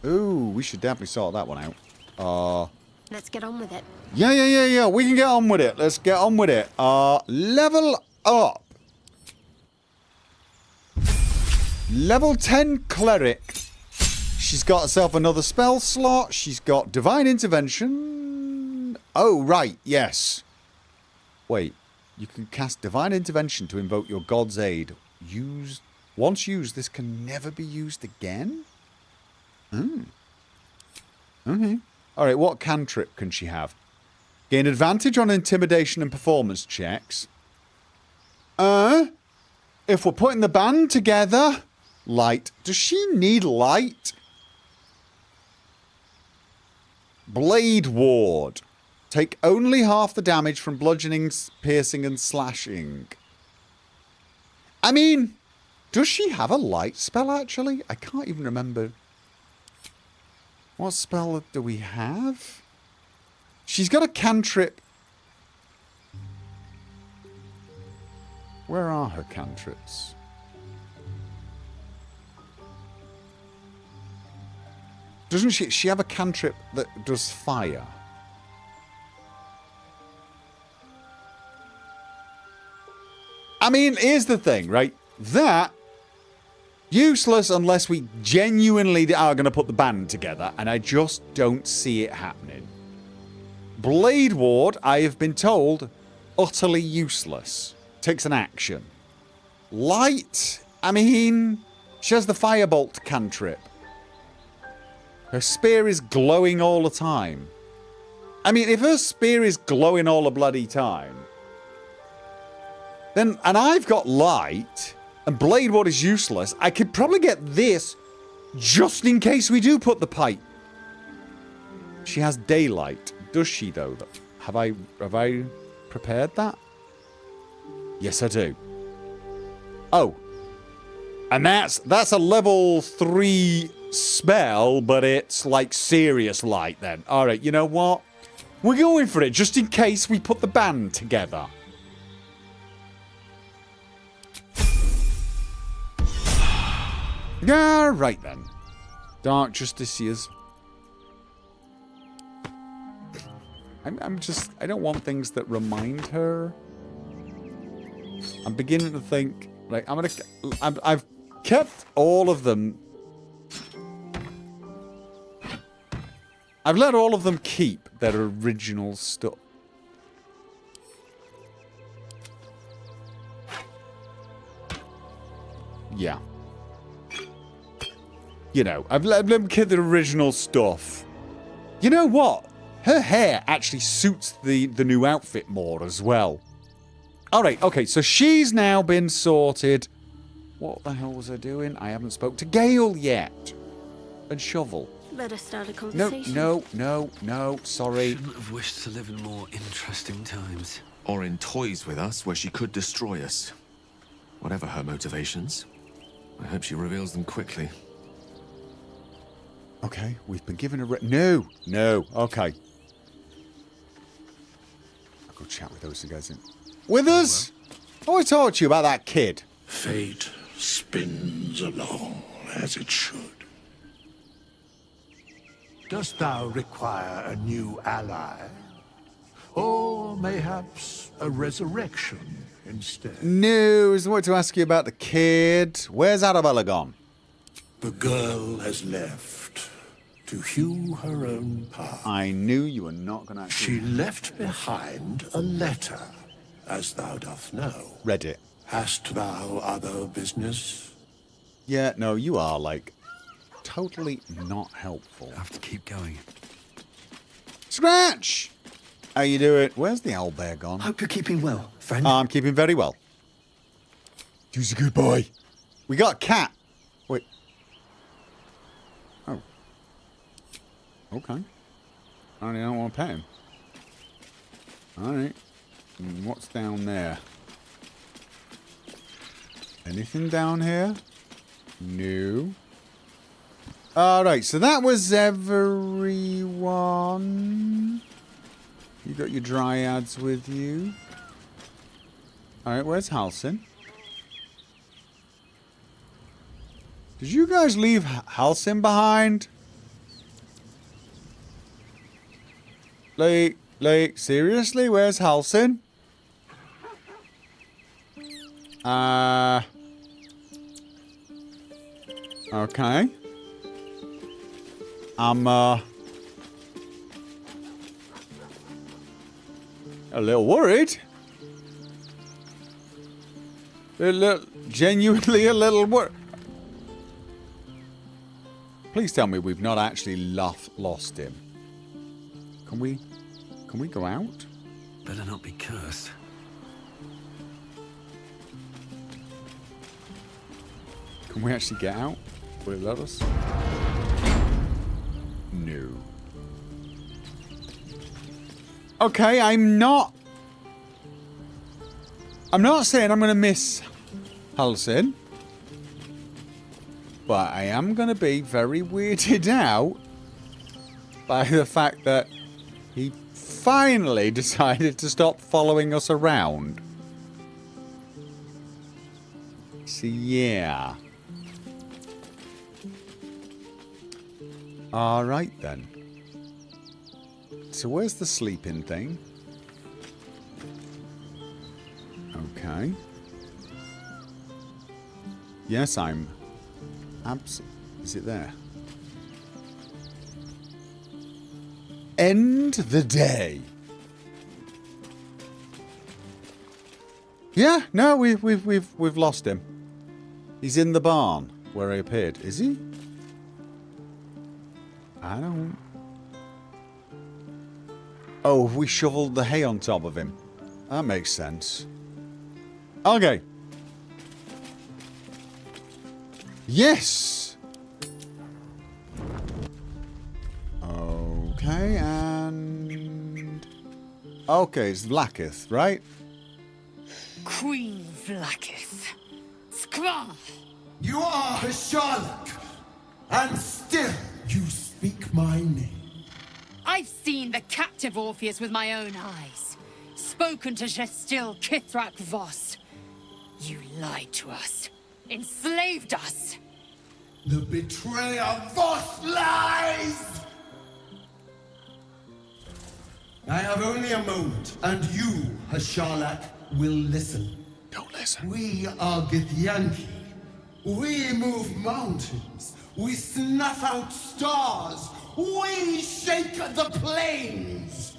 Ooh, we should definitely sort that one out. Let's get on with it. Yeah. We can get on with it. Let's get on with it. Level up. Level 10 Cleric. She's got herself another spell slot. She's got Divine Intervention. Oh, right. Yes. Wait. You can cast Divine Intervention to invoke your god's aid. Once used, this can never be used again? Okay. Alright, what cantrip can she have? Gain advantage on intimidation and performance checks. If we're putting the band together... Light. Does she need light? Blade Ward. Take only half the damage from bludgeoning, piercing, and slashing. I mean, does she have a light spell, actually? I can't even remember. What spell do we have? She's got a cantrip. Where are her cantrips? Doesn't she have a cantrip that does fire? I mean, here's the thing, right? That, useless unless we genuinely are going to put the band together, and I just don't see it happening. Blade Ward, I have been told, utterly useless. Takes an action. Light, I mean, she has the Firebolt cantrip. Her spear is glowing all the time. I mean, if her spear is glowing all the bloody time, then, and I've got light, and Blade Ward is useless, I could probably get this just in case we do put the pipe. She has daylight. Does she, though? Have I prepared that? Yes, I do. Oh. And that's a level 3 spell, but it's like serious light then. Alright, you know what? We're going for it, just in case we put the band together. Alright then. Dark Justiciars. I don't want things that remind her. I'm beginning to think, like, I've kept all of them. I've let all of them keep their original stuff. Yeah. You know, I've let them keep their original stuff. You know what? Her hair actually suits the new outfit more as well. Alright, okay, so she's now been sorted. What the hell was I doing? I haven't spoke to Gale yet. And Shovel. Better start a conversation. No, sorry. Shouldn't have wished to live in more interesting times. Or in toys with us, where she could destroy us. Whatever her motivations, I hope she reveals them quickly. Okay, we've been given a No, okay. I'll go chat with those guys in. With us? Oh, I talked to you about that kid. Fate spins along as it should. Dost thou require a new ally? Or mayhaps a resurrection instead? No, I wanted to ask you about the kid. Where's Arabella gone? The girl has left to hew her own path. I knew you were not going to She left behind a letter, as thou doth know. Read it. Hast thou other business? Yeah, no, you are, like, totally not helpful. I have to keep going. Scratch! How you doing? Where's the owlbear gone? Hope you're keeping well, friend. I'm keeping very well. You's a good boy. We got a cat. Wait. Oh. Okay. I don't want to pet him. Alright. What's down there? Anything down here? No. Alright, so that was everyone. You got your dryads with you. Alright, where's Halcyon? Did you guys leave Halcyon behind? Like, seriously? Where's Halcyon? Okay. I'm, a little worried. Genuinely a little worried. Please tell me we've not actually lost him. Can we go out? Better not be cursed. Can we actually get out? Will it let us? No. Okay, I'm not saying I'm going to miss Halcyon. But I am going to be very weirded out by the fact that he finally decided to stop following us around. So, yeah. Alright then. So where's the sleeping thing? Okay. Yes, I'm Is it there? End the day. Yeah, no, we've lost him. He's in the barn where he appeared. Is he? I don't. Oh, have we shoveled the hay on top of him? That makes sense. Okay. Yes! Okay, and... Okay, it's Vlaakith, right? Queen Vlaakith. Skra! You are a Charlotte, and still you speak my name. I've seen the captive Orpheus with my own eyes. Spoken to Gestil Kithrak Voss. You lied to us. Enslaved us. The betrayer Voss lies! I have only a moment, and you, Hasharlak, will listen. Don't listen. We are Githyanki. We move mountains. We snuff out stars. We shake the plains.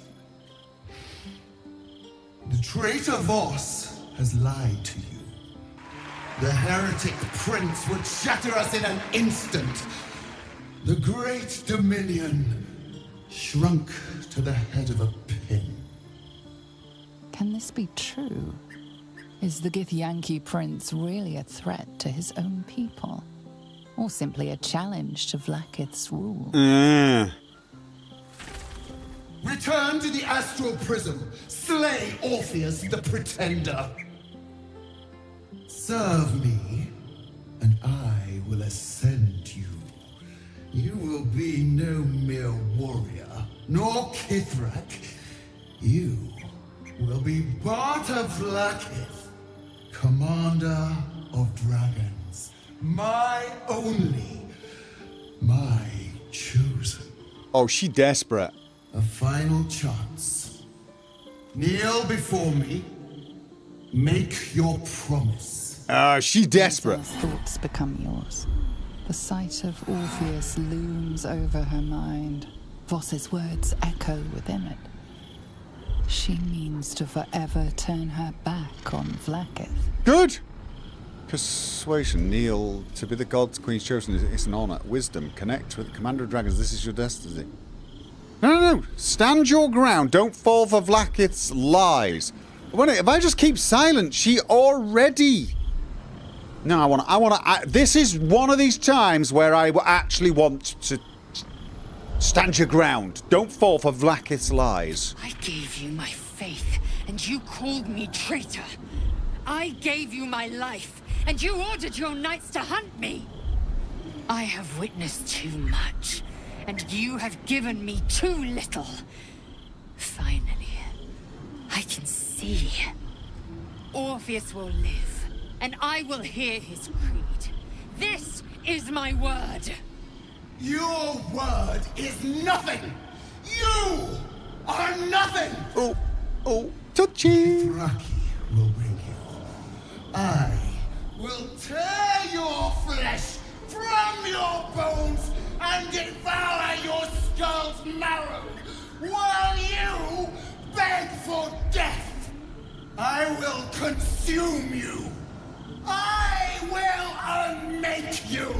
The traitor Voss has lied to you. The heretic prince would shatter us in an instant. The great dominion shrunk to the head of a pin. Can this be true? Is the Githyanki prince really a threat to his own people? Or simply a challenge to Vlaakith's rule? Return to the astral prism. Slay Orpheus the Pretender. Serve me, and I will ascend you. You will be no mere warrior, nor Kithrak. You will be Barta Vlaakith, commander of dragons. My only, my chosen. Oh, she desperate. A final chance. Kneel before me. Make your promise. She desperate. As thoughts become yours. The sight of Orpheus looms over her mind. Voss's words echo within it. She means to forever turn her back on Vlaakith. Good! Persuasion. Kneel to be the god's queen's chosen is an honor. Wisdom. Connect with the commander of dragons. This is your destiny. No. Stand your ground. Don't fall for Vlaakith's lies. If I just keep silent, she already... No, I want to... This is one of these times where I actually want to... Stand your ground. Don't fall for Vlaakith's lies. I gave you my faith, and you called me traitor. I gave you my life, and you ordered your knights to hunt me. I have witnessed too much, and you have given me too little. Finally, I can see. Orpheus will live, and I will hear his creed. This is my word. Your word is nothing! You are nothing! Oh, touchy! Raki will bring you. I will tear your flesh from your bones and devour your skull's marrow while you beg for death. I will consume you. I will unmake you.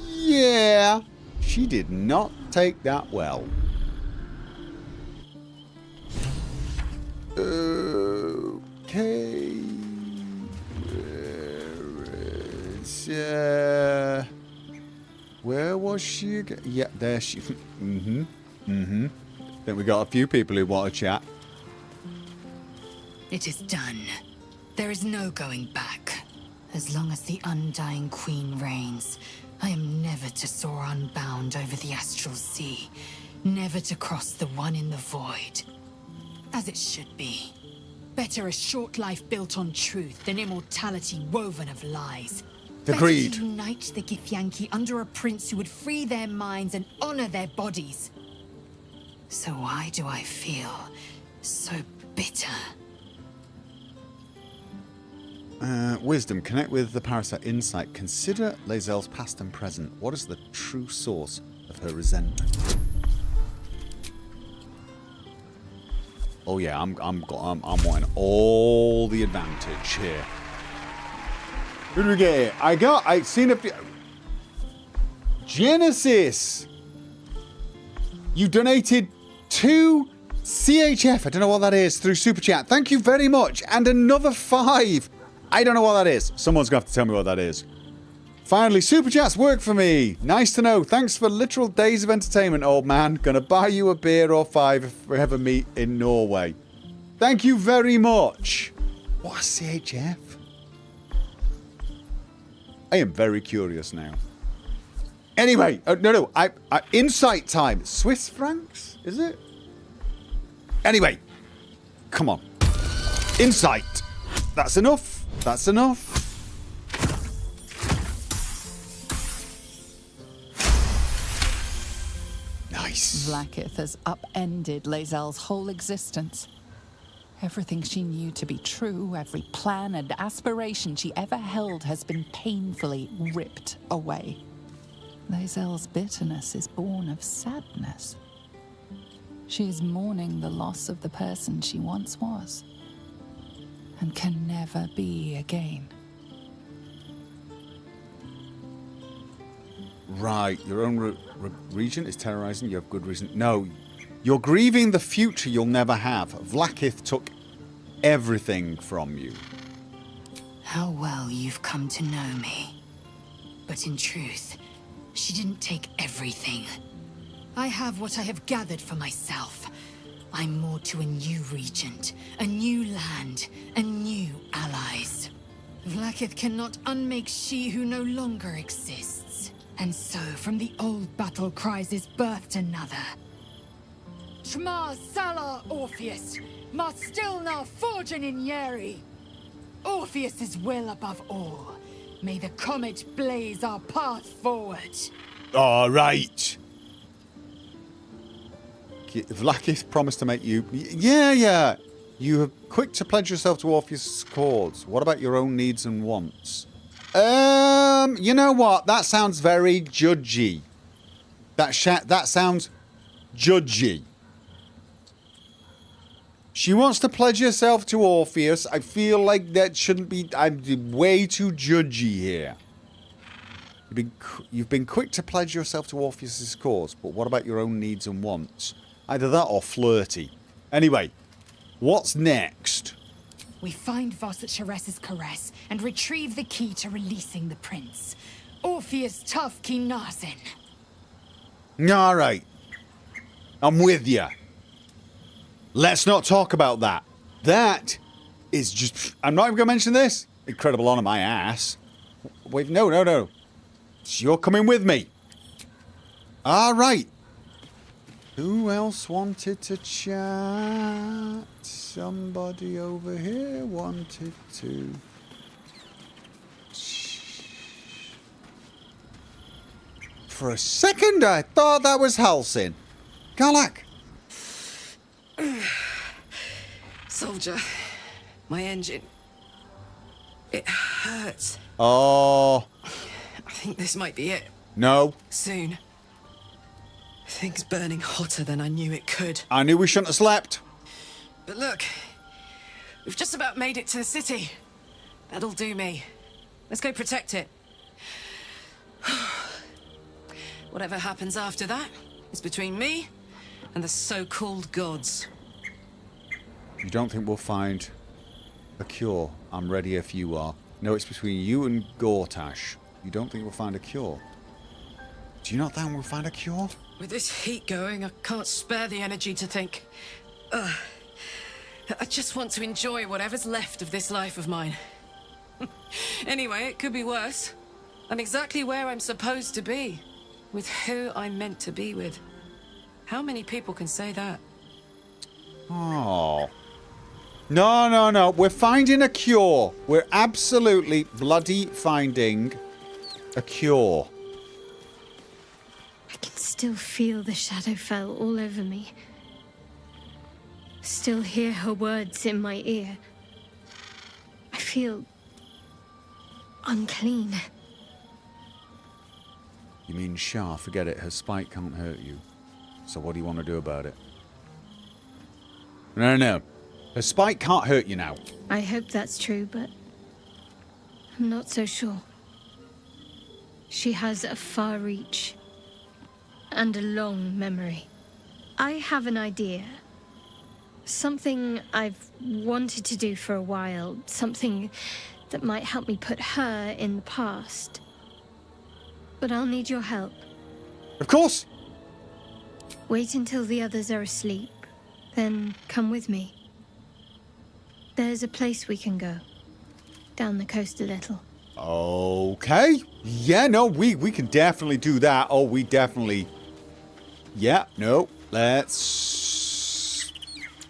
Yeah, she did not take that well. Okay. Where was she again? Yeah, there she... Think we got a few people who want to chat. It is done. There is no going back. As long as the Undying Queen reigns, I am never to soar unbound over the astral sea, never to cross the one in the void. As it should be. Better a short life built on truth than immortality woven of lies. Agreed. Better to unite the Githyanki under a prince who would free their minds and honor their bodies. So why do I feel so bitter? Wisdom. Connect with the parasite. Insight. Consider Lae'zel's past and present. What is the true source of her resentment? Oh yeah, I'm wanting all the advantage here. Who do we get here? I seen a few. Genesis. You donated 2 CHF. I don't know what that is through Super Chat. Thank you very much. And another 5. I don't know what that is. Someone's going to have to tell me what that is. Finally, Super Chats work for me. Nice to know. Thanks for literal days of entertainment, old man. Gonna buy you a beer or 5 if we ever meet in Norway. Thank you very much. What a CHF? I am very curious now. Anyway, no. Insight time. Swiss francs? Is it? Anyway, come on. Insight. That's enough. That's enough. Nice. Vlaakith has upended Lae'zel's whole existence. Everything she knew to be true, every plan and aspiration she ever held has been painfully ripped away. Lae'zel's bitterness is born of sadness. She is mourning the loss of the person she once was, and can never be again. Right, your own region is terrorizing. You have good reason. No, you're grieving the future you'll never have. Vlaakith took everything from you. How well you've come to know me. But in truth, she didn't take everything. I have what I have gathered for myself. I'm more to a new regent, a new land, and new allies. Vlaakith cannot unmake she who no longer exists. And so, from the old battle cries is birthed another. Shma Salar Orpheus, Ma Stilna Forgin in Yeri. Orpheus's will above all. May the comet blaze our path forward. All right. Vlaakith promised to make you... Yeah. You are quick to pledge yourself to Orpheus' cause. What about your own needs and wants? You know what? That sounds very judgy. That sounds judgy. She wants to pledge herself to Orpheus. I feel like that shouldn't be... I'm way too judgy here. You've been quick to pledge yourself to Orpheus' cause, but what about your own needs and wants? Either that or flirty. Anyway, what's next? We find Voss at Sheres's caress and retrieve the key to releasing the prince. Orpheus tough Kinazin. All right. I'm with you. Let's not talk about that. That is just... I'm not even going to mention this. Incredible honor, my ass. Wait, no. You're coming with me. All right. Who else wanted to chat? Somebody over here wanted to... For a second, I thought that was Halsin. Galak. Soldier, my engine. It hurts. Oh. I think this might be it. No. Soon. Things burning hotter than I knew it could. I knew we shouldn't have slept. But look, we've just about made it to the city. That'll do me. Let's go protect it. Whatever happens after that is between me and the so-called gods. You don't think we'll find a cure? I'm ready if you are. No, it's between you and Gortash. You don't think we'll find a cure? Do you not think we'll find a cure? With this heat going, I can't spare the energy to think. I just want to enjoy whatever's left of this life of mine. Anyway, it could be worse. I'm exactly where I'm supposed to be. With who I'm meant to be with. How many people can say that? Oh. No. We're finding a cure. We're absolutely bloody finding a cure. I can still feel the Shadowfell all over me. Still hear her words in my ear. I feel unclean. You mean Shah? Forget it. Her spite can't hurt you. So what do you want to do about it? No. Her spite can't hurt you now. I hope that's true, but I'm not so sure. She has a far reach and a long memory. I have an idea. Something I've wanted to do for a while. Something that might help me put her in the past. But I'll need your help. Of course. Wait until the others are asleep, then come with me. There's a place we can go. Down the coast a little. Okay. Yeah, no, we can definitely do that. Oh, we definitely... Yeah, no. Let's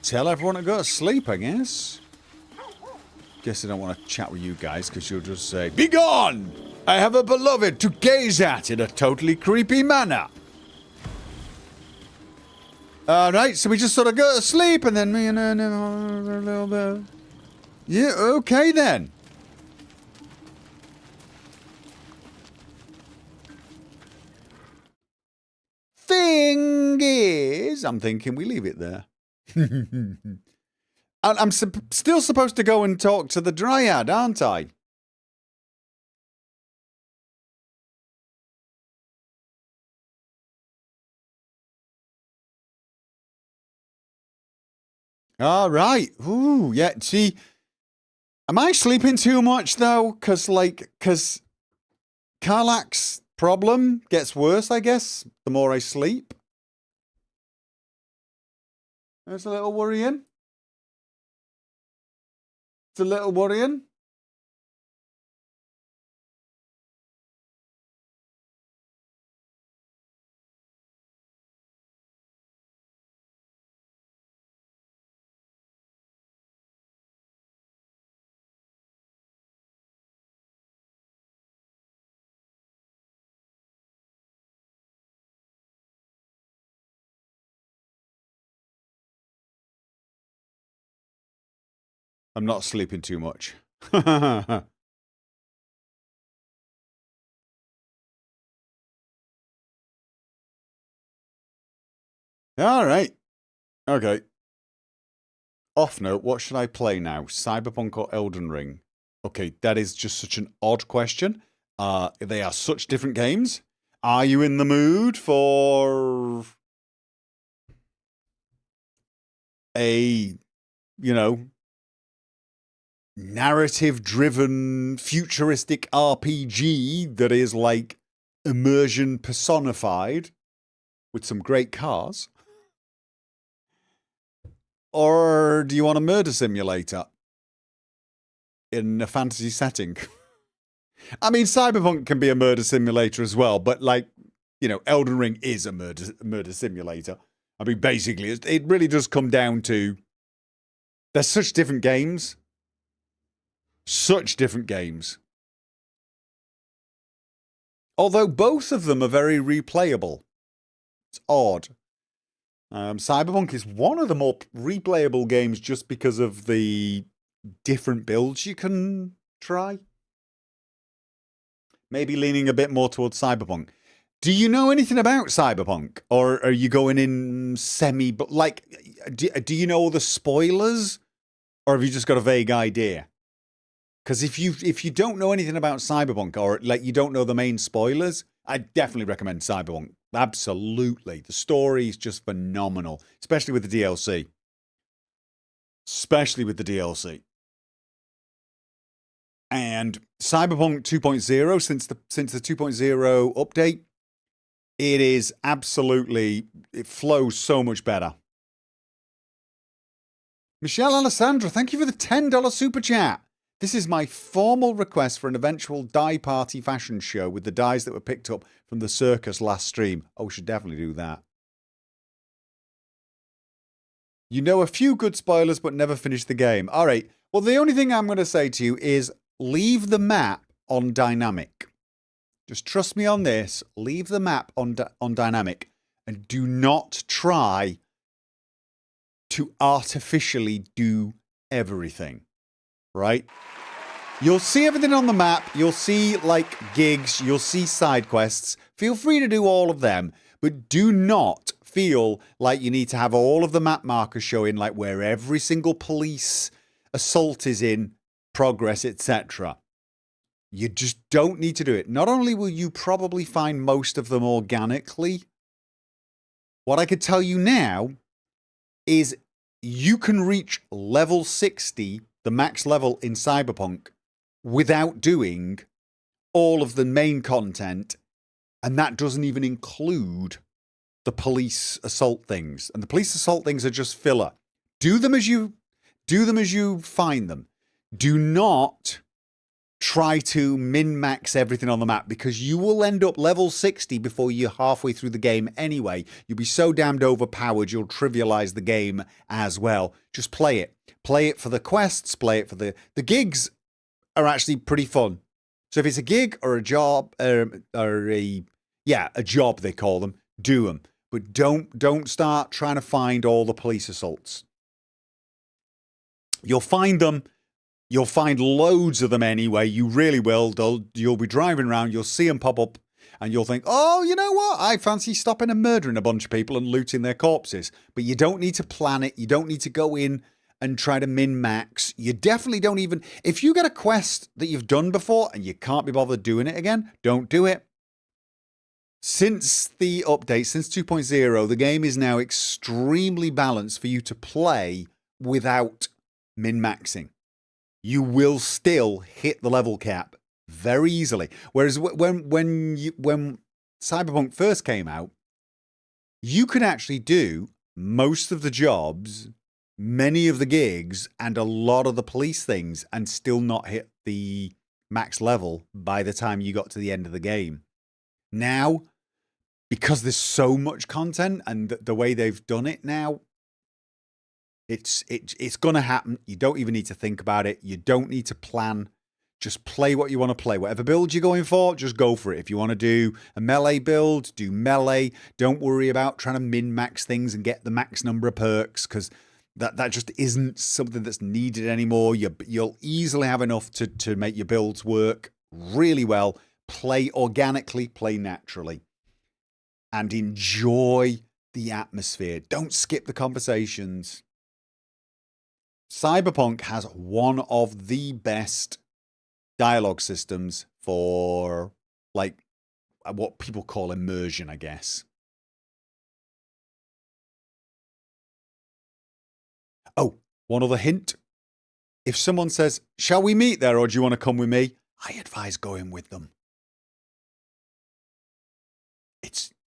tell everyone to go to sleep, I guess. Guess I don't want to chat with you guys, because you'll just say, "Be gone! I have a beloved to gaze at in a totally creepy manner." Alright, so we just sort of go to sleep, and then me and her a little bit. Yeah, okay then. Thing is, I'm thinking we leave it there. I'm still supposed to go and talk to the Dryad, aren't I? All right. Ooh, yeah. See, am I sleeping too much though? Cause Karlach's problem gets worse, I guess, the more I sleep. That's a little worrying. It's a little worrying. I'm not sleeping too much. All right. Okay. Off note, what should I play now? Cyberpunk or Elden Ring? Okay, that is just such an odd question. They are such different games. Are you in the mood for a, narrative-driven, futuristic RPG that is like immersion personified with some great cars? Or do you want a murder simulator in a fantasy setting? I mean, Cyberpunk can be a murder simulator as well, but Elden Ring is a murder simulator. I mean, basically, it really does come down to they're such different games. Such different games. Although both of them are very replayable. It's odd. Cyberpunk is one of the more replayable games just because of the different builds you can try. Maybe leaning a bit more towards Cyberpunk. Do you know anything about Cyberpunk? Or are you going in semi... But do you know all the spoilers? Or have you just got a vague idea? Because if you don't know anything about Cyberpunk, or you don't know the main spoilers, I definitely recommend Cyberpunk. Absolutely. The story is just phenomenal, especially with the DLC. And Cyberpunk 2.0, since the 2.0 update, it is absolutely, it flows so much better. Michelle Alessandra, thank you for the $10 super chat. This is my formal request for an eventual dye party fashion show with the dyes that were picked up from the circus last stream. Oh, we should definitely do that. You know a few good spoilers, but never finished the game. All right. Well, the only thing I'm going to say to you is leave the map on dynamic. Just trust me on this. Leave the map on dynamic. And do not try to artificially do everything. Right? You'll see everything on the map. You'll see, like, gigs. You'll see side quests. Feel free to do all of them, but do not feel like you need to have all of the map markers showing, like, where every single police assault is in progress, etc. You just don't need to do it. Not only will you probably find most of them organically, what I could tell you now is you can reach level 60, the max level in Cyberpunk, without doing all of the main content, and that doesn't even include the police assault things. And the police assault things are just filler. Do them as you find them. Do not try to min-max everything on the map, because you will end up level 60 before you're halfway through the game anyway. You'll be so damned overpowered, you'll trivialize the game as well. Just play it. Play it for the quests, play it for the gigs are actually pretty fun. So if it's a gig or a job, a job they call them, do them. But don't start trying to find all the police assaults. You'll find them. You'll find loads of them anyway. You really will. You'll be driving around. You'll see them pop up. And you'll think, oh, you know what? I fancy stopping and murdering a bunch of people and looting their corpses. But you don't need to plan it. You don't need to go in and try to min-max. You definitely don't even... If you get a quest that you've done before and you can't be bothered doing it again, don't do it. Since the update, since 2.0, the game is now extremely balanced for you to play without min-maxing. You will still hit the level cap very easily. Whereas when Cyberpunk first came out, you could actually do most of the jobs, many of the gigs, and a lot of the police things and still not hit the max level by the time you got to the end of the game. Now, because there's so much content and the way they've done it now, it's going to happen. You don't even need to think about it. You don't need to plan. Just play what you want to play. Whatever build you're going for, just go for it. If you want to do a melee build, do melee. Don't worry about trying to min-max things and get the max number of perks, because that just isn't something that's needed anymore. You'll easily have enough to make your builds work really well. Play organically, play naturally, and enjoy the atmosphere. Don't skip the conversations. Cyberpunk has one of the best dialogue systems for, like, what people call immersion, I guess. Oh, one other hint. If someone says, shall we meet there or do you want to come with me? I advise going with them.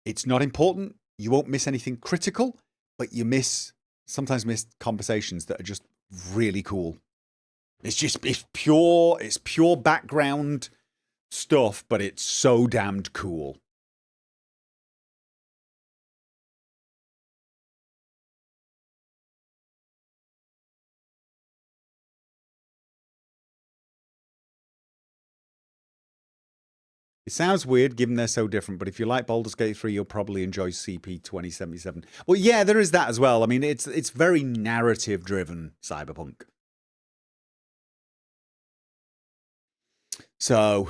It's not important. You won't miss anything critical, but you sometimes miss conversations that are just really cool. It's pure background stuff, but it's so damned cool. It sounds weird given they're so different, but if you like Baldur's Gate 3, you'll probably enjoy CP 2077. Well, yeah, there is that as well. I mean, it's very narrative driven, Cyberpunk. So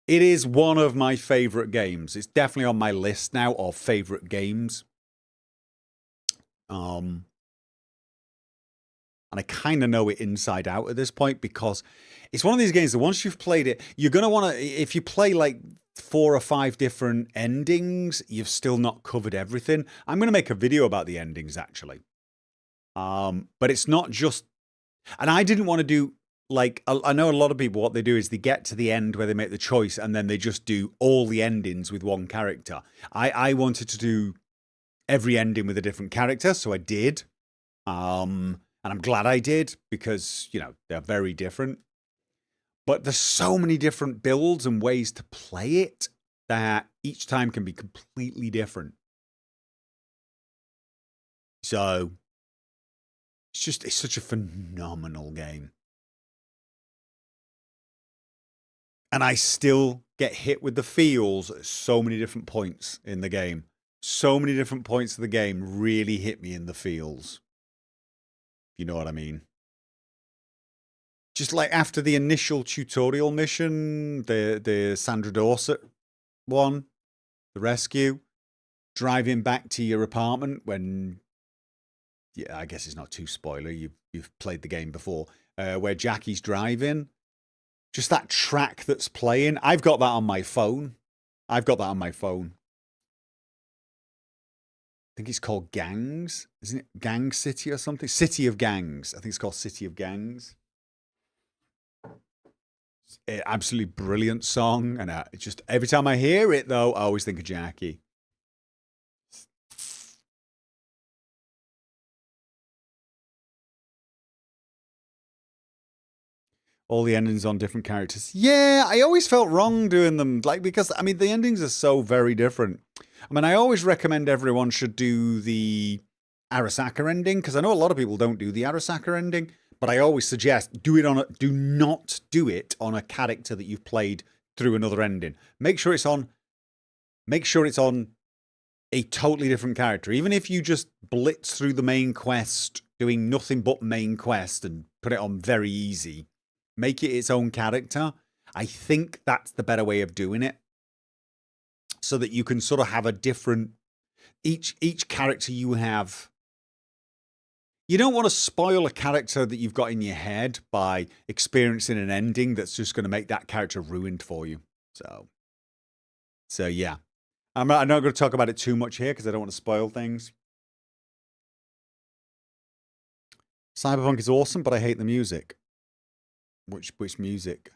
it is one of my favorite games. It's definitely on my list now of favorite games. And I kind of know it inside out at this point, because it's one of these games that once you've played it, you're going to want to, if you play like 4 or 5 different endings, you've still not covered everything. I'm going to make a video about the endings, actually. But it's not just, and I didn't want to do, like, I know a lot of people, what they do is they get to the end where they make the choice and then they just do all the endings with one character. I wanted to do every ending with a different character, so I did. And I'm glad I did, because, you know, they're very different. But there's so many different builds and ways to play it that each time can be completely different. So it's such a phenomenal game. And I still get hit with the feels at so many different points in the game. So many different points of the game really hit me in the feels. You know what I mean? just like after the initial tutorial mission, the Sandra Dorset one, the rescue, driving back to your apartment when, yeah, I guess it's not too spoiler. You've played the game before, where Jackie's driving. Just that track that's playing. I've got that on my phone. I think it's called Gangs, isn't it? Gang City or something? City of Gangs. I think it's called City of Gangs. Absolutely brilliant song, and it's just every time I hear it, though, I always think of Jackie. All the endings on different characters. Yeah, I always felt wrong doing them, like, because I mean the endings are so very different. I mean, I always recommend everyone should do the Arasaka ending, because I know a lot of people don't do the Arasaka ending, but I always suggest do not do it on a character that you've played through another ending. Make sure it's on a totally different character. Even if you just blitz through the main quest, doing nothing but main quest and put it on very easy, make it its own character. I think that's the better way of doing it, so that you can sort of have a different each character you have. You don't want to spoil a character that you've got in your head by experiencing an ending that's just going to make that character ruined for you. So yeah. I'm not going to talk about it too much here because I don't want to spoil things. Cyberpunk is awesome, but I hate the music. Which music?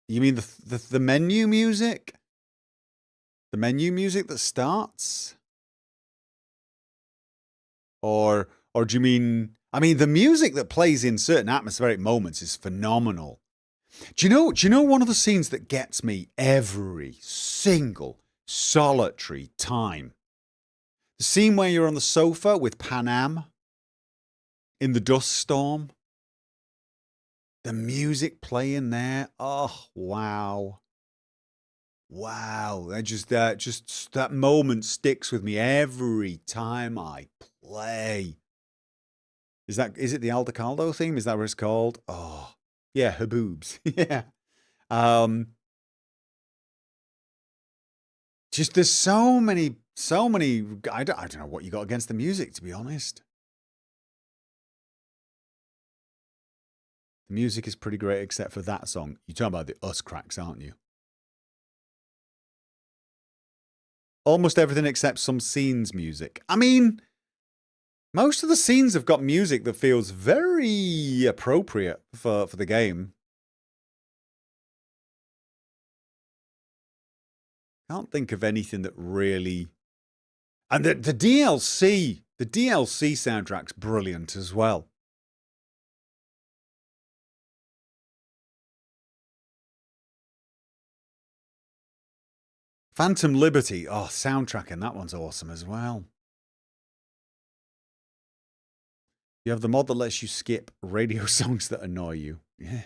You mean the menu music? The menu music that starts? Or do you mean, I mean, the music that plays in certain atmospheric moments is phenomenal. Do you know one of the scenes that gets me every single solitary time? The scene where you're on the sofa with Panam in the dust storm. The music playing there. Oh, wow. Wow. That moment sticks with me every time I play. Is it the Aldecaldo theme? Is that what it's called? Oh, yeah, her boobs. Yeah. Just there's so many. I don't know what you got against the music, to be honest. The music is pretty great, except for that song. You're talking about the Us Cracks, aren't you? Almost everything except some scenes music. I mean, most of the scenes have got music that feels very appropriate for the game. Can't think of anything that really... And the DLC soundtrack's brilliant as well. Phantom Liberty. Oh, soundtrack, and that one's awesome as well. You have the mod that lets you skip radio songs that annoy you. Yeah.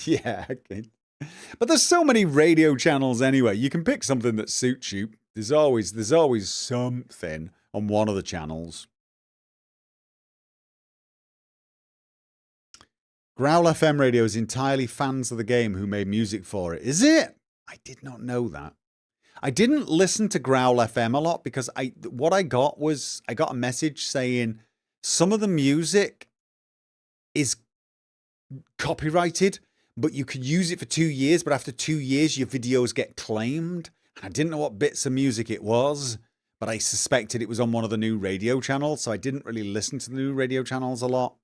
Yeah. Okay. But there's so many radio channels anyway. You can pick something that suits you. There's always something on one of the channels. Growl FM radio is entirely fans of the game who made music for it. Is it? I did not know that. I didn't listen to Growl FM a lot because what I got was I got a message saying some of the music is copyrighted, but you could use it for 2 years, but after 2 years, your videos get claimed. I didn't know what bits of music it was, but I suspected it was on one of the new radio channels, so I didn't really listen to the new radio channels a lot.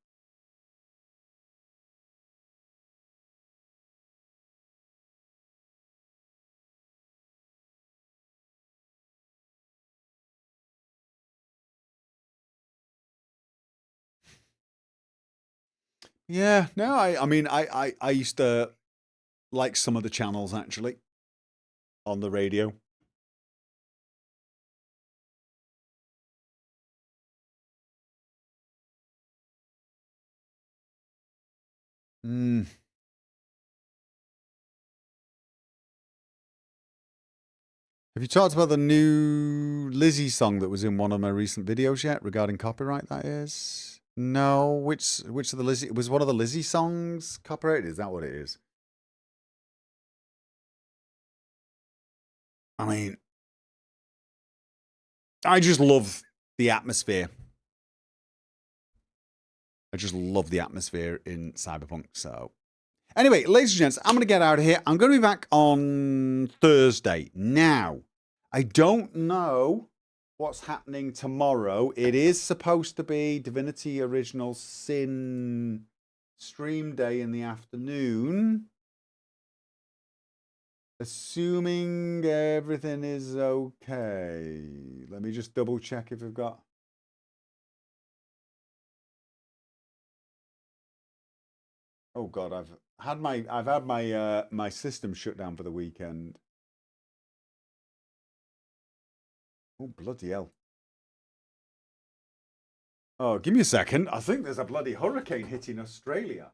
Yeah, no, I mean, I used to like some of the channels, actually, on the radio. Mm. Have you talked about the new Lizzie song that was in one of my recent videos yet, regarding copyright, that is? No, which of the Lizzie, was one of the Lizzie songs copyrighted? Is that what it is? I mean, I just love the atmosphere. I just love the atmosphere in Cyberpunk. So, anyway, ladies and gents, I'm going to get out of here. I'm going to be back on Thursday. Now, I don't know what's happening tomorrow. It is supposed to be Divinity Original Sin stream day in the afternoon. Assuming everything is okay. Let me just double check if we've got... Oh God, I've had my my system shut down for the weekend. Oh bloody hell. Oh, give me a second. I think there's a bloody hurricane hitting Australia.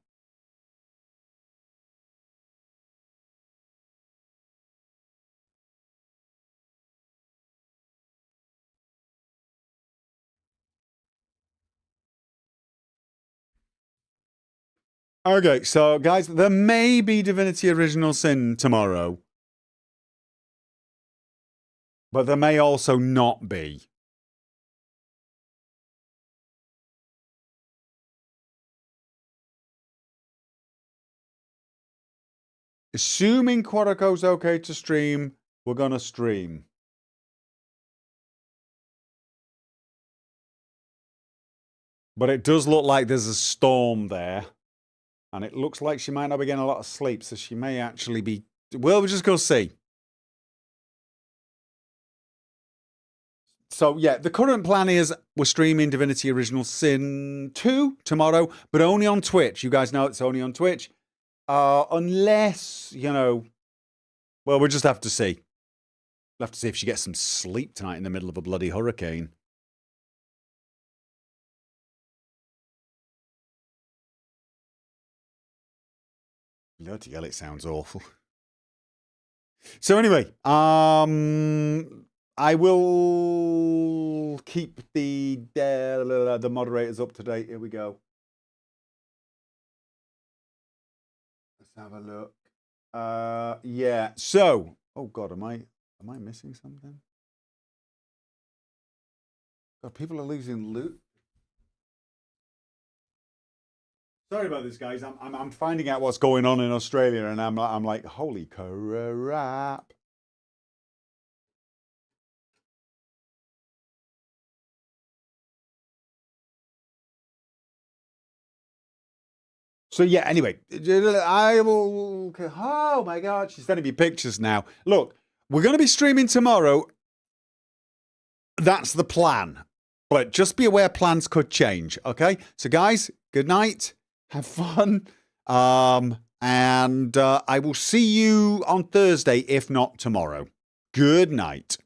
Okay, so guys, there may be Divinity Original Sin tomorrow. But there may also not be. Assuming Quadaco's okay to stream, we're going to stream. But it does look like there's a storm there. And it looks like she might not be getting a lot of sleep, so she may actually be... Well, we'll just go see. So, yeah, the current plan is we're streaming Divinity Original Sin 2 tomorrow, but only on Twitch. You guys know it's only on Twitch. Unless, you know... Well, we'll just have to see. We'll have to see if she gets some sleep tonight in the middle of a bloody hurricane. Bloody hell, it sounds awful. So anyway, I will keep the moderators up to date. Here we go. Let's have a look. Yeah. So, oh God, am I missing something? God, people are losing loot. Sorry about this, guys. I'm finding out what's going on in Australia, and I'm like, holy crap. So yeah, anyway, I will... Oh my God, she's sending me pictures now. Look, we're going to be streaming tomorrow. That's the plan. But just be aware plans could change, okay? So guys, good night. Have fun. And I will see you on Thursday, if not tomorrow. Good night.